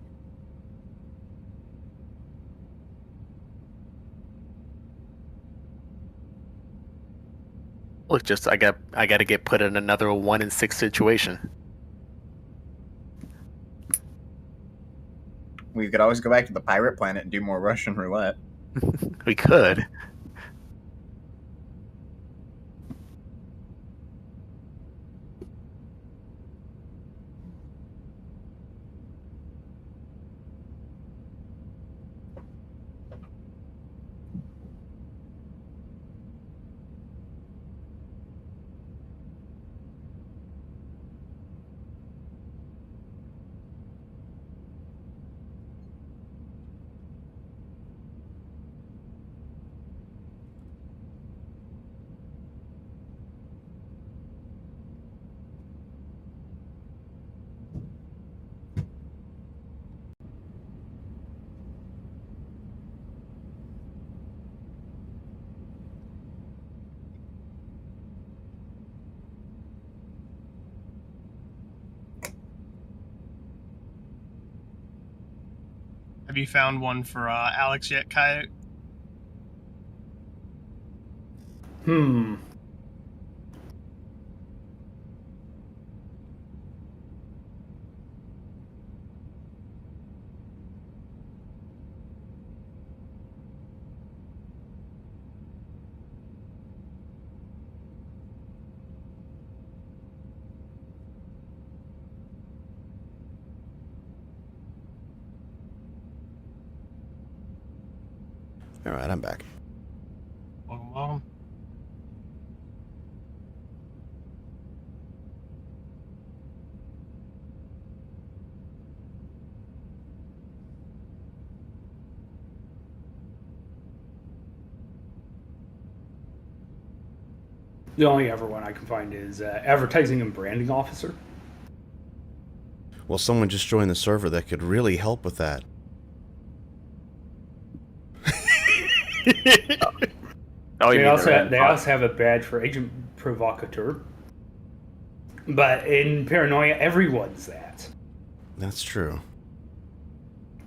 Look, just I got to get put in another 1 in 6 situation. We could always go back to the pirate planet and do more Russian roulette. We could. Have you found one for Alex yet, Coyote? All right, I'm back. Welcome, welcome. The only other one I can find is advertising and branding officer. Well, someone just joined the server that could really help with that. Oh, you They mean also the have, red they box. also have a badge for agent provocateur. But in Paranoia, everyone's that. That's true.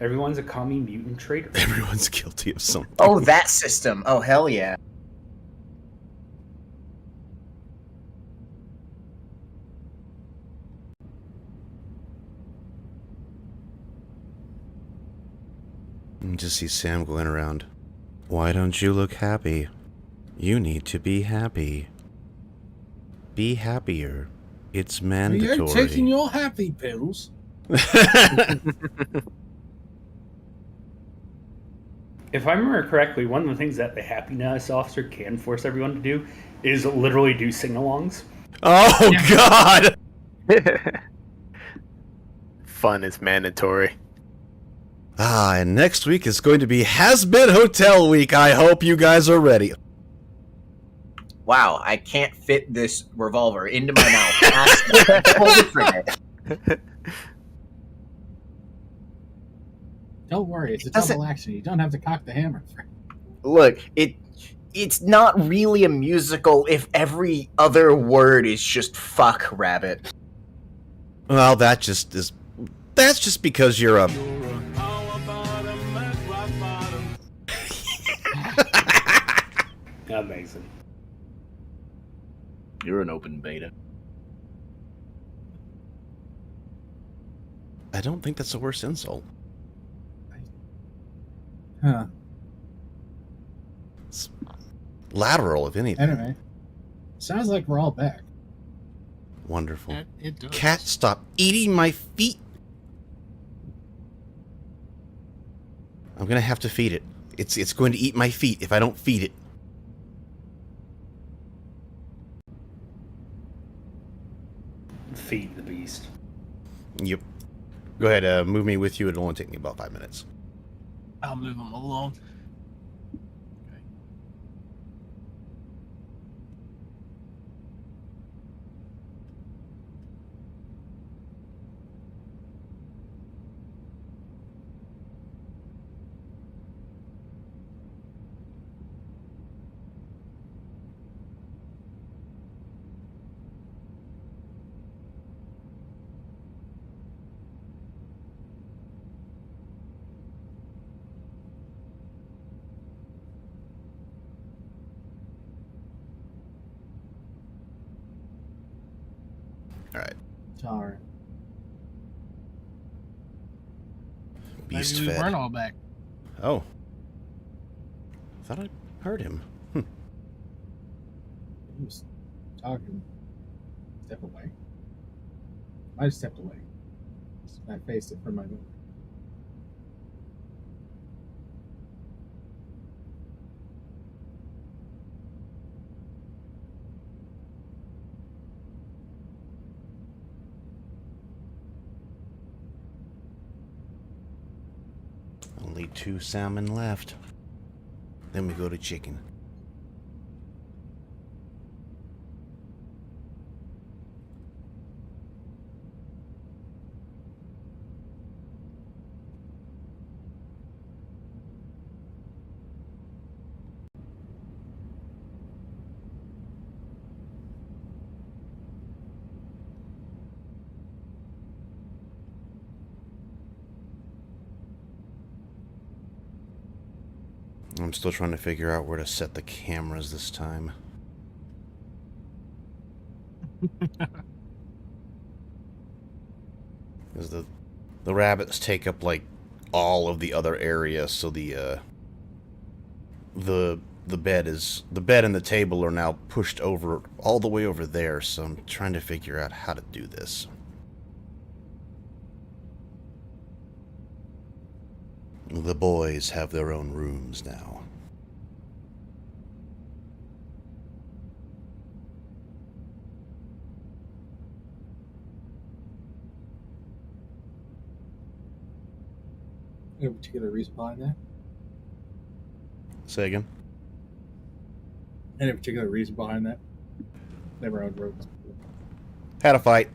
Everyone's a commie mutant traitor. Everyone's guilty of something. Oh, that system. Oh, hell yeah. You just see Sam going around. Why don't you look happy? You need to be happy. Be happier. It's mandatory. You're taking your happy pills. If I remember correctly, one of the things that the happiness officer can force everyone to do is literally do sing-alongs. Oh, God! Fun is mandatory. And next week is going to be Has-Been Hotel Week. I hope you guys are ready. Wow, I can't fit this revolver into my mouth. Pull the trigger. Don't worry, it's a Doesn't- double action. You don't have to cock the hammer. Look, it's not really a musical if every other word is just fuck rabbit. Well, that's just because you're a... Amazing. You're an open beta. I don't think that's the worst insult. Huh. It's lateral, if anything. Anyway, sounds like we're all back. Wonderful. It does. Cat, stop eating my feet. I'm gonna have to feed it. It's going to eat my feet if I don't feed it. Feed the beast. Yep. Go ahead, move me with you. It'll only take me about 5 minutes. I'll move him along. Alright. Sorry. Beast Maybe we fed. weren't all back. Oh. Thought I heard him. He was talking. Step away. I just stepped away. I faced it from my move. Only 2 salmon left. Then we go to chicken. I'm still trying to figure out where to set the cameras this time. Because the rabbits take up like all of the other area, so the bed and the table are now pushed over all the way over there, so I'm trying to figure out how to do this. The boys have their own rooms now. Any particular reason behind that? Say again? Any particular reason behind that? Never owned roads. Had a fight,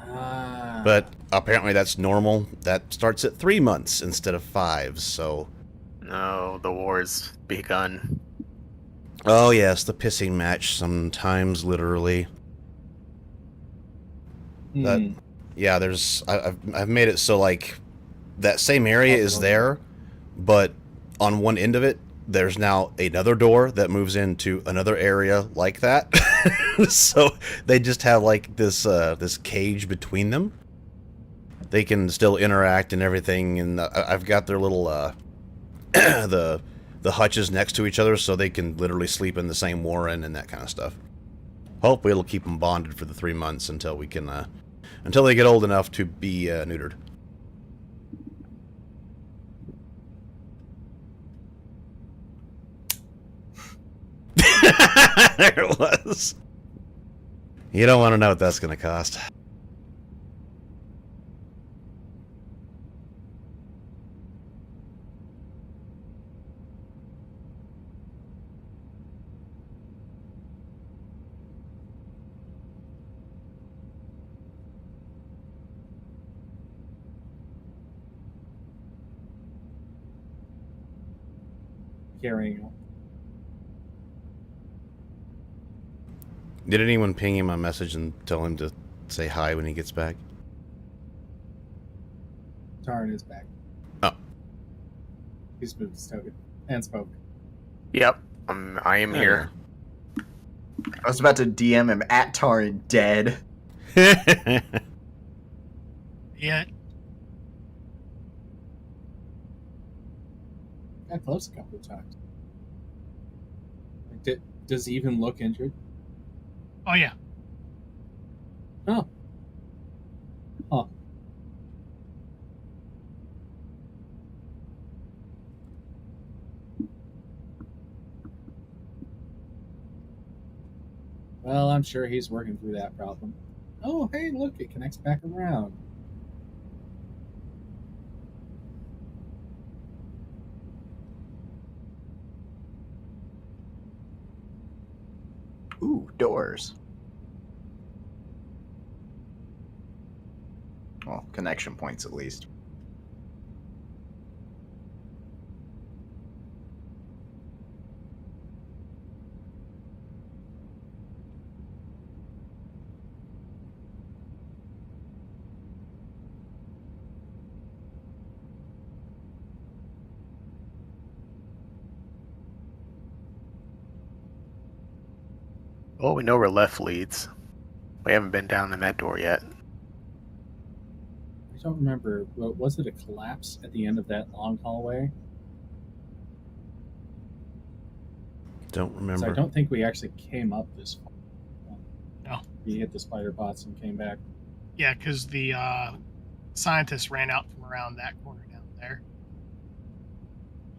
Ah. but apparently that's normal. That starts at 3 months instead of 5, so... No, the war's begun. Oh yes, the pissing match, sometimes literally. That, yeah, there's... I've made it so, like, that same area is there, but on one end of it, there's now another door that moves into another area like that. So they just have, like, this cage between them. they can still interact and everything. And I've got their little the hutches next to each other, so they can literally sleep in the same warren and that kind of stuff. Hopefully, it'll keep them bonded for the 3 months until we can until they get old enough to be neutered. There it was. You don't want to know what that's going to cost. Carrying on. Did anyone ping him a message and tell him to say hi when he gets back? Tarn is back. Oh. He's moved his token and spoke. Yep, I am here. I was about to DM him at Tarn dead. Yeah. Got close a couple of times. Does he even look injured? Oh yeah. Oh. Huh. Well, I'm sure he's working through that problem. Oh, hey, look, it connects back around. Ooh, doors. Well, connection points at least. Well, we know where left leads. We haven't been down in that door yet. I don't remember. Was it a collapse at the end of that long hallway? Don't remember. So I don't think we actually came up this far. No. We hit the spider bots and came back. Yeah, because the scientists ran out from around that corner down there.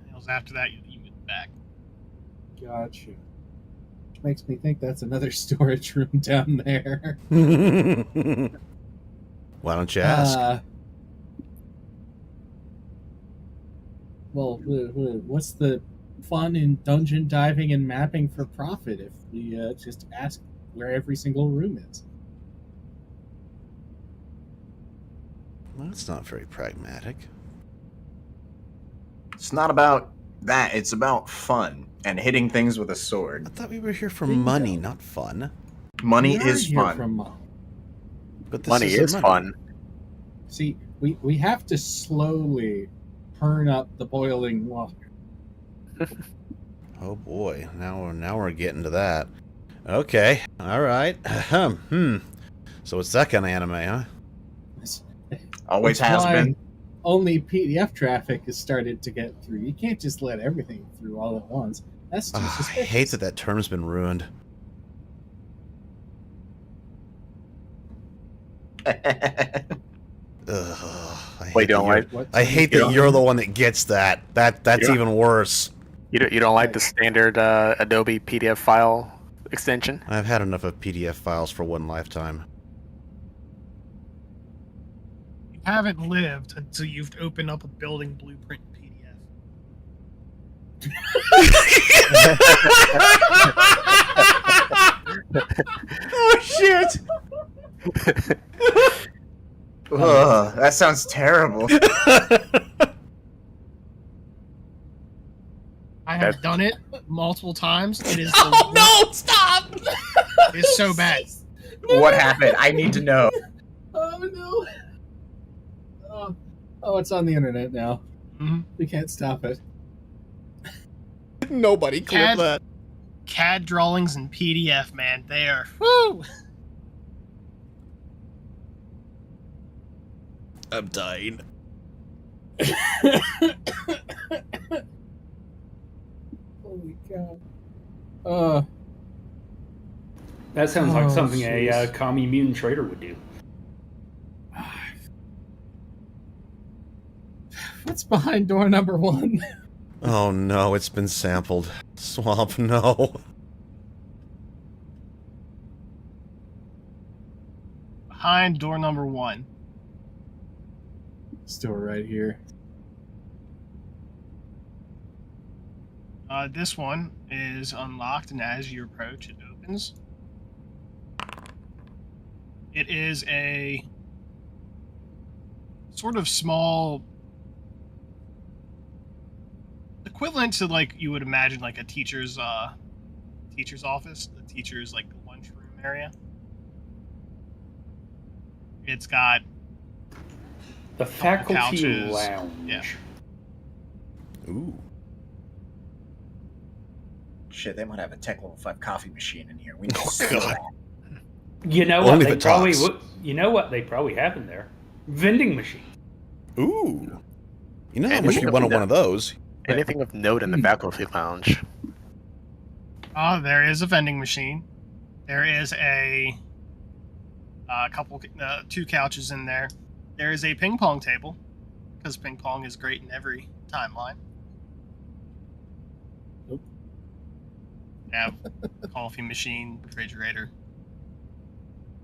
And it was after that you moved back. Gotcha. Which makes me think that's another storage room down there. Why don't you ask? Well, what's the fun in dungeon diving and mapping for profit if we just ask where every single room is? Well, that's not very pragmatic. It's not about that. It's about fun and hitting things with a sword. I thought we were here for Bingo. money, not fun. Money We are is here fun. for money. But this Money isn't is money. fun. See, we have to slowly turn up the boiling water. Oh boy, now we're getting to that. Okay, all right. So it's that kind of anime, huh? Always That's has why been. Only PDF traffic has started to get through. You can't just let everything through all at once. That's too I suspicious. hate that term's been ruined. Ugh, Wait, don't like I hate that you're the one that gets that. That's Yeah. even worse. you don't like the standard Adobe PDF file extension? I've had enough of PDF files for one lifetime. You haven't lived until you've opened up a building blueprint in PDF. Oh shit! Ugh, that sounds terrible. I have done it multiple times. It is Oh no! Stop! It's so bad. What happened? I need to know. Oh no! Oh, it's on the internet now. Mhm. We can't stop it. Nobody clip CAD that. CAD drawings in PDF, man. They are woo. I'm dying. Holy cow. That sounds like Oh, something jeez. a commie mutant trader would do. What's behind door number 1? Oh no, it's been sampled. Swamp, no. Behind door number 1. Still right here. This one is unlocked, and as you approach, it opens. It is a sort of small, equivalent to like you would imagine like a teacher's office, the teacher's like lunchroom area. It's got The faculty couches. lounge. Yeah. Ooh. Shit, they might have a tech level 5 coffee machine in here. We need to Oh, steal God. that. You know Only what? the They probably talks. would. You know what? They probably have in there. Vending machine. Ooh. You know how And much you we know wanted that- one of those? Anything of note in the faculty lounge? there is a vending machine. There is a couple, 2 couches in there. There is a ping pong table, because ping pong is great in every timeline. Nope. Yeah, coffee machine, refrigerator.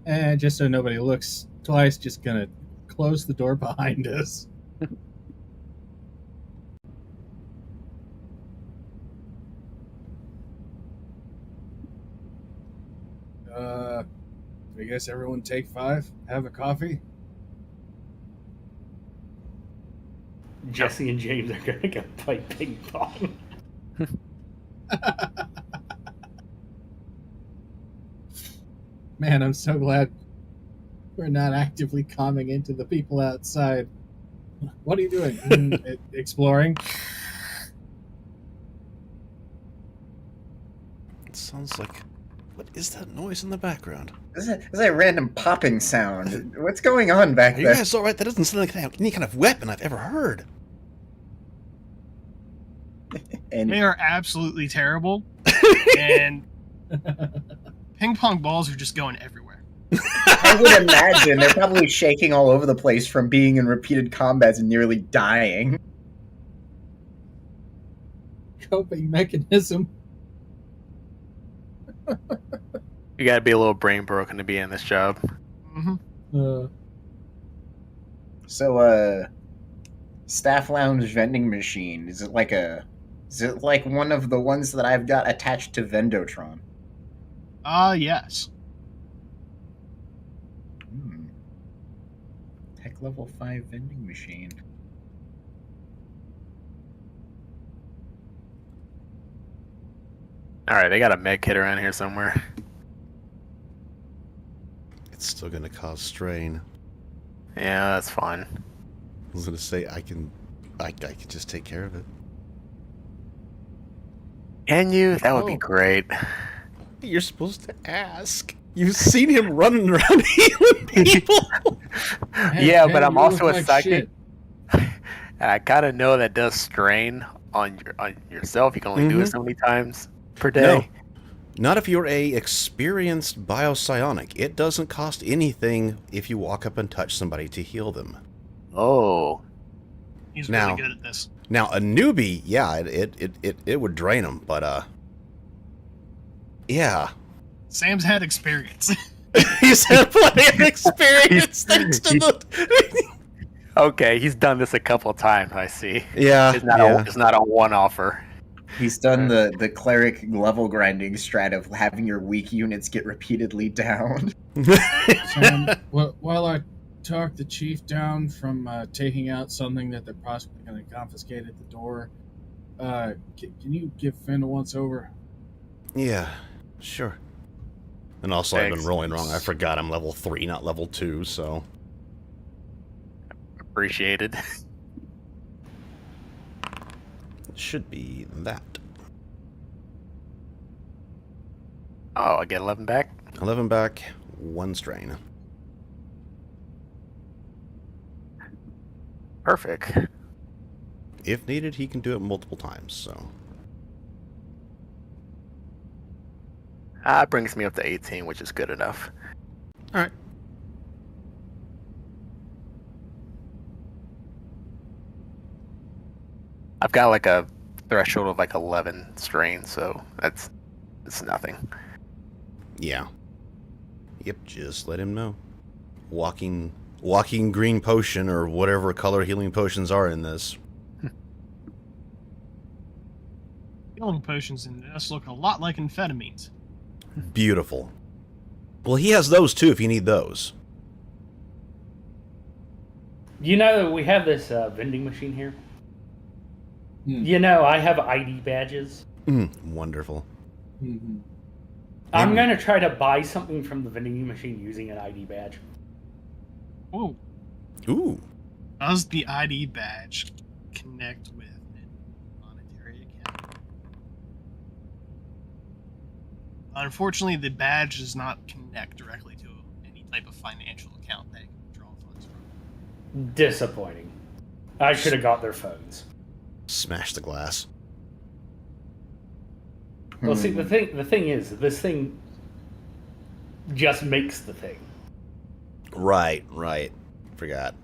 And just so nobody looks twice, just gonna close the door behind us. I guess everyone take 5, have a coffee. Jesse and James are gonna go play ping pong. Man, I'm so glad we're not actively calming into the people outside. What are you doing? Exploring? It sounds like... What is that noise in the background? This is a random popping sound. What's going on back Are you there? guys alright? That doesn't sound like any kind of weapon I've ever heard. And They are absolutely terrible, and ping pong balls are just going everywhere. I would imagine they're probably shaking all over the place from being in repeated combats and nearly dying. Coping mechanism. You gotta be a little brain broken to be in this job. Mm-hmm. So, staff lounge vending machine. Is it like one of the ones that I've got attached to Vendotron? Yes. Tech level 5 vending machine. Alright, they got a med kit around here somewhere. It's still gonna cause strain. Yeah, that's fine. I was gonna say I can just take care of it. Can you? That would be Oh. great. You're supposed to ask. You've seen him running around healing people. Yeah, but I'm you also look a like psychic. shit. And I kind of know that does strain on yourself. You can only do it so many times per day. No. Not if you're a experienced biopsionic. It doesn't cost anything if you walk up and touch somebody to heal them. Oh. He's Now- really good at this. Now, a newbie, yeah, it would drain them, but yeah. Sam's had experience. He's had plenty of experience thanks to the... Okay, he's done this a couple of times, I see. Yeah, It's not a one-offer. He's done the cleric level grinding strat of having your weak units get repeatedly downed. Sam, while I talk the chief down from taking out something that they're possibly going to confiscate at the door, can you give Finn a once over? Yeah, sure. And also, I've been Thanks. rolling wrong. I forgot I'm level 3, not level 2, so... Appreciated. It should be that. Oh, I get 11 back? 11 back, 1 strain. Perfect. If needed, he can do it multiple times, so... Brings me up to 18, which is good enough. Alright. I've got like a threshold of like 11 strain, so it's nothing. Yeah. Yep, just let him know. Walking green potion, or whatever color healing potions are in this. Healing potions in this look a lot like amphetamines. Beautiful. Well, he has those too if you need those. You know, we have this vending machine here. Hmm. You know, I have ID badges. Wonderful. Mm-hmm. I'm going to try to buy something from the vending machine using an ID badge. Whoa. Ooh. Does the ID badge connect with a monetary account? Unfortunately, the badge does not connect directly to any type of financial account that you can withdraw funds from. Disappointing. I should have got their phones. Smash the glass. Well, see, the thing is, this thing just makes the thing. Right. Forgot.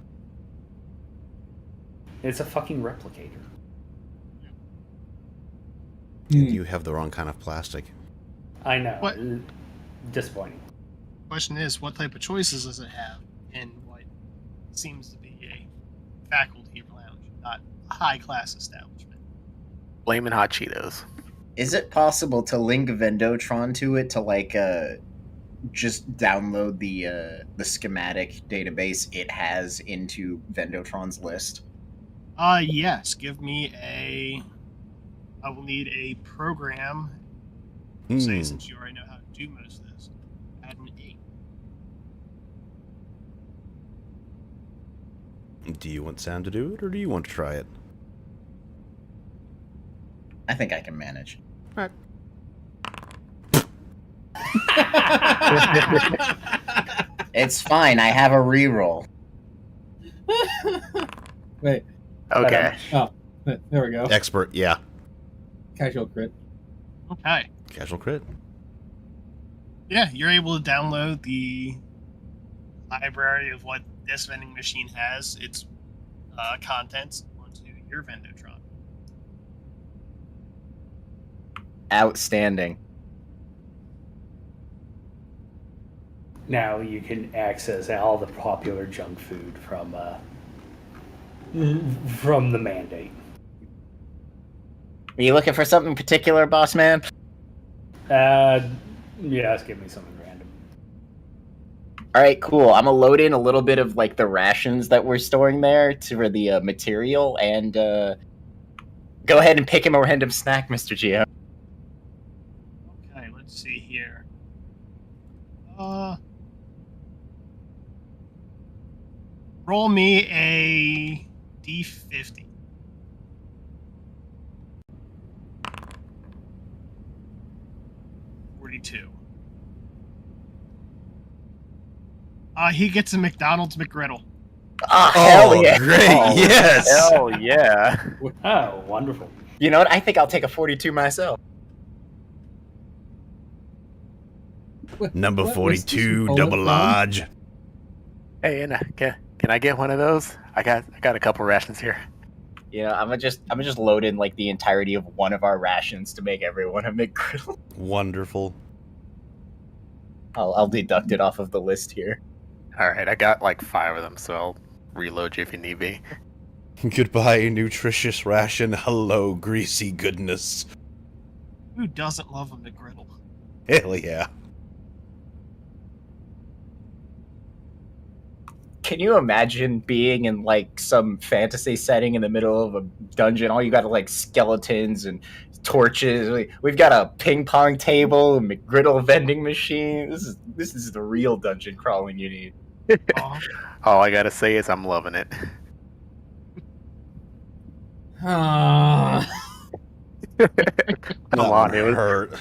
It's a fucking replicator. You have the wrong kind of plastic. I know. What? Disappointing. Question is, what type of choices does it have in what seems to be a faculty lounge, not a high-class establishment? Flamin' hot Cheetos. Is it possible to link Vendotron to it to like just download the schematic database it has into Vendotron's list? Yes. Give me a... I will need a program. Say, since you already know how to do most of this, add an 8. Do you want Sam to do it, or do you want to try it? I think I can manage. Alright. It's fine. I have a reroll. Wait. Okay. Oh, there we go. Expert, yeah. Casual crit. Okay. Casual crit. Yeah, you're able to download the library of what this vending machine has, its contents, onto your Vendotron. Outstanding. Now you can access all the popular junk food from the mandate. Are you looking for something particular, boss man? Yeah, just give me something random. All right, cool. I'm gonna load in a little bit of like the rations that we're storing there for the material, and go ahead and pick him a random snack, Mr. Geo. Okay, let's see here. Roll me a D50. He gets a McDonald's McGriddle. Oh, hell yeah. Great, Oh, yes! Hell yeah. Oh, wonderful. You know what? I think I'll take a 42 myself. Number What was this 42, bullet double from? large. Hey, Anna, can I get one of those? I got a couple rations here. You know, I'm gonna just load in like the entirety of one of our rations to make everyone a McGriddle. Wonderful. I'll deduct it off of the list here. Alright, I got like 5 of them, so I'll reload you if you need be. Goodbye, nutritious ration. Hello, greasy goodness. Who doesn't love a McGriddle? Hell yeah. Can you imagine being in like some fantasy setting in the middle of a dungeon? All you got are like skeletons and torches. We've got a ping pong table, a McGriddle vending machine. This is the real dungeon crawling you need. All I gotta say is I'm loving it. Ah. Come on, it was hurt.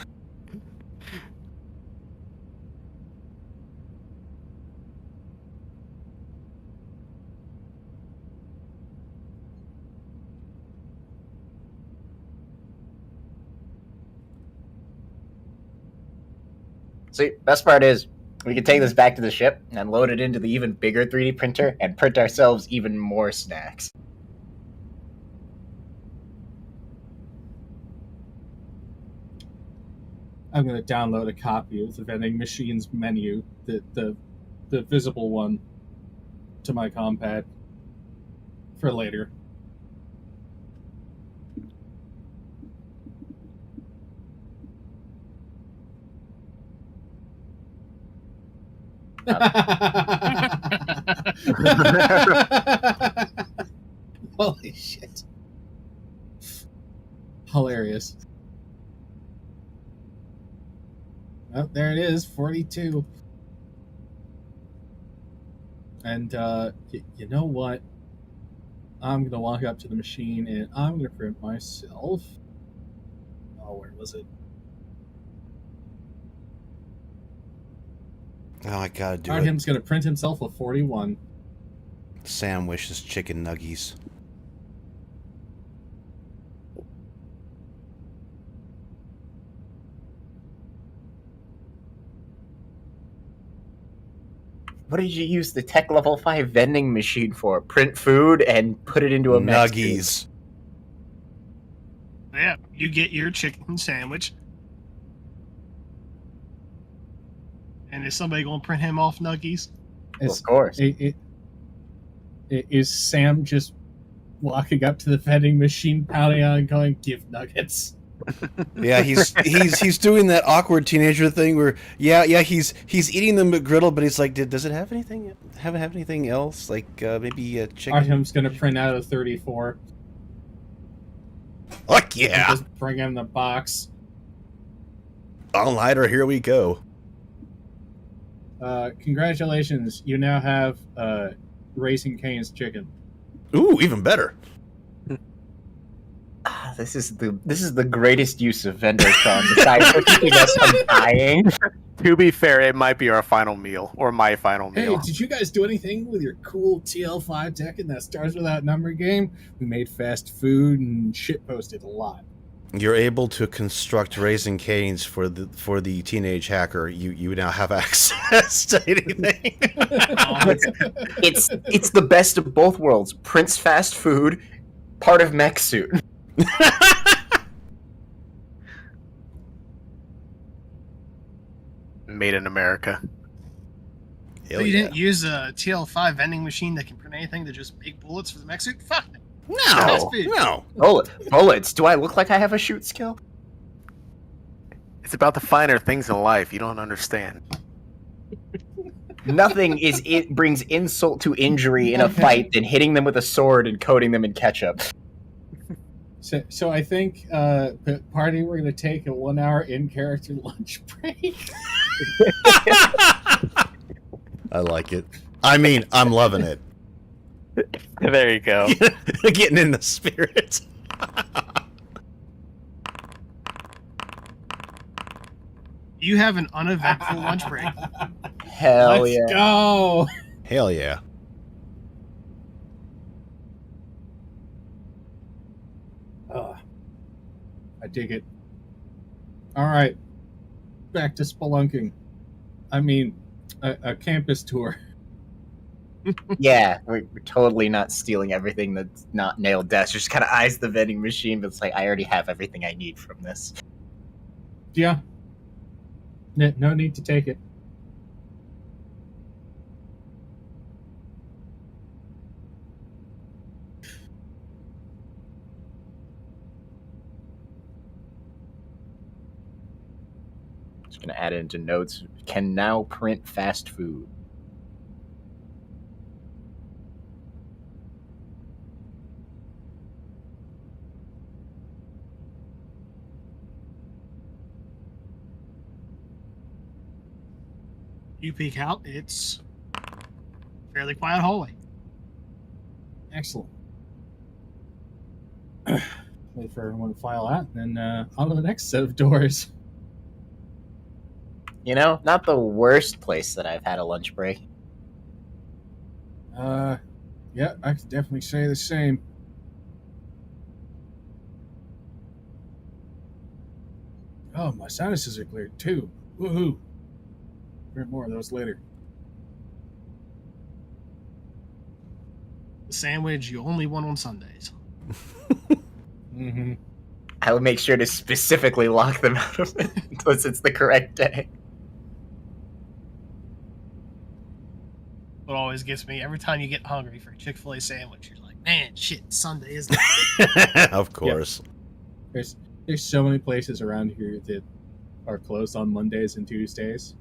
See, best part is we can take this back to the ship and load it into the even bigger 3D printer and print ourselves even more snacks. I'm going to download a copy of the vending machine's menu, the visible one, to my compad for later. Holy shit. Hilarious. Oh, there it is, 42. And you know what? I'm going to walk up to the machine and I'm going to print myself. Oh, where was it? Oh, I gotta do it. Artem's going to print himself a 41. Sam wishes chicken nuggies. What did you use the tech level 5 vending machine for? Print food and put it into a mech Nuggies. suit. Yeah, you get your chicken sandwich. And is somebody going to print him off Nuggies? Of course. Is Sam just walking up to the vending machine, pounding on and going, "Give nuggets"? Yeah, he's doing that awkward teenager thing where he's eating the McGriddle, but he's like, does it have anything? Haven't have anything else? Like maybe a chicken? Artem's gonna print out a 34. Fuck yeah! Just bring him the box. All-nighter, here we go. Congratulations, you now have Raising Cane's chicken. Ooh, even better. This is the greatest use of Vendortron besides keeping us from dying. To be fair, it might be our final meal, or my final Hey, meal. did you guys do anything with your cool TL5 tech in that Stars Without Number game? We made fast food and shit posted a lot. You're able to construct Raising Cane's for the teenage hacker. You now have access to anything. It's the best of both worlds. Prince fast food, part of mech suit. Made in America. Hell So you yeah. didn't use a TL5 vending machine that can print anything to just make bullets for the mech suit? Fuck. No, no. Bullets. Do I look like I have a shoot skill? It's about the finer things in life. You don't understand. Nothing brings insult to injury in a fight than hitting them with a sword and coating them in ketchup. So I think, party, we're going to take a 1 hour in-character lunch break. I like it. I mean, I'm loving it. There you go. Getting in the spirit. You have an uneventful lunch break. Hell Let's yeah. go! Hell yeah. I dig it. Alright. Back to spelunking. I mean, a campus tour. Yeah, we're totally not stealing everything that's not nailed down. Just kind of eyes the vending machine, but it's like, I already have everything I need from this. Yeah. No need to take it. Just gonna add it into notes. Can now print fast food. You peek out, it's fairly quiet hallway. Excellent. Wait for everyone to file out, and then on to the next set of doors. You know, not the worst place that I've had a lunch break. Yeah, I could definitely say the same. Oh, my sinuses are cleared too. Woohoo! Print more of those later. The sandwich you only want on Sundays. Mm-hmm. I will make sure to specifically lock them out of it unless it's the correct day. What always gets me, every time you get hungry for a Chick-fil-A sandwich, you're like, man, shit, Sunday, isn't it? Of course. There's so many places around here that are closed on Mondays and Tuesdays.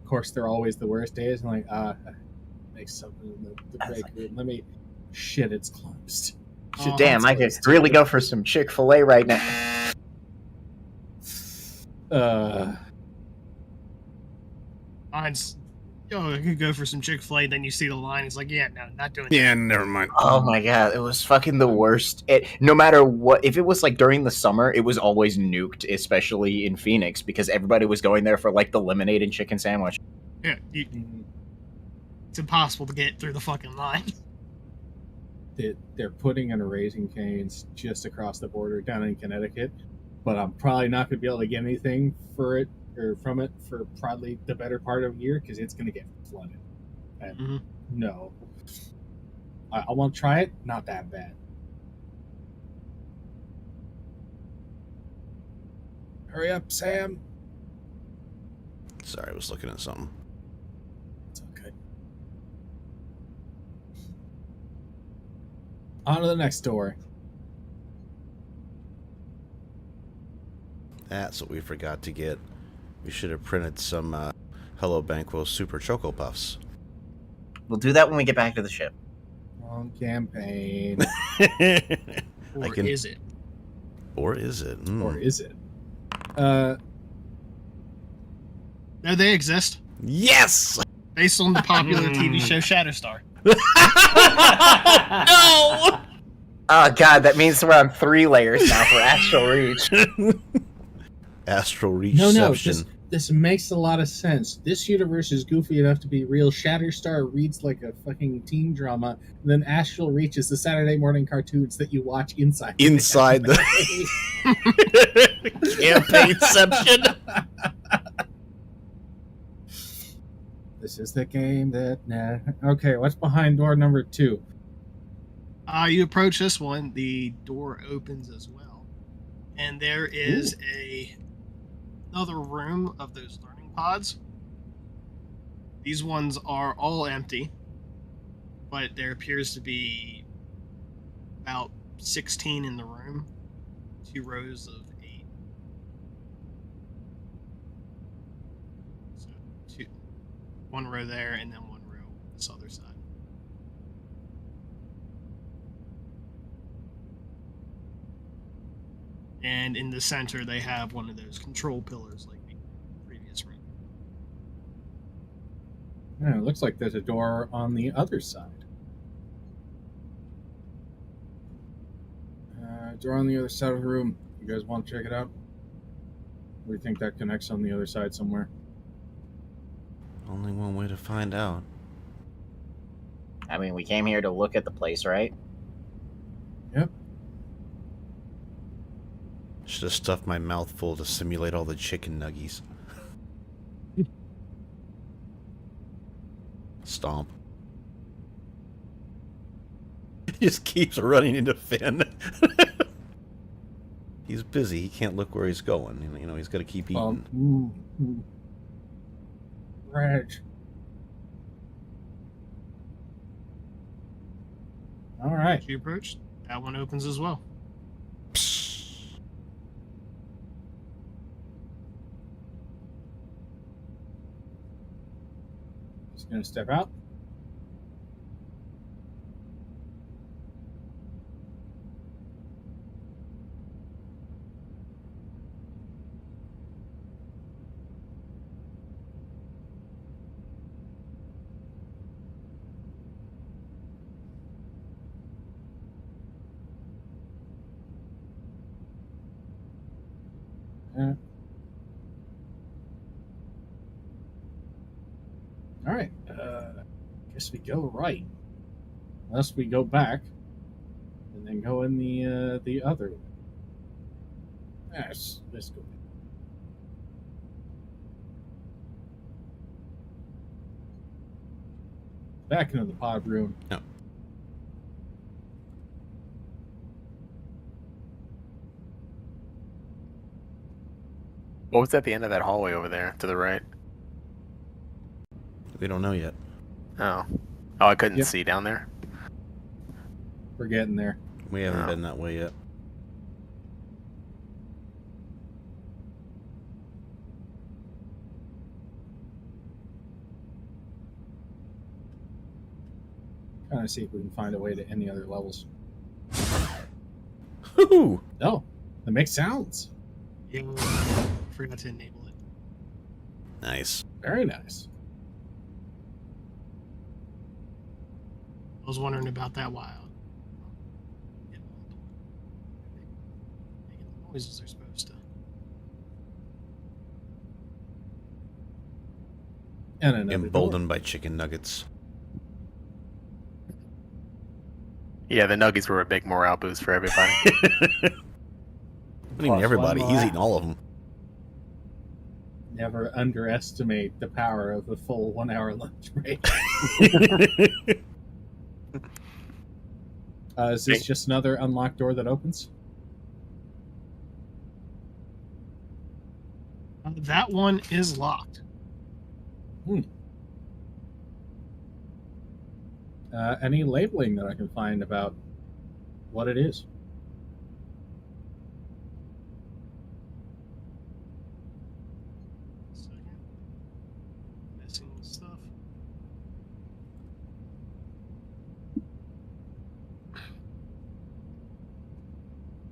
Of course, they're always the worst days. I'm like, make something in the break room. Let me. Shit, it's closed. Oh, Damn, I could really go for some Chick-fil-A right now. Mine's, I could go for some Chick-fil-A, then you see the line, it's like, yeah, no, not doing Yeah, never mind. Oh my god, it was fucking the worst. No matter what, if it was like during the summer, it was always nuked, especially in Phoenix, because everybody was going there for like the lemonade and chicken sandwich. that. Yeah, it's impossible to get through the fucking line. They're putting in a Raising Cane's just across the border down in Connecticut, but I'm probably not going to be able to get anything for it or from it for probably the better part of a year because it's going to get flooded. And no, I want to try it. Not that bad. Hurry up, Sam. Sorry, I was looking at something. It's okay. On to the next story. That's what we forgot to get. We should have printed some Hello Banquo Super Choco Puffs. We'll do that when we get back to the ship. Wrong campaign. Or is it? Or is it? Or is it? No, they exist. Yes! Based on the popular TV show Shatterstar. No! Oh god, that means we're on 3 layers now for Astral Reach. Astral Reach. No, this makes a lot of sense. This universe is goofy enough to be real. Shatterstar reads like a fucking teen drama, and then Astral Reach is the Saturday morning cartoons that you watch inside the campaignception. This is the game that... Okay, what's behind door number 2? You approach this one, the door opens as well. And there is another room of those learning pods. These ones are all empty, but there appears to be about 16 in the room. 2 rows of 8. So 1 row there and then 1 row this other side. And in the center, they have one of those control pillars like the previous room. Yeah, it looks like there's a door on the other side. Door on the other side of the room. You guys want to check it out? We think that connects on the other side somewhere. Only one way to find out. I mean, we came here to look at the place, right? Yep. Should have stuffed my mouth full to simulate all the chicken nuggies. Stomp. He just keeps running into Finn. He's busy. He can't look where he's going. You know, he's got to keep eating. Reg. All right. As you approach, that one opens as well. Just gonna step out. All right. Guess we go right, unless we go back, and then go in the other way. Yes, let's go. back into the pod room. No. What was at the end of that hallway over there to the right? We don't know yet. Oh. Oh, I couldn't Yep. see down there. We're getting there. We haven't No. been that way yet. Trying to see if we can find a way to any other levels. Woohoo! Oh, it makes sounds. Yeah, forgot to enable it. Nice. Very nice. I was wondering about that while making the noises they're supposed to. And another door. Emboldened by chicken nuggets. Yeah, the Nuggies were a big morale boost for everybody. What do you mean everybody? He's eating all of them. Never underestimate the power of a full 1 hour lunch break. Is this just another unlocked door that opens? That one is locked. Any labeling that I can find about what it is? Second. Missing stuff.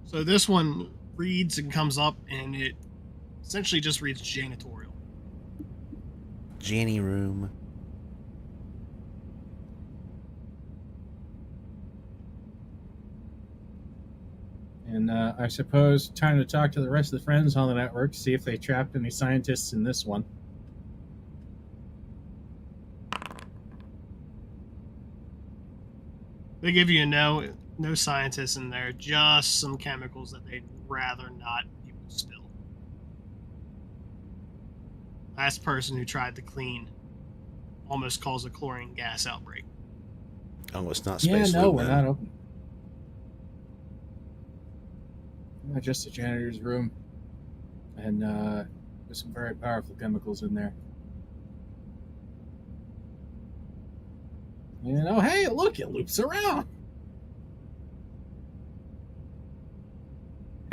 So this one reads and comes up, and it essentially just reads janitorial. Janny room. And I suppose time to talk to the rest of the friends on the network, see if they trapped any scientists in this one. They give you no scientists in there, just some chemicals that they'd rather not people spill. Last person who tried to clean almost caused a chlorine gas outbreak. Oh, it's not Yeah, space no, lube we're then. not open. Just the janitor's room. And there's some very powerful chemicals in there. And oh, hey, look, it loops around.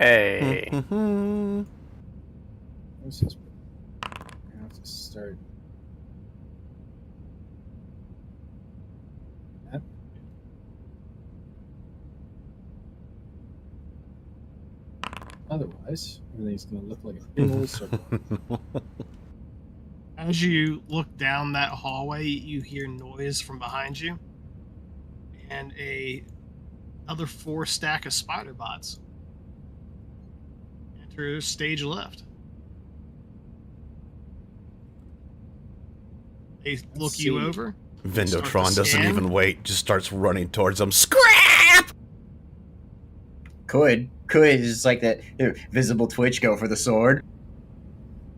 Hey. This is. I have to start. That. Otherwise, everything's going to look like a big old circle. As you look down that hallway, you hear noise from behind you, and another 4 stack of spider bots enter stage left. They look you see. over. Vendotron Start to doesn't scan. even wait, just starts running towards them. Scrap! Could just like that visible twitch go for the sword?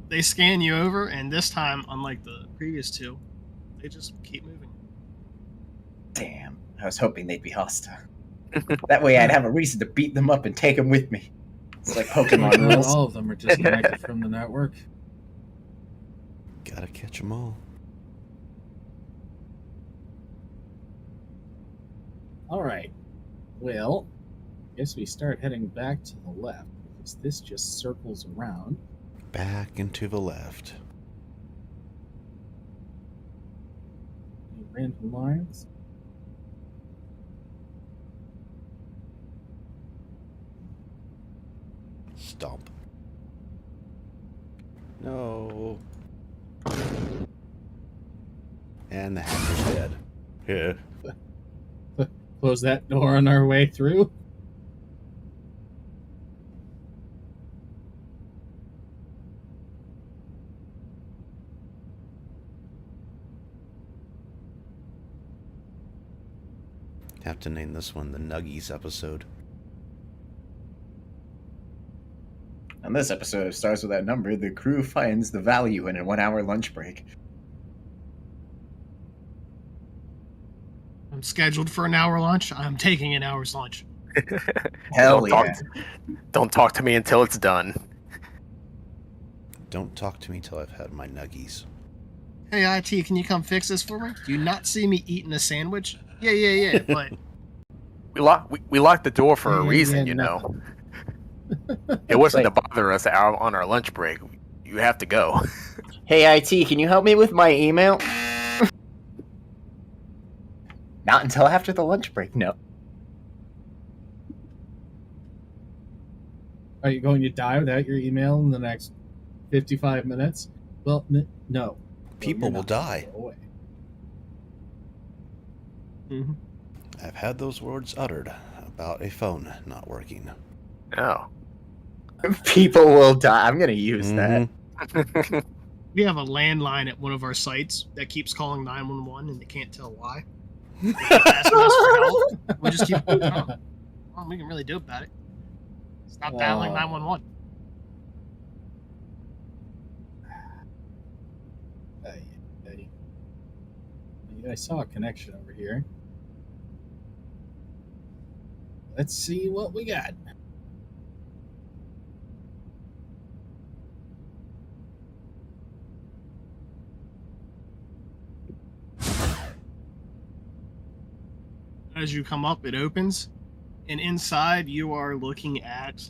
They scan you over, and this time, unlike the previous 2, they just keep moving. Damn, I was hoping they'd be hostile. That way I'd have a reason to beat them up and take them with me. It's like Pokemon Not rules. all of them are disconnected from the network. Gotta catch them all. All right. Well, I guess we start heading back to the left, because this just circles around. Back and to the left. Any random lines? Stomp. No. And the hacker's dead. Yeah. Close that door on our way through. Have to name this one the Nuggies episode. On this episode of Stars Without Number, the crew finds the value in a 1 hour lunch break. I'm scheduled for an hour lunch. I'm taking an hour's lunch. Hell don't yeah. Don't talk to me until it's done. Don't talk to me till I've had my nuggies. Hey, IT, can you come fix this for me? Do you not see me eating a sandwich? Yeah, but We locked the door for a Yeah, reason, yeah, you no. know. It wasn't to Like- bother us out on our lunch break. You have to go. Hey, IT, can you help me with my email? Not until after the lunch break, no. Are you going to die without your email in the next 55 minutes? Well, no. People You're will not. die. Go away. mm-hmm. I've had those words uttered about a phone not working. Oh. People will die. I'm gonna use that. Mhm. We have a landline at one of our sites that keeps calling 911 and they can't tell why. They keep asking us for help. We just keep. Oh, well, we can really do about it. Stop dialing 911. I saw a connection over here. Let's see what we got. As you come up, it opens, and inside you are looking at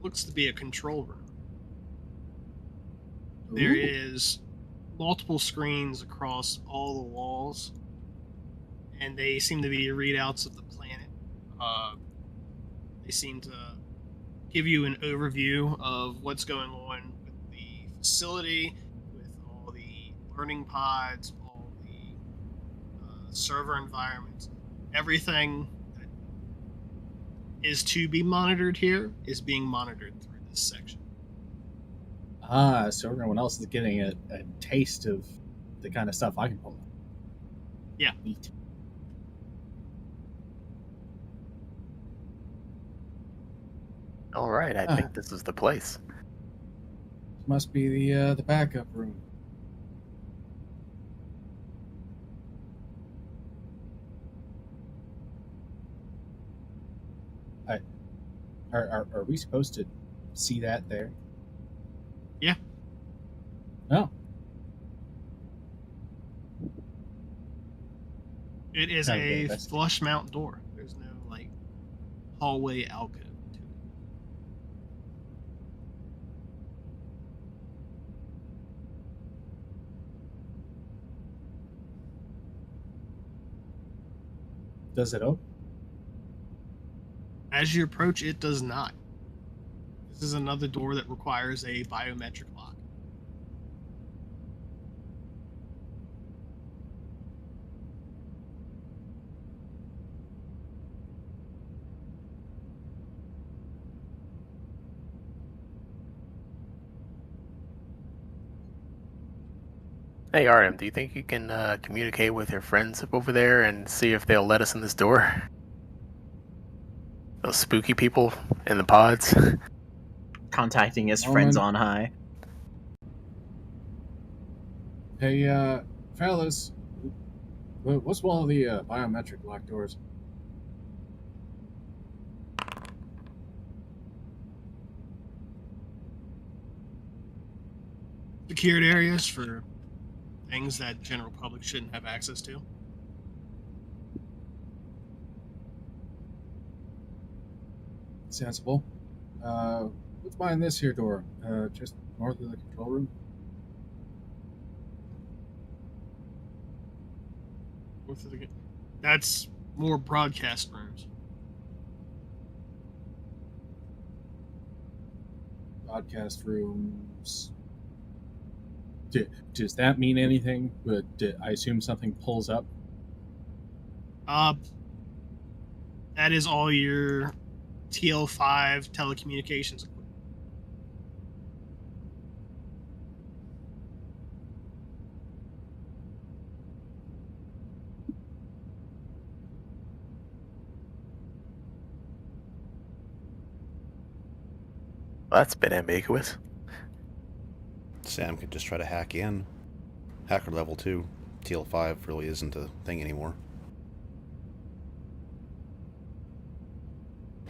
what looks to be a control room. There Ooh. is multiple screens across all the walls, and they seem to be readouts of the planet. They seem to give you an overview of what's going on with the facility, with all the learning pods, all the server environments. Everything that is to be monitored here is being monitored through this section. So everyone else is getting a taste of the kind of stuff I can pull up. Yeah. Neat. All right, I think this is the place. Must be the backup room. Are we supposed to see that there? Yeah. Oh. It is Kind of a investigate. flush mount door. There's no like hallway alcove to it. Does it open? As you approach, it does not. This is another door that requires a biometric lock. Hey, Artem, do you think you can communicate with your friends up over there and see if they'll let us in this door? Those spooky people in the pods. Contacting his Oh, friends man. on high. Hey, fellas, what's one of the biometric lock doors? Secured areas for things that general public shouldn't have access to. Sensible. What's behind this here door? Just north of the control room? That's more broadcast rooms. Broadcast rooms. Does that mean anything? But I assume something pulls up. That is all your TL5 telecommunications equipment. Well, that's a bit ambiguous. Sam could just try to hack in. Hacker level 2. TL5 really isn't a thing anymore.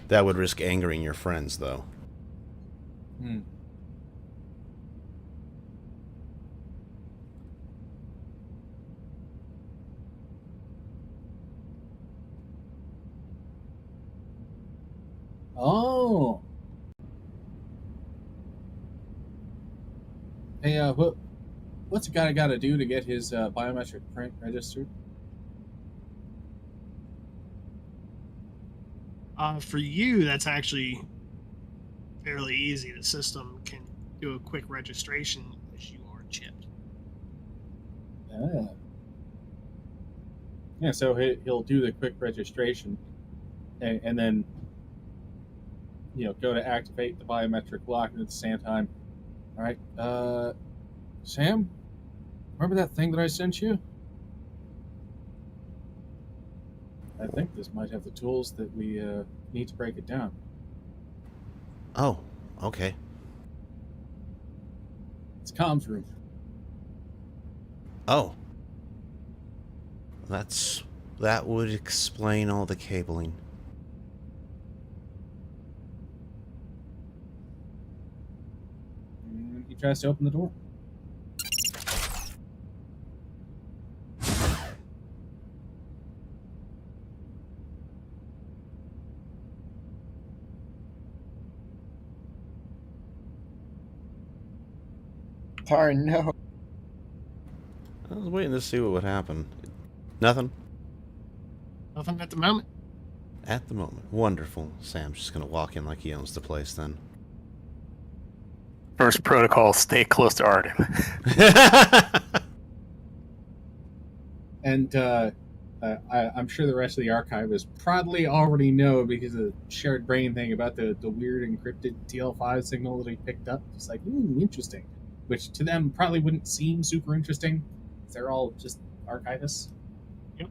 That would risk angering your friends, though. Hmm. Oh. Hey, what's a guy got to do to get his biometric print registered? For you, that's actually fairly easy. The system can do a quick registration as you are chipped. Ah. Yeah, so he'll do the quick registration, and then go to activate the biometric lock, and at the same time, all right, Sam, remember that thing that I sent you? I think this might have the tools that we need to break it down. Oh, okay. It's comms room. Oh. That would explain all the cabling. And he tries to open the door. Oh no. I was waiting to see what would happen. Nothing? Nothing at the moment. At the moment. Wonderful. Sam's just gonna walk in like he owns the place then. First protocol: stay close to Arden. And I'm sure the rest of the archivists probably already know, because of the shared brain thing, about the weird encrypted TL5 signal that he picked up. It's like, interesting. Which to them probably wouldn't seem super interesting. They're all just archivists. Yep.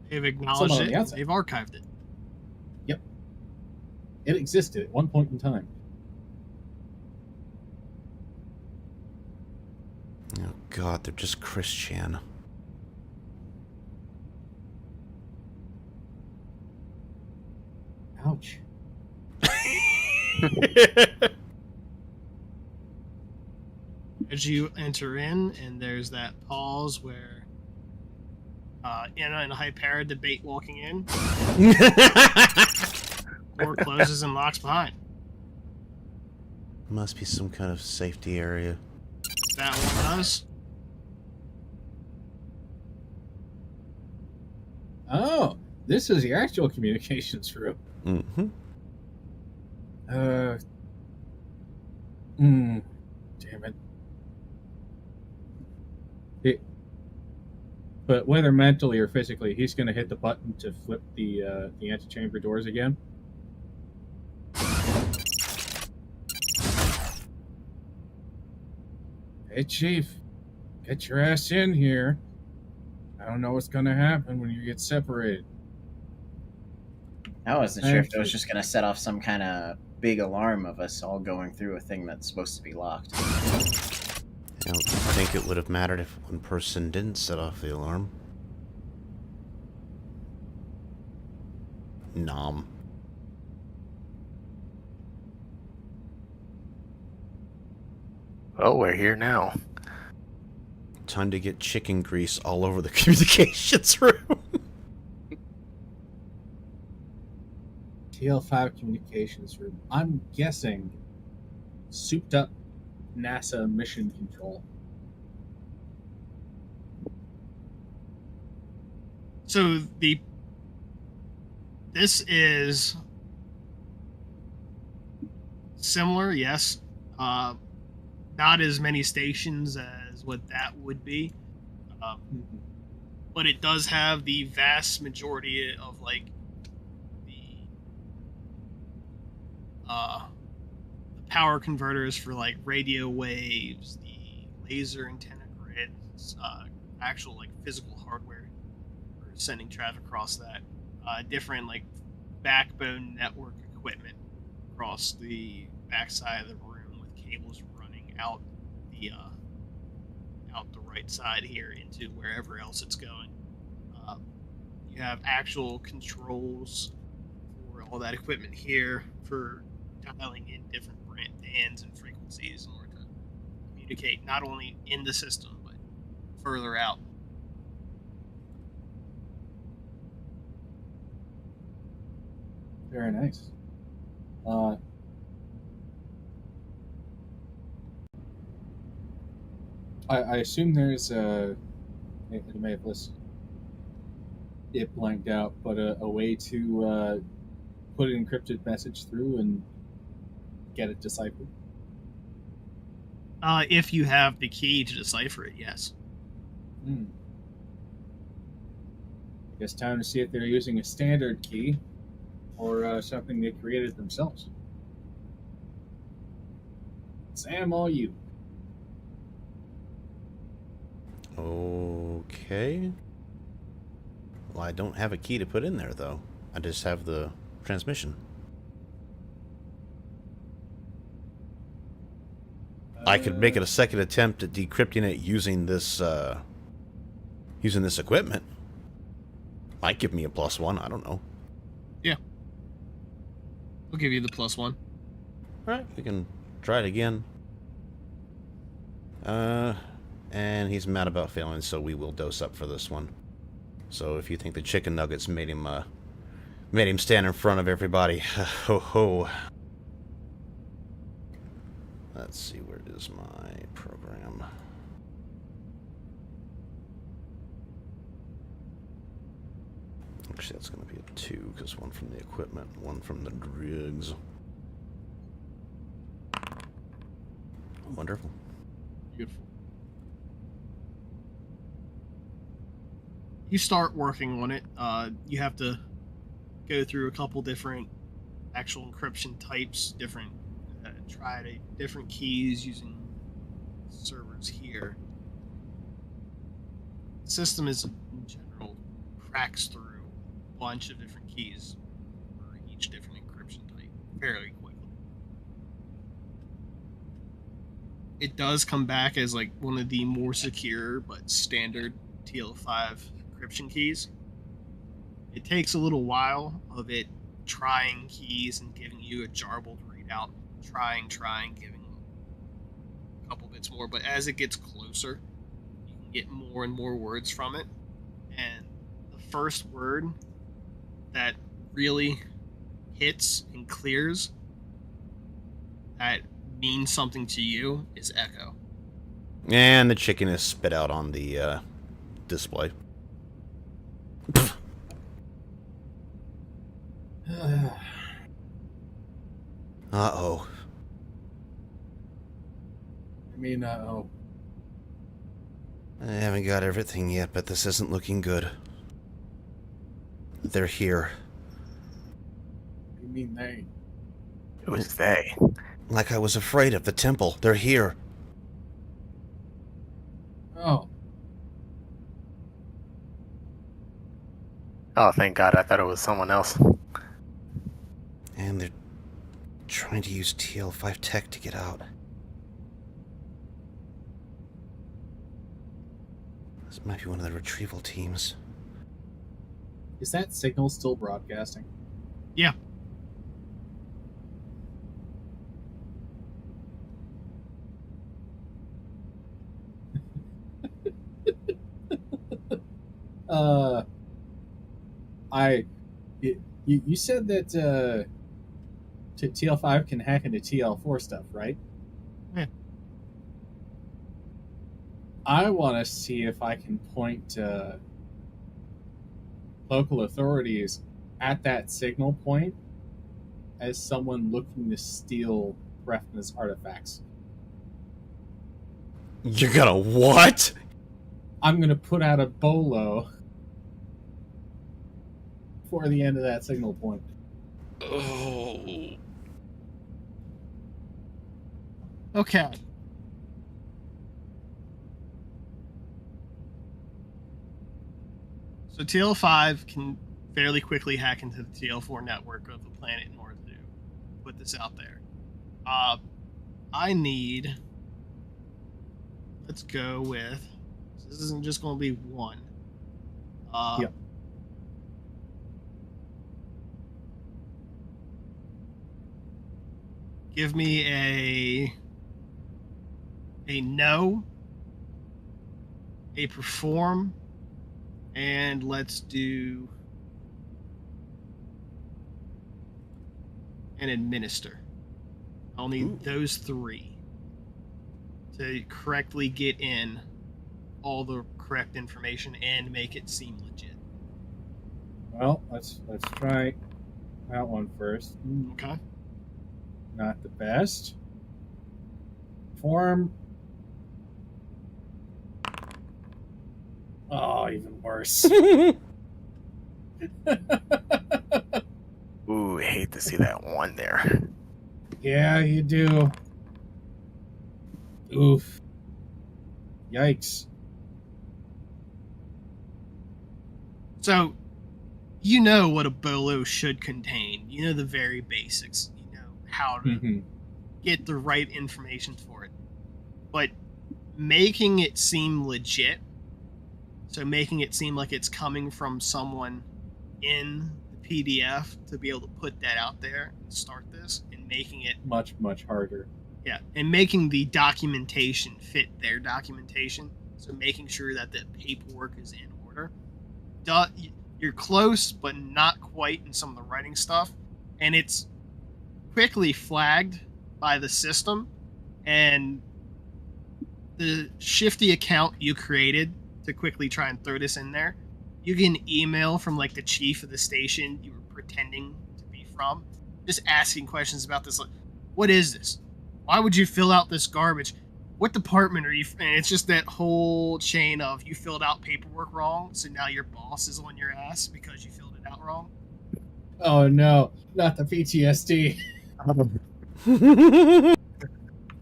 They've acknowledged Someone on it. the outside. They've archived it. Yep. It existed at one point in time. Oh god, they're just Christian. Ouch. As you enter in, and there's that pause where Anna and Hypera debate walking in. Door closes and locks behind. Must be some kind of safety area. That one does. Oh, this is the actual communications room. Mm-hmm. Damn it. But whether mentally or physically, he's going to hit the button to flip the antechamber doors again. Hey, Chief, get your ass in here. I don't know what's going to happen when you get separated. I wasn't sure if it was just going to set off some kind of big alarm of us all going through a thing that's supposed to be locked. I don't think it would have mattered if one person didn't set off the alarm. Nom. Well, we're here now. Time to get chicken grease all over the communications room. TL5 communications room. I'm guessing souped up NASA mission control. So this is similar, yes. Not as many stations as what that would be, but it does have the vast majority of like the power converters for like radio waves, the laser antenna grids, actual like physical hardware for sending traffic across that, different like backbone network equipment across the backside of the room with cables running out the right side here into wherever else it's going. You have actual controls for all that equipment here for dialing in different bands and frequencies in order to communicate not only in the system but further out. Very nice. I assume there's a. I may have listed it blanked out, but a way to put an encrypted message through and get it deciphered. If you have the key to decipher it, yes. I guess time to see if they're using a standard key or something they created themselves. Sam, all you. Okay. Well, I don't have a key to put in there, though. I just have the transmission. I could make it a second attempt at decrypting it using this equipment. Might give me a +1. I don't know. Yeah. I'll give you the +1. All right, we can try it again. And he's mad about failing, so we will dose up for this one. So if you think the chicken nuggets made him stand in front of everybody, ho ho. Let's see, where is my program? Actually, that's going to be a 2, because one from the equipment, one from the drugs. Wonderful. Beautiful. You start working on it. You have to go through a couple different actual encryption types, try different keys using servers here. The system is, in general, cracks through a bunch of different keys for each different encryption type fairly quickly. It does come back as like one of the more secure but standard TL5 encryption keys. It takes a little while of it trying keys and giving you a jarbled readout, trying, giving a couple bits more, but as it gets closer, you can get more and more words from it, and the first word that really hits and clears that means something to you is echo. And the chicken is spit out on the display. Uh-oh. I mean, I haven't got everything yet, but this isn't looking good. They're here. you mean they? It was they. Like I was afraid of the temple. They're here. Oh, Oh, thank God. I thought it was someone else. And they're trying to use TL5 tech to get out. This might be one of the retrieval teams. is that signal still broadcasting? Yeah. You said that TL5 can hack into TL4 stuff, right? Yeah. I want to see if I can point local authorities at that signal point as someone looking to steal Brefna's artifacts. You're gonna what? I'm going to put out a bolo for the end of that signal point. Oh. Okay. So TL5 can fairly quickly hack into the TL4 network of the planet in order to put this out there. I need... Let's go with... This isn't just going to be one. Yep. give me a know, a perform, and let's do an administer. I'll need those 3 to correctly get in all the correct information and make it seem legit. Well, let's try that one first. Okay. Not the best. Form. Oh, even worse. Ooh, I hate to see that one there. Yeah, you do. Oof. Yikes. So, you know what a bolo should contain. You know the very basics. You know how to get the right information for it. But making it seem legit, so making it seem like it's coming from someone in the PDF to be able to put that out there and start this, and making it much harder. Yeah, and making the documentation fit their documentation. So making sure that the paperwork is in order. You're close, but not quite in some of the writing stuff. And it's quickly flagged by the system. And the shifty account you created to quickly try and throw this in there, you get an email from like the chief of the station you were pretending to be from, just asking questions about this. Like, what is this? Why would you fill out this garbage? What department are you? And it's just that whole chain of you filled out paperwork wrong, so now your boss is on your ass because you filled it out wrong. Oh no, not the PTSD.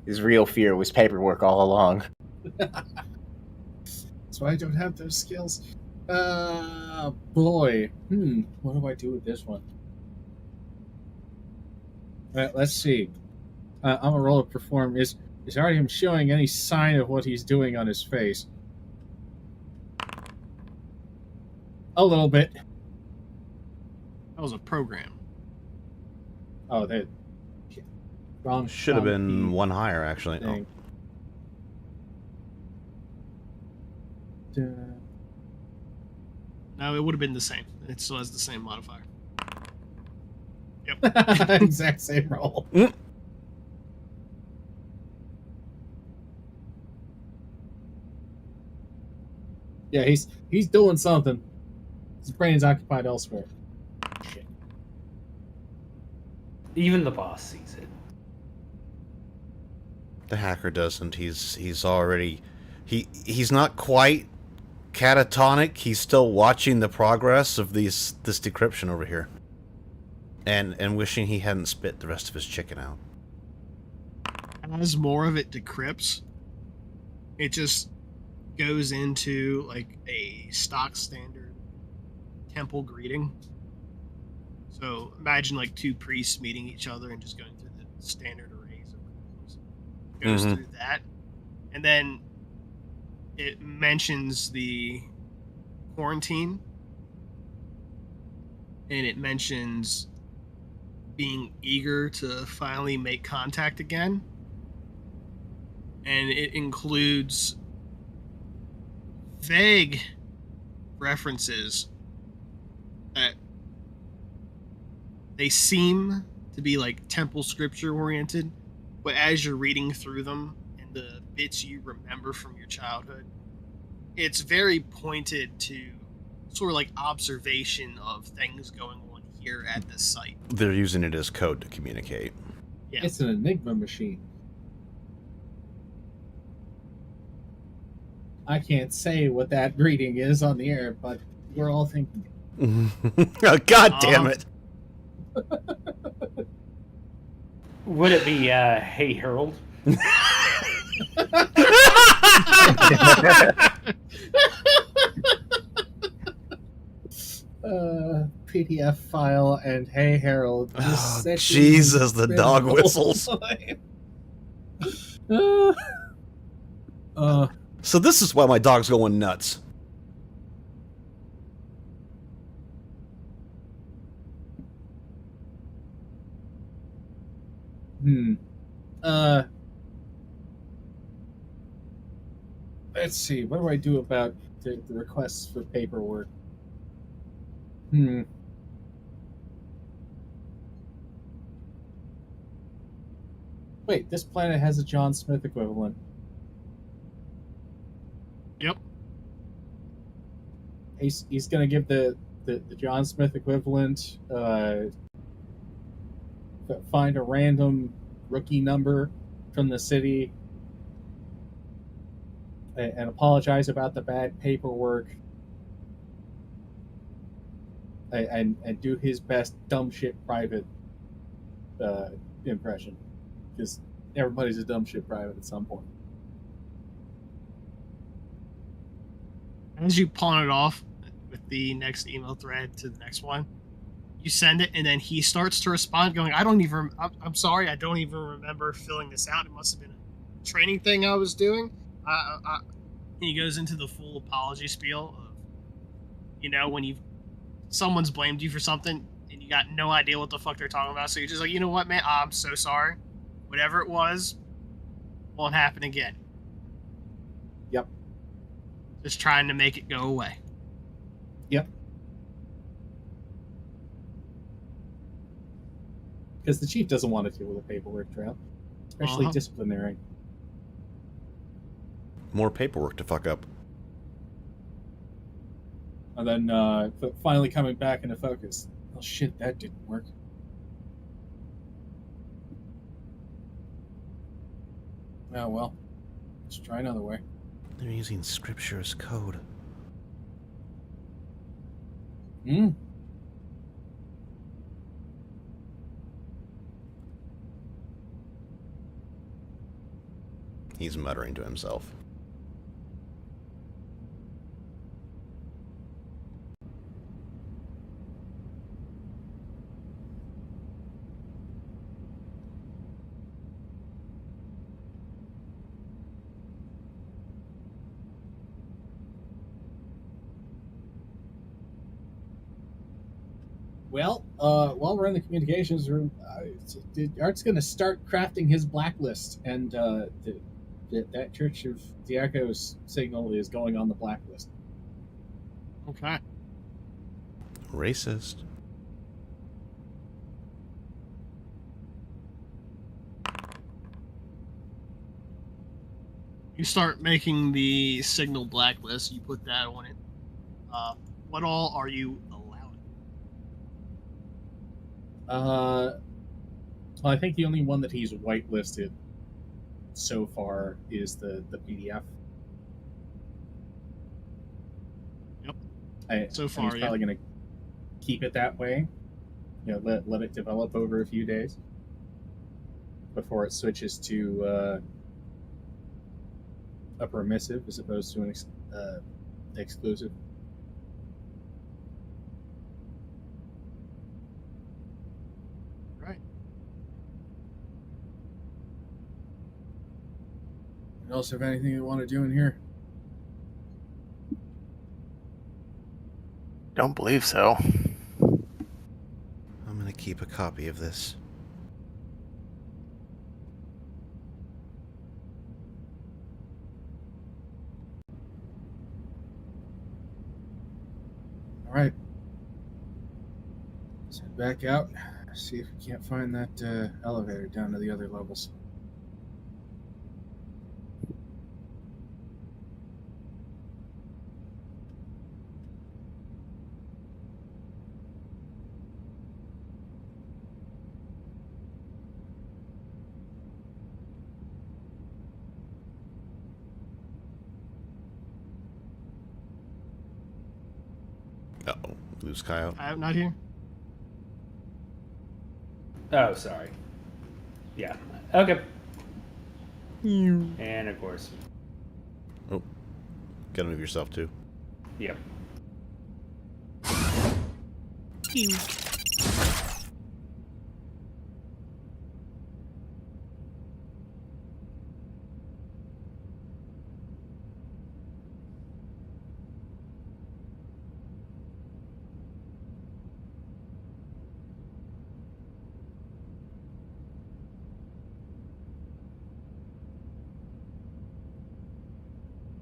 His real fear was paperwork all along. That's why I don't have those skills. Boy. What do I do with this one? Let's see. I'm gonna roll to perform. Is already showing any sign of what he's doing on his face? A little bit. That was a program. Oh, that wrong. Should have been one higher, actually. Thing. No, it would have been the same. It still has the same modifier. Yep. Exact same roll. Yeah, he's doing something. His brain's occupied elsewhere. Shit. Even the boss sees it. The hacker doesn't. He's already he's not quite catatonic. He's still watching the progress of this decryption over here, and wishing he hadn't spit the rest of his chicken out. As more of it decrypts, it just goes into like a stock standard temple greeting. So imagine like 2 priests meeting each other and just going through the standard arrays of greetings. Goes through that, and then it mentions the quarantine, and it mentions being eager to finally make contact again, and it includes vague references that they seem to be like temple scripture oriented, but as you're reading through them and the bits you remember from your childhood, it's very pointed to sort of like observation of things going on here at this site. They're using it as code to communicate. Yeah. It's an Enigma machine. I can't say what that reading is on the air, but we're all thinking it. Oh, God damn it. Would it be, Hey Harold? PDF file and Hey Harold. Oh, Jesus, the dog whistles. So this is why my dog's going nuts. Uh, let's see. What do I do about the requests for paperwork? Wait, this planet has a John Smith equivalent. Yep. He's going to give the John Smith equivalent, find a random rookie number from the city, and apologize about the bad paperwork, and do his best dumb shit private impression, because everybody's a dumb shit private at some point. As you pawn it off with the next email thread to the next one, you send it, and then he starts to respond, going, I'm sorry, I don't even remember filling this out. It must have been a training thing I was doing. He goes into the full apology spiel of, when someone's blamed you for something, and you got no idea what the fuck they're talking about, so you're just like, you know what, man, I'm so sorry. Whatever it was, won't happen again. Yep. Just trying to make it go away. Yep. Because the chief doesn't want to deal with a paperwork trail, especially disciplinary. More paperwork to fuck up. And then finally coming back into focus. Oh shit, that didn't work. Oh well. Let's try another way. They're using scripture as code. He's muttering to himself. Well, while we're in the communications room, Art's going to start crafting his blacklist, and that Church of the Echoes signal is going on the blacklist. Okay. Racist. You start making the signal blacklist. You put that on it. What all are you allowing? I think the only one that he's whitelisted so far is the PDF. Yep. So far, he's probably going to keep it that way. Let it develop over a few days before it switches to a permissive as opposed to an exclusive. Right. You else have anything you want to do in here? Don't believe so. I'm gonna keep a copy of this. All right. Let's head back out. See if we can't find that elevator down to the other levels. Uh-oh. Lose Kyle. I'm not here. Oh, sorry. Yeah. Okay. And of course. Oh. Gotta move yourself too. Yep.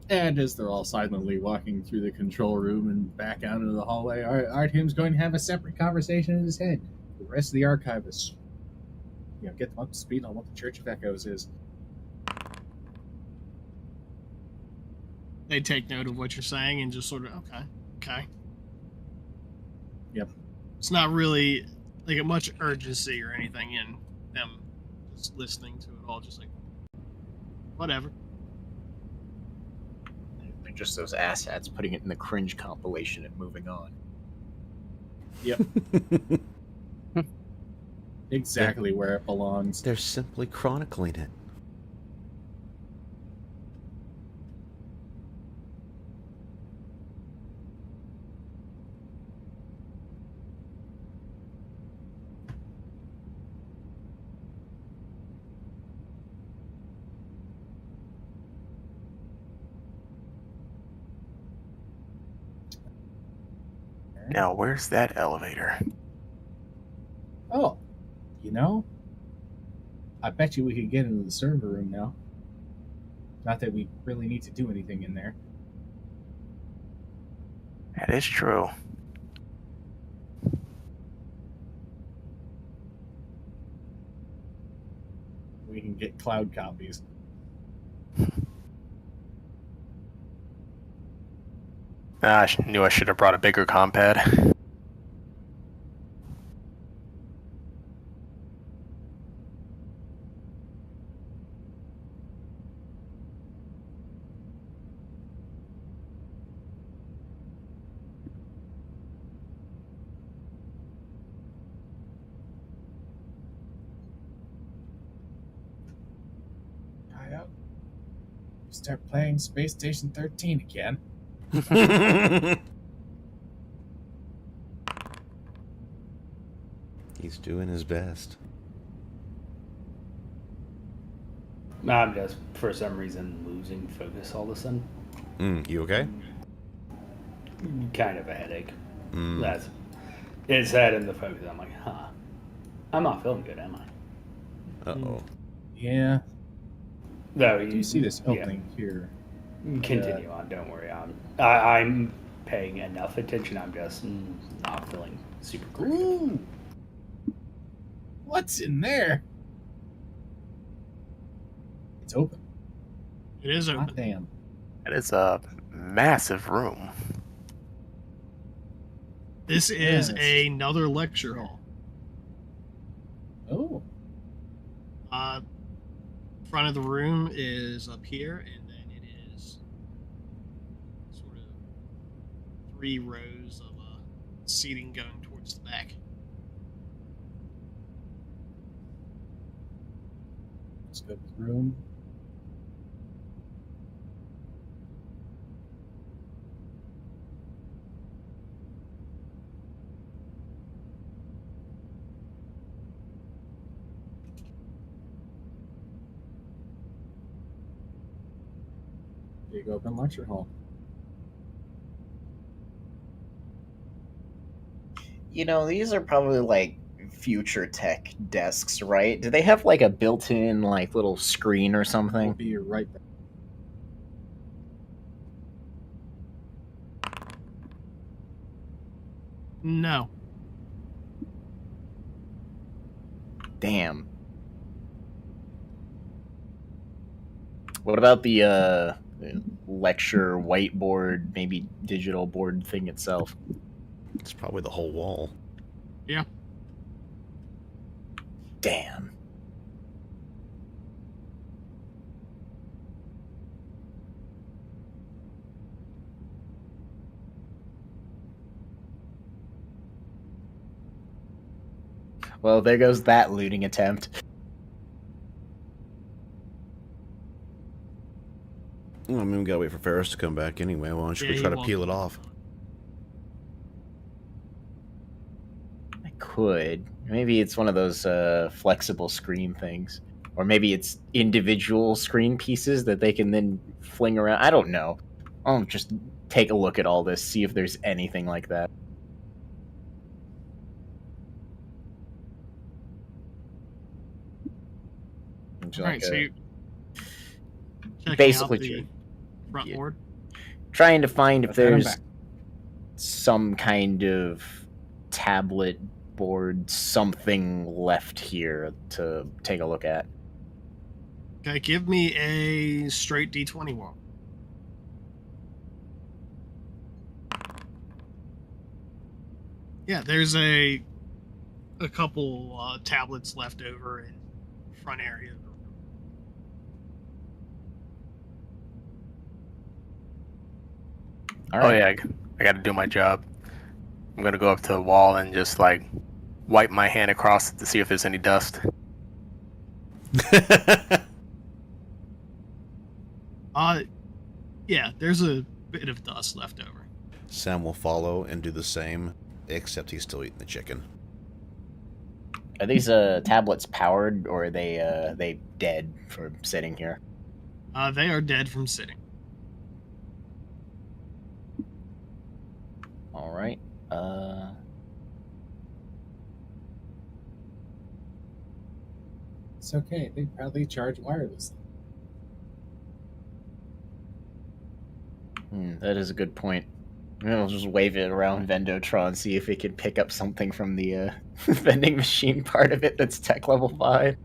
And as they're all silently walking through the control room and back out into the hallway, Artyom's going to have a separate conversation in his head. The rest of the archivists, get them up to speed on what the Church of Echoes is. They take note of what you're saying and just sort of, okay. Yep. It's not really like much urgency or anything in them just listening to it all, just like, whatever. They're just those asshats putting it in the cringe compilation and moving on. Yep. Exactly where it belongs. They're simply chronicling it. Now, where's that elevator? Oh, I bet you we could get into the server room now. Not that we really need to do anything in there. That is true. We can get cloud copies. I knew I should have brought a bigger compad. Start playing Space Station 13 again. He's doing his best. I'm just, for some reason, losing focus all of a sudden. You okay? Kind of a headache. It's that and the focus. I'm like, I'm not feeling good, am I? Uh-oh. Yeah. Though You see this opening here. Continue on. Don't worry. I'm paying enough attention. I'm just not feeling super great. Ooh! What's in there? It's open. It is open. Hot damn. That is a massive room. This is Yes. another lecture hall. Oh. Front of the room is up here, and then it is sort of 3 rows of seating going towards the back. Let's go to the room. Big open lecture hall. These are probably like future tech desks, right? Do they have like a built-in like little screen or We'll something? be right back. No. Damn. What about the lecture whiteboard, maybe digital board thing itself? It's probably the whole wall. Yeah. Damn. Well, there goes that looting attempt. Well, I mean, we gotta wait for Ferris to come back anyway. Why don't you Yeah, go he try to won't peel come it off? I could. Maybe it's one of those flexible screen things. Or maybe it's individual screen pieces that they can then fling around. I don't know. I'll just take a look at all this, see if there's anything like that. All right, so you checking basically out the true. front Yeah. board. Trying to find if Okay, I'm there's back. some kind of tablet board, something left here to take a look at. Okay, give me a straight D20 roll. Yeah, there's a couple tablets left over in the front area of the room. All Oh right. yeah, I got to do my job. I'm gonna go up to the wall and just like wipe my hand across it to see if there's any dust. Yeah, there's a bit of dust left over. Sam will follow and do the same, except he's still eating the chicken. Are these tablets powered, or are they dead for sitting here? They are dead from sitting. All right. It's okay. They probably charge wirelessly. That is a good point. I'll just wave it around Vendotron, see if it can pick up something from the vending machine part of it that's tech level 5.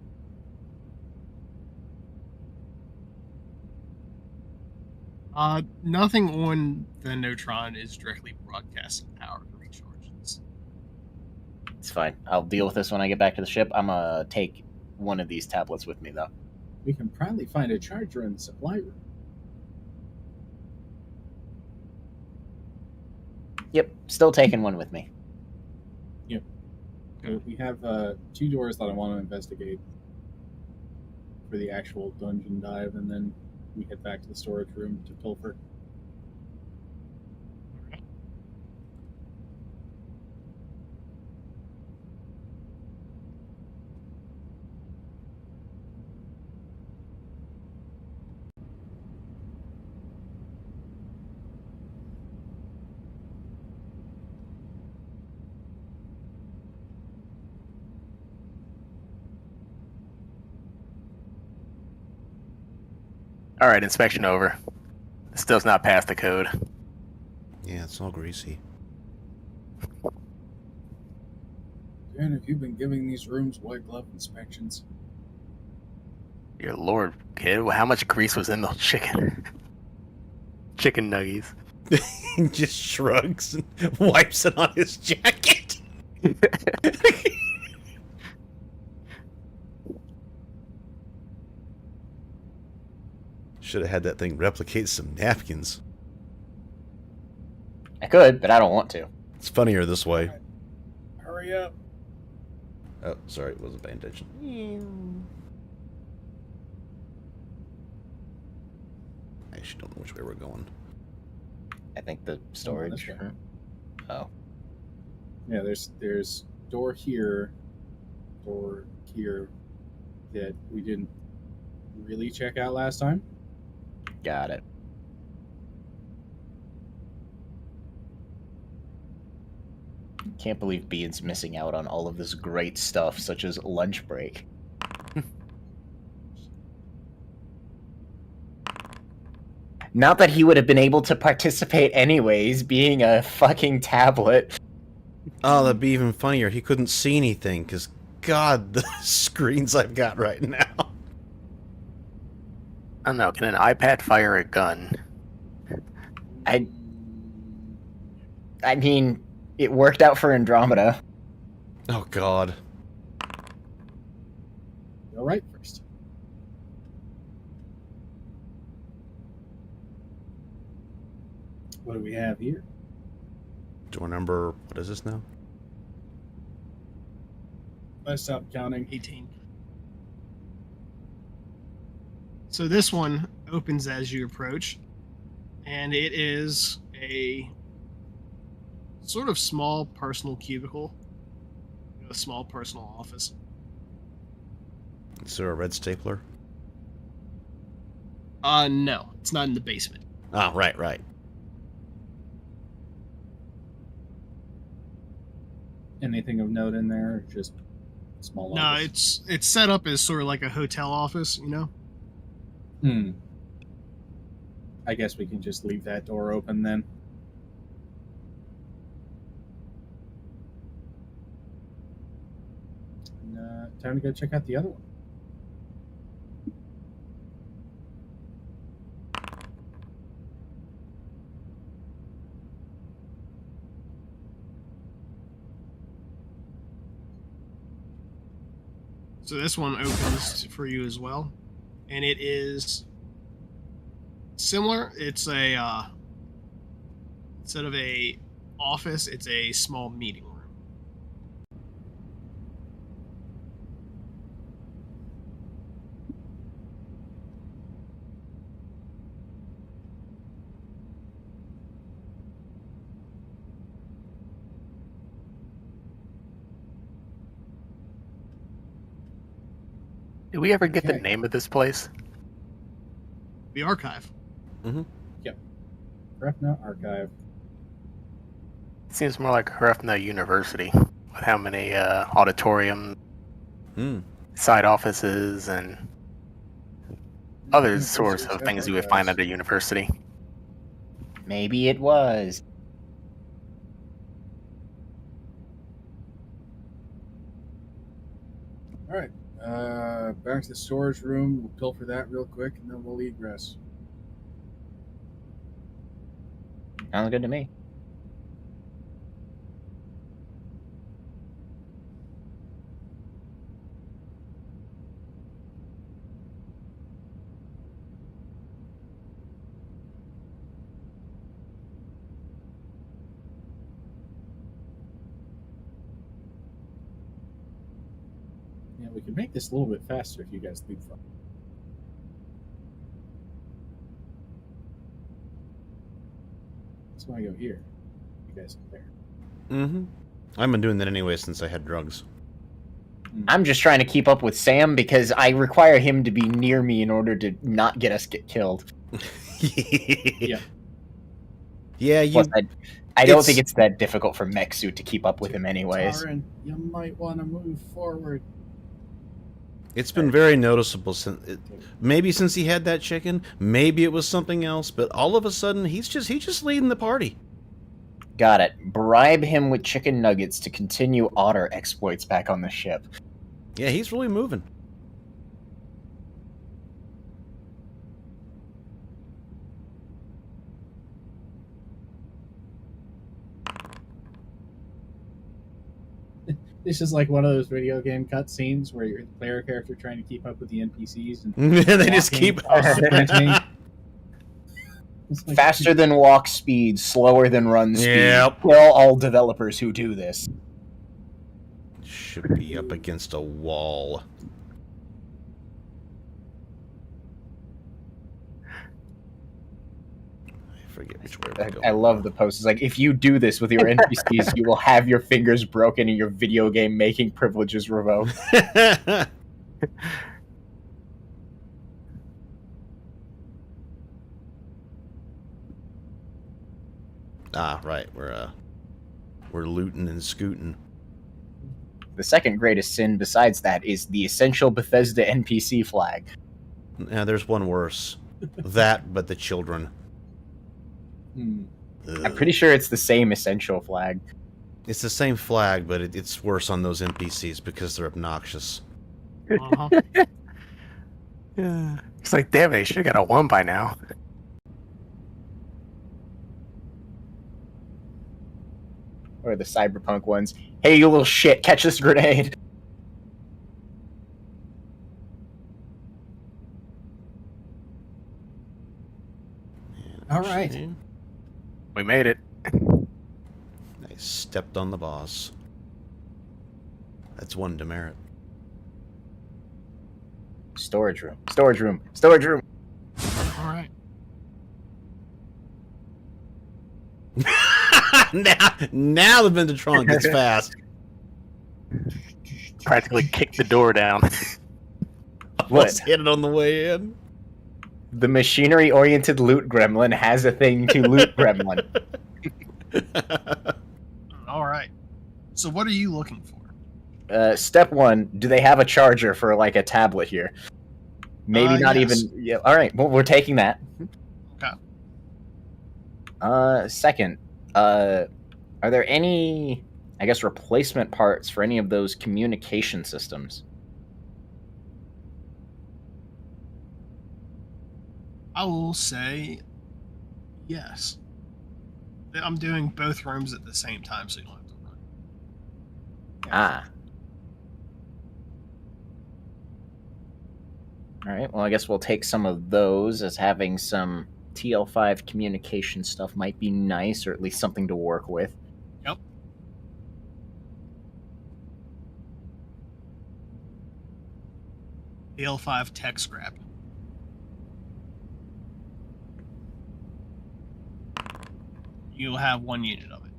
Nothing on the Notron is directly broadcasting power to recharges. It's fine. I'll deal with this when I get back to the ship. I'm gonna take one of these tablets with me, though. We can probably find a charger in the supply room. Yep, still taking one with me. We have 2 doors that I want to investigate for the actual dungeon dive, and then we head back to the storage room to pilfer. All right, inspection over. Still's not past the code. Yeah, it's all greasy. Dan, have you been giving these rooms white glove inspections? Your lord, kid, how much grease was in those chicken nuggies? He just shrugs and wipes it on his jacket. Should have had that thing replicate some napkins. I could, but I don't want to. It's funnier this way. Hurry up! Oh, sorry, wasn't paying attention. I actually don't know which way we're going. I think the storage this way. room. Oh. Yeah, there's door here that we didn't really check out last time. Got it. Can't believe Bean's missing out on all of this great stuff, such as lunch break. Not that he would have been able to participate anyways, being a fucking tablet. Oh, that'd be even funnier. He couldn't see anything, because, God, the screens I've got right now. I don't know. Can an iPad fire a gun? I mean, it worked out for Andromeda. Oh, God. Go right first. What do we have here? Door number, what is this now? I stopped counting. 18. So this one opens as you approach, and it is a sort of small personal cubicle, a small personal office. Is there a red stapler? No, it's not in the basement. Ah, right, right. Anything of note in there? Or just small? No, office? it's set up as sort of like a hotel office, you know. I guess we can just leave that door open then. And, time to go check out the other one. So this one opens for you as well, and it is similar. It's a instead of a office, it's a small meeting room. Did we ever get the Okay. name of this place? The archive. Refna Archive. It seems more like Hrefna University, with how many auditorium, side offices, and other sorts of things you would find at a university. Maybe it was. All right. Back to the storage room. We'll pilfer that real quick, and then we'll egress. Sounds good to me. Yeah, we can make this a little bit faster if you guys leave from. So I go here. You guys are there. Mm-hmm. I've been doing that anyway since I had drugs. I'm just trying to keep up with Sam because I require him to be near me in order to not get us killed. Yeah. Yeah. You. Plus, I don't think it's that difficult for Mexu to keep up with him anyways. Taran, you might want to move forward. It's been very noticeable since maybe since he had that chicken, maybe it was something else, but all of a sudden he's just leading the party. Got it. Bribe him with chicken nuggets to continue otter exploits back on the ship. Yeah, he's really moving. This is like one of those video game cutscenes where you're the player character trying to keep up with the NPCs and They just walking, keep sprinting. It's like- Faster than walk speed, slower than run speed. Yep. Kill all developers who do this. Should be up against a wall. I forget which way we're going. I love the post. It's like, if you do this with your NPCs, you will have your fingers broken and your video game making privileges revoked. Ah, right. We're looting and scooting. The second greatest sin besides that is the essential Bethesda NPC flag. Yeah, there's one worse. That, but the children. Hmm. I'm pretty sure it's the same essential flag. It's the same flag, but it's worse on those NPCs because they're obnoxious. Uh-huh. Yeah. It's like, damn it, they should have got a 1 by now. Or the cyberpunk ones. Hey, you little shit, catch this grenade. All right. See? We made it. I stepped on the boss. That's one demerit. Storage room. Storage room. Storage room. All right. now the Ventatron gets fast. Practically kicked the door down. Let's hit it on the way in. The machinery-oriented loot gremlin has a thing to loot gremlin. All right. So what are you looking for? Step one, do they have a charger for, like, a tablet here? Maybe not yes. even... Yeah, all right, well, we're taking that. Okay. Second, are there any, I guess, replacement parts for any of those communication systems? I will say yes. I'm doing both rooms at the same time, so you don't have to run. Ah. All right. Well, I guess we'll take some of those, as having some TL5 communication stuff might be nice, or at least something to work with. Yep. TL5 tech scrap. You'll have 1 unit of it.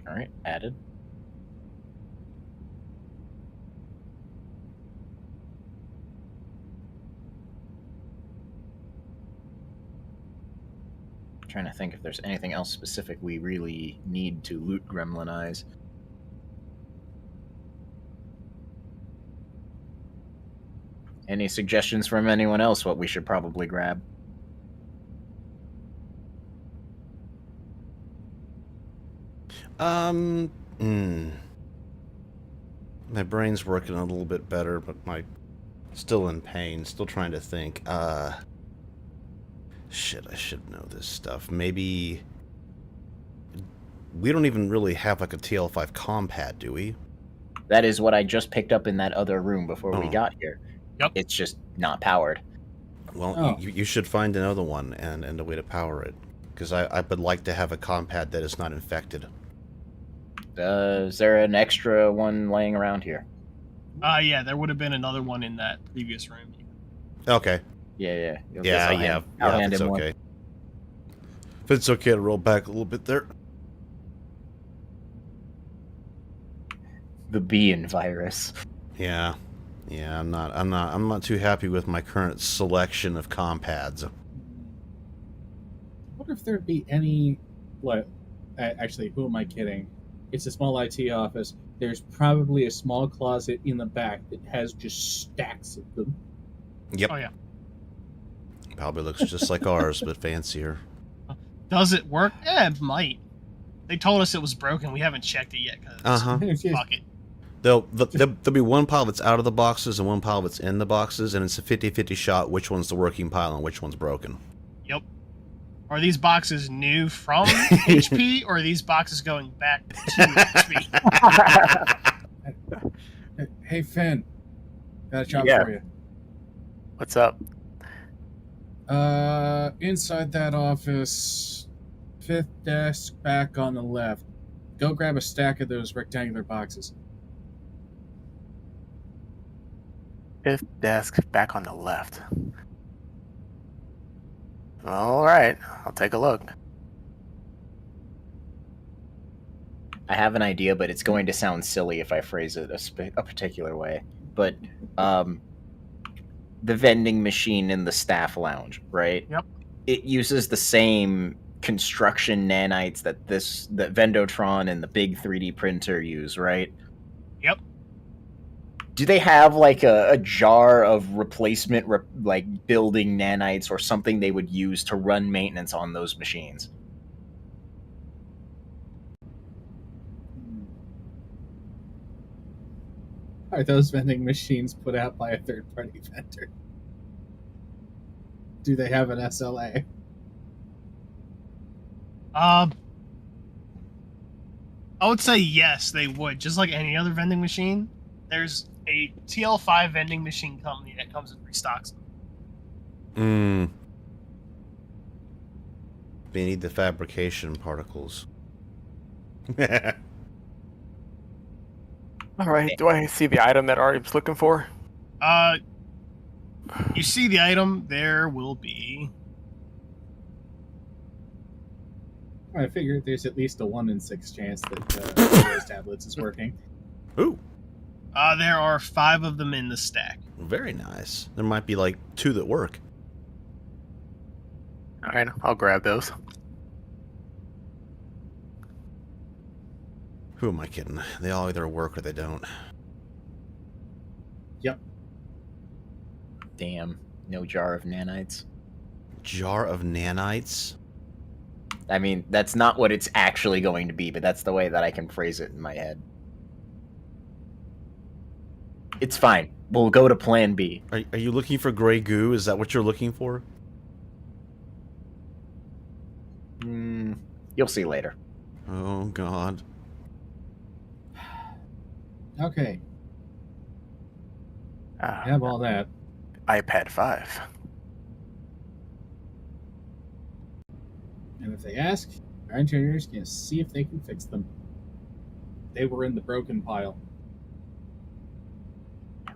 All right, added. Trying to think if there's anything else specific we really need to loot gremlinize. Any suggestions from anyone else what we should probably grab? My brain's working a little bit better, but still in pain, still trying to think. Shit, I should know this stuff. Maybe we don't even really have like a TL5 compad, do we? That is what I just picked up in that other room before we got here. Yep. It's just not powered. Well, you should find another one and a way to power it. Because I would like to have a compad that is not infected. Is there an extra one laying around here? Yeah, there would have been another one in that previous room. Okay. Yeah. I'll hand him one. If it's okay to roll back a little bit there. The Bean virus. Yeah, I'm not too happy with my current selection of compads. I wonder if there'd be any. What? Actually, who am I kidding? It's a small IT office. There's probably a small closet in the back that has just stacks of them. Yep. Oh yeah. Probably looks just like ours, but fancier. Does it work? Yeah, it might. They told us it was broken. We haven't checked it yet. Fuck it. There'll be one pile that's out of the boxes and one pile that's in the boxes, and it's a 50-50 shot which one's the working pile and which one's broken. Yep. Are these boxes new from HP, or are these boxes going back to HP? Hey, Finn. Got a job for you. What's up? Inside that office, 5th desk back on the left. Go grab a stack of those rectangular boxes. 5th desk back on the left. All right, I'll take a look. I have an idea, but it's going to sound silly if I phrase it a particular way. But the vending machine in the staff lounge, right? Yep. It uses the same construction nanites that Vendotron and the big 3D printer use, right? Yep. Do they have like a jar of replacement like building nanites or something they would use to run maintenance on those machines? Are those vending machines put out by a third-party vendor? Do they have an SLA? I would say yes, they would. Just like any other vending machine, there's a TL5 vending machine company that comes and restocks them. They need the fabrication particles. All right, do I see the item that Artyom's looking for? You see the item, there will be... I figured there's at least a 1 in 6 chance that those tablets is working. Ooh. There are 5 of them in the stack. Very nice. There might be like 2 that work. All right, I'll grab those. Who am I kidding? They all either work or they don't. Yep. Damn. No jar of nanites. Jar of nanites? I mean, that's not what it's actually going to be, but that's the way that I can phrase it in my head. It's fine. We'll go to plan B. Are you looking for gray goo? Is that what you're looking for? You'll see later. Oh, God. Okay. Have all that. iPad 5. And if they ask, our engineers can see if they can fix them. They were in the broken pile.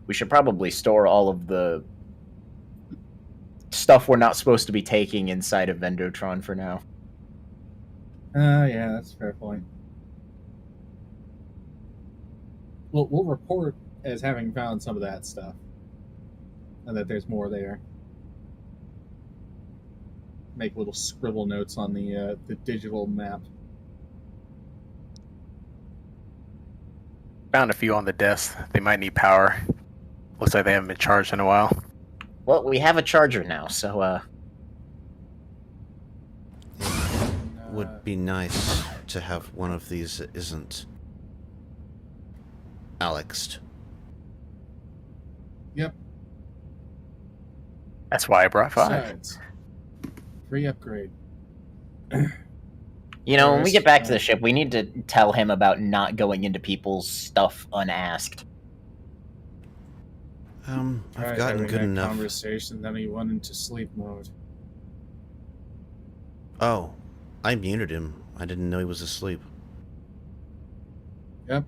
We should probably store all of the stuff we're not supposed to be taking inside of Vendotron for now. Yeah, that's a fair point. We'll report as having found some of that stuff. And that there's more there. Make little scribble notes on the digital map. Found a few on the desk. They might need power. Looks like they haven't been charged in a while. Well, we have a charger now, so, Would be nice to have one of these that isn't Alexed. Yep. That's why I brought 5. Besides, free upgrade. You know, when we get back to the First, ship, we need to tell him about not going into people's stuff unasked. I've tried gotten having good that enough. Conversation, then he went into sleep mode. Oh, I muted him. I didn't know he was asleep. Yep.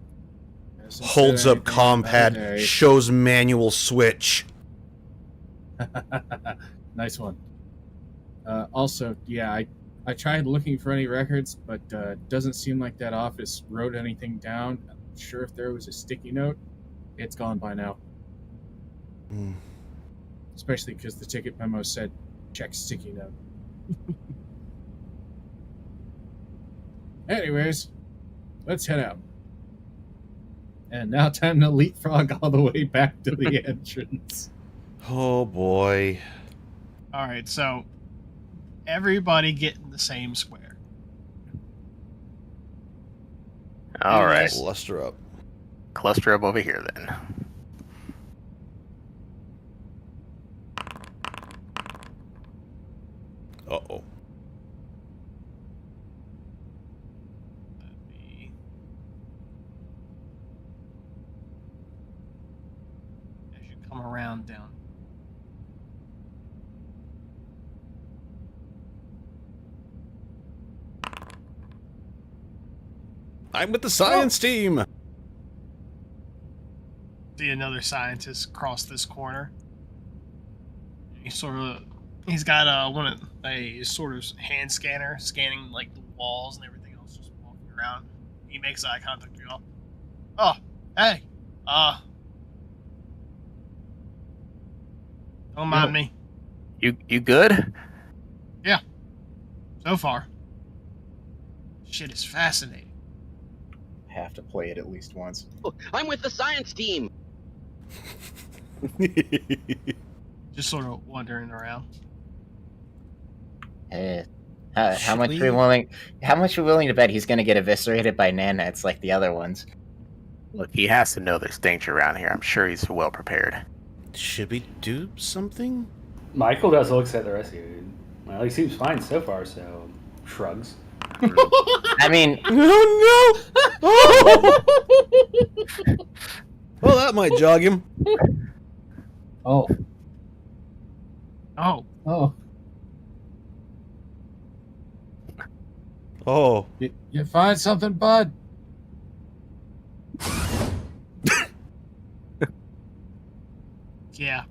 Holds up comm pad, Day. shows manual switch. Nice one. Also, yeah, I tried looking for any records, but doesn't seem like that office wrote anything down. I'm not sure if there was a sticky note. It's gone by now. Especially because the ticket memo said, check sticky note. Anyways, let's head out. And now time to leapfrog all the way back to the entrance. Oh boy. All right, so everybody get in the same square. All right. Cluster up. Cluster up over here then. Uh-oh. That'd be as you come around down. I'm with the science team. See another scientist cross this corner. He's got a sort of hand scanner scanning like the walls and everything else, just walking around. He makes eye contact with you all. Oh, hey, don't mind me. You good? Yeah, so far. Shit is fascinating. Have to play it at least once. I'm with the science team. Just sort of wandering around. How much are we willing? How much are we willing to bet he's going to get eviscerated by nanites like the other ones? Look, he has to know there's danger around here. I'm sure he's well prepared. Should we do something? Michael just looks at the rest of you. Well, he seems fine so far, so shrugs. I mean, Oh no! Oh! Well, that might jog him. Oh. Oh, Oh. Oh. You find something, bud? yeah.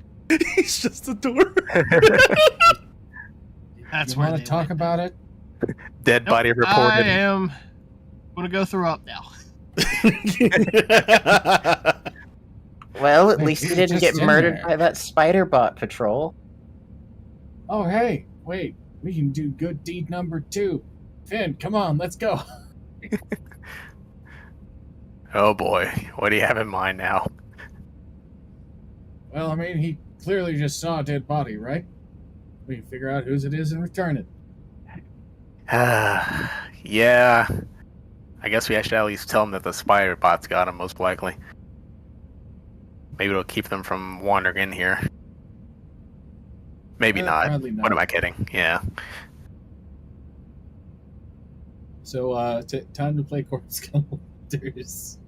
He's just a door. That's you where want they to talk went. about it? Dead body I reported. am gonna go throw up now. well, at Wait, least he he's didn't just get in murdered there. by that spider bot patrol. Oh, hey, wait. We can do good deed number 2. Finn, come on, let's go. Oh boy, what do you have in mind now? Well, I mean, he clearly just saw a dead body, right? We can figure out whose it is and return it. Yeah. I guess we should at least tell them that the spider bot's got him, most likely. Maybe it'll keep them from wandering in here. Maybe not. Probably not. What am I kidding? Yeah. So, time to play Corpse Hunters.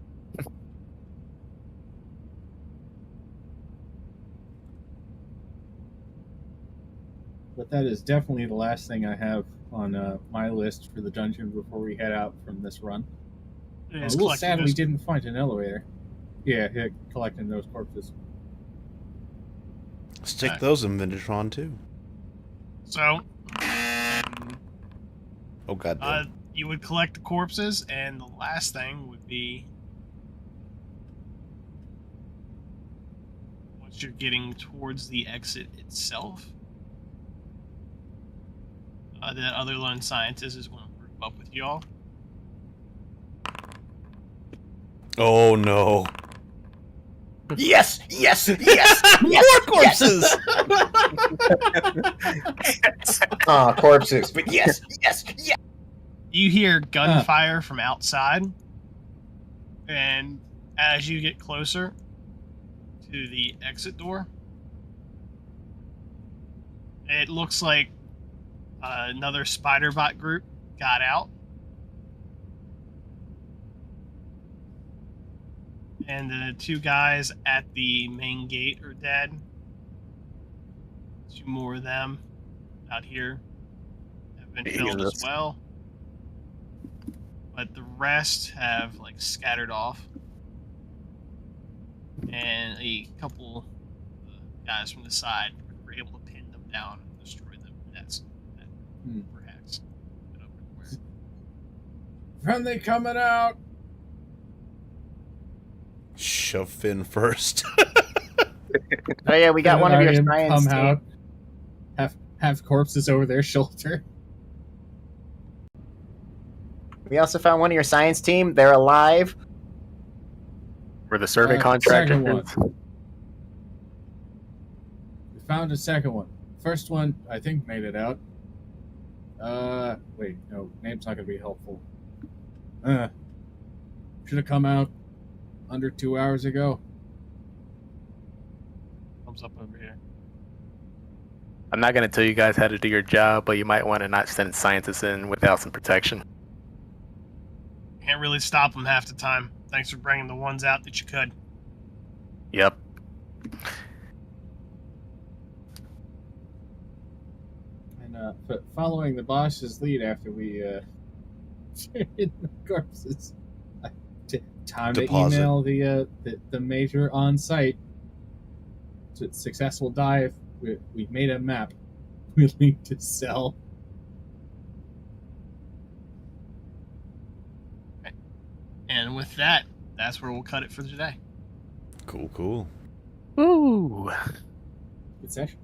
But that is definitely the last thing I have on my list for the dungeon before we head out from this run. It A is little collecting sad we those- didn't find an elevator. Yeah, collecting those corpses. Stick those in Vindertron too. So, Oh god. you would collect the corpses, and the last thing would be once you're getting towards the exit itself. The other lone scientist is going to group up with y'all. Oh no. Yes, yes, yes, yes. More corpses! Corpses. But yes, yes, yes. You hear gunfire from outside, and as you get closer to the exit door, it looks like another spider bot group got out. And the two guys at the main gate are dead. Two more of them out here have been killed as Jesus. well. But the rest have like scattered off. And a couple guys from the side were able to pin them down and destroy them. That's perhaps. Friendly coming out! Shove Finn first. Oh yeah, we got one of your Aryan science come team. out, have corpses over their shoulder. We also found one of your science team. They're alive. Where the survey The contractor second one. is. We found a second one. First one, I think, made it out. Wait, no, name's not gonna be helpful. Should have come out under 2 hours ago. Thumbs up over here. I'm not going to tell you guys how to do your job, but you might want to not send scientists in without some protection. Can't really stop them half the time. Thanks for bringing the ones out that you could. Yep. And following the boss's lead after we turned in the corpses, time Deposit. to email the major on site. Successful dive. We made a map. We linked to sell. And with that, that's where we'll cut it for today. Cool, cool. Ooh. Good session.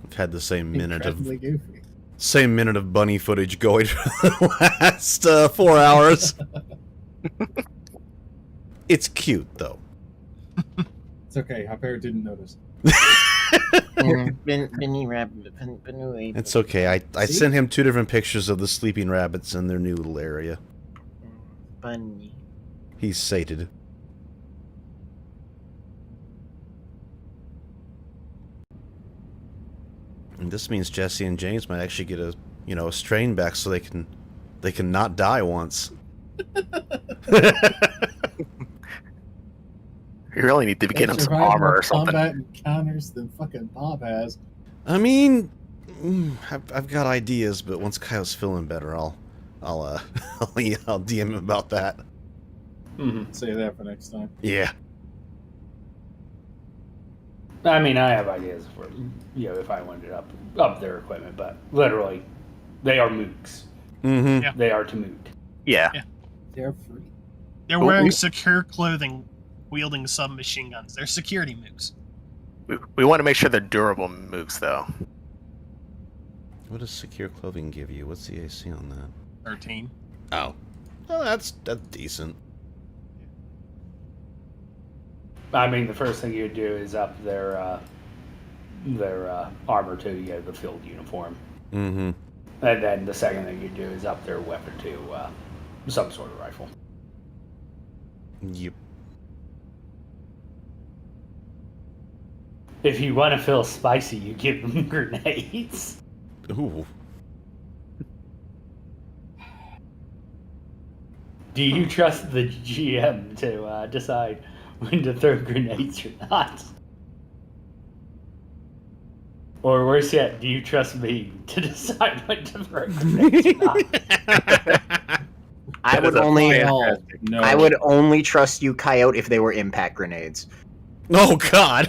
I've had the Incredibly goofy. same minute of bunny footage going for the last 4 hours. It's cute though. It's okay. Hopper didn't notice. It's okay. I See? sent him 2 different pictures of the sleeping rabbits in their new little area. Bunny. He's sated. And this means Jesse and James might actually get a strain back so they can not die once. You really need to get him some Survived armor more or something. combat encounters than fucking Bob has. I mean, I've got ideas, but once Kyle's feeling better, I'll DM him about that. Say that for next time. Yeah. I mean, I have ideas for if I wanted to up their equipment, but literally, they are mooks. Mm-hmm. Yeah. They are to mook. Yeah. They're free. They're wearing secure clothing, wielding submachine guns. They're security mooks. We want to make sure they're durable moves, though. What does secure clothing give you? What's the AC on that? 13. Oh. Oh, that's decent. I mean, the first thing you'd do is up their armor to the field uniform. Mm-hmm. And then the second thing you do is up their weapon to some sort of rifle. Yep. If you want to feel spicy, you give them grenades. Ooh. Do you trust the GM to decide when to throw grenades or not? Or worse yet, do you trust me to decide when to throw grenades or not? I would only No. I would only trust you, Coyote, if they were impact grenades. Oh God.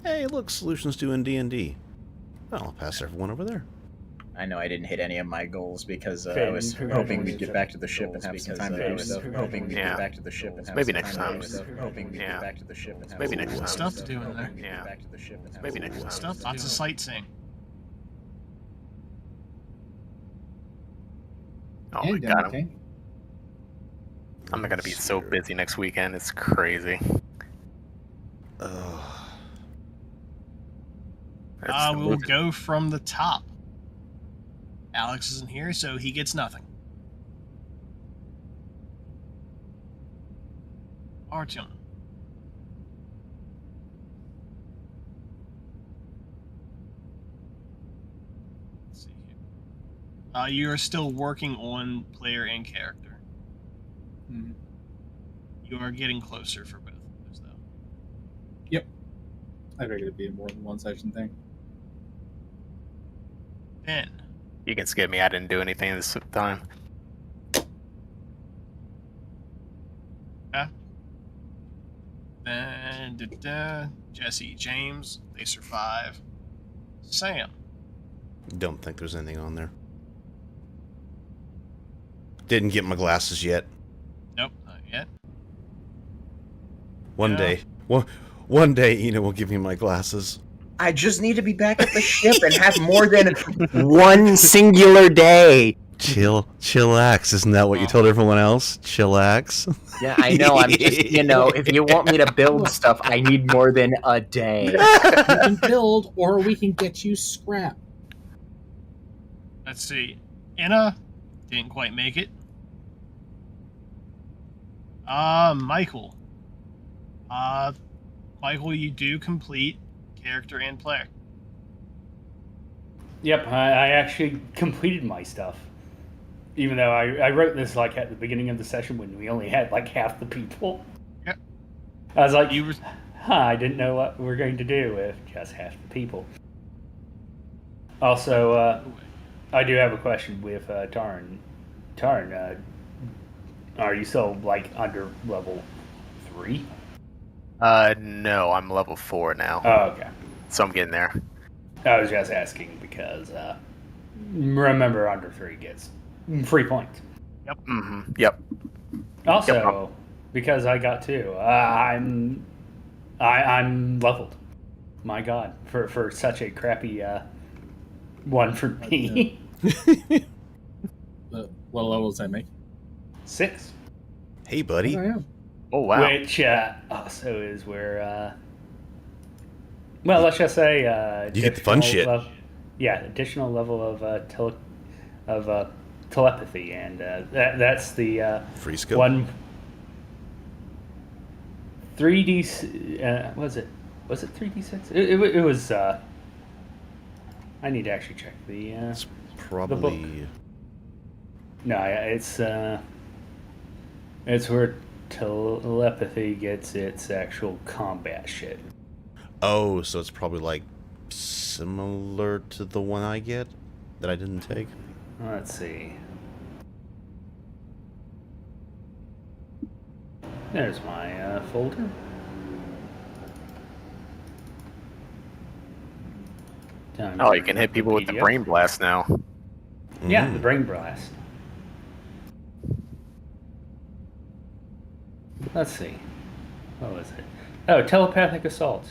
Hey, look, solutions to in D&D. Well, I'll pass everyone over there. I know I didn't hit any of my goals because Okay, I was hoping we'd get back to the ship and have some time to do stuff. hoping we'd get back to the ship and have Maybe some next time time. to do stuff. Hoping we'd Yeah. get back to the ship and have Maybe some next time time. Stuff to do in there. Yeah. Back to the ship and have Maybe some next time to Stuff, do lots of sightseeing. Oh my And god, entertaining. I'm gonna be so busy next weekend. It's crazy. Ugh. We'll go from the top. Alex isn't here, so he gets nothing. Artyom. Let's see here. You are still working on player and character. Mhm. You are getting closer for both of those, though. I figured it'd be a more than one session thing. Ben. You can skip me. I didn't do anything this time. And Jesse, James, they survive. Sam. Don't think there's anything on there. Didn't get my glasses yet. Nope, not yet. One Yeah. day. One day, Ina will give me my glasses. I just need to be back at the ship and have more than one singular day. Chillax. Isn't that what you told everyone else? Chillax. Yeah, I know. I'm just, if you want me to build stuff, I need more than a day. We can build, or we can get you scrap. Let's see. Anna didn't quite make it. Michael. Michael, you do complete character and player. Yep, I actually completed my stuff. Even though I wrote this like at the beginning of the session when we only had like half the people. Yep. I was like, You were I didn't know what we're going to do with just half the people. Also, I do have a question with Tarn. Tarn, are you still like under level 3? No, I'm level 4 now, Oh, okay. so I'm getting there. I was just asking because remember under 3 gets free points. Mm-hmm. Yep. Also, Yep. because I got 2, I'm leveled. My God, for such a crappy one for me. What levels I make? 6. Hey, buddy. I am. Oh wow. Which also is where, well, let's just say You get the fun shit. Additional level of telepathy, and that's the Free skill. one 3D. Was it 3D6? It was. I need to actually check the. It's probably. No, it's where telepathy gets its actual combat shit. Oh, so it's probably like similar to the one I get that I didn't take. Let's see. There's my folder. Oh, you can hit people with the brain blast now. Yeah, the brain blast. Let's see. What was it? Oh, telepathic assault.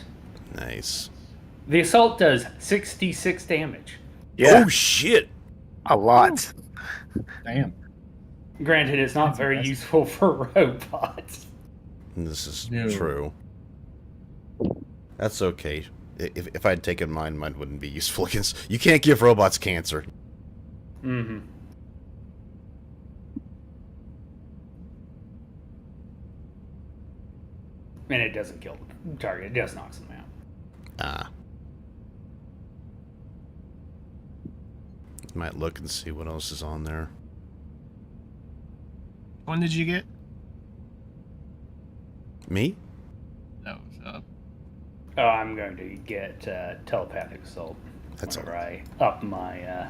Nice. The assault does 66 damage. Yeah, Oh shit! a lot. Damn. Granted, it's not That's very impressive. useful for robots. This is No. true. That's okay. If I'd taken mine wouldn't be useful against. You can't give robots cancer. Mm-hmm. And it doesn't kill the target, it just knocks them out. Ah. Might look and see what else is on there. When did you get? Me? No. Oh, I'm going to get telepathic assault. That's whenever I up my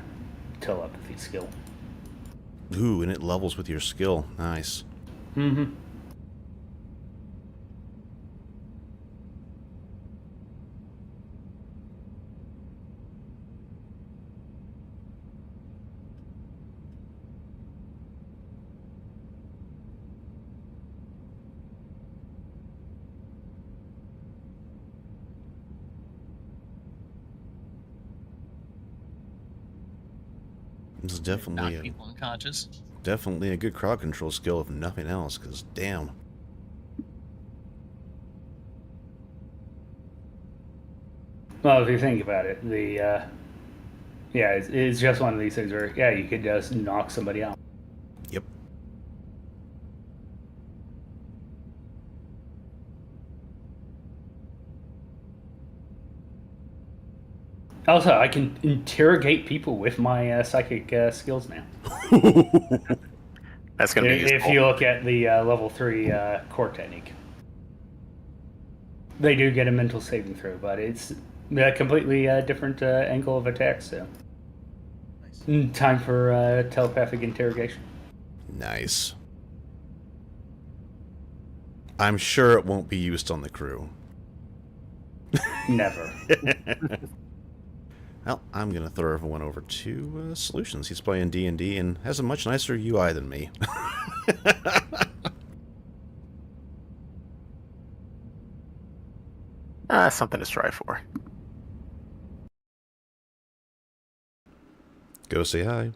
telepathy skill. Ooh, and it levels with your skill. Nice. Mm-hmm. This is Knock definitely people unconscious. a good crowd control skill if nothing else, because damn. Well, if you think about it, it's just one of these things where you could just knock somebody out. Yep. Also, I can interrogate people with my psychic skills now. That's gonna be If useful. you look at the level 3 core technique, they do get a mental saving throw, but it's a completely different angle of attack. So, time for telepathic interrogation. Nice. I'm sure it won't be used on the crew. Never. Well, I'm going to throw everyone over to Solutions. He's playing D&D and has a much nicer UI than me. Something to strive for. Go say hi.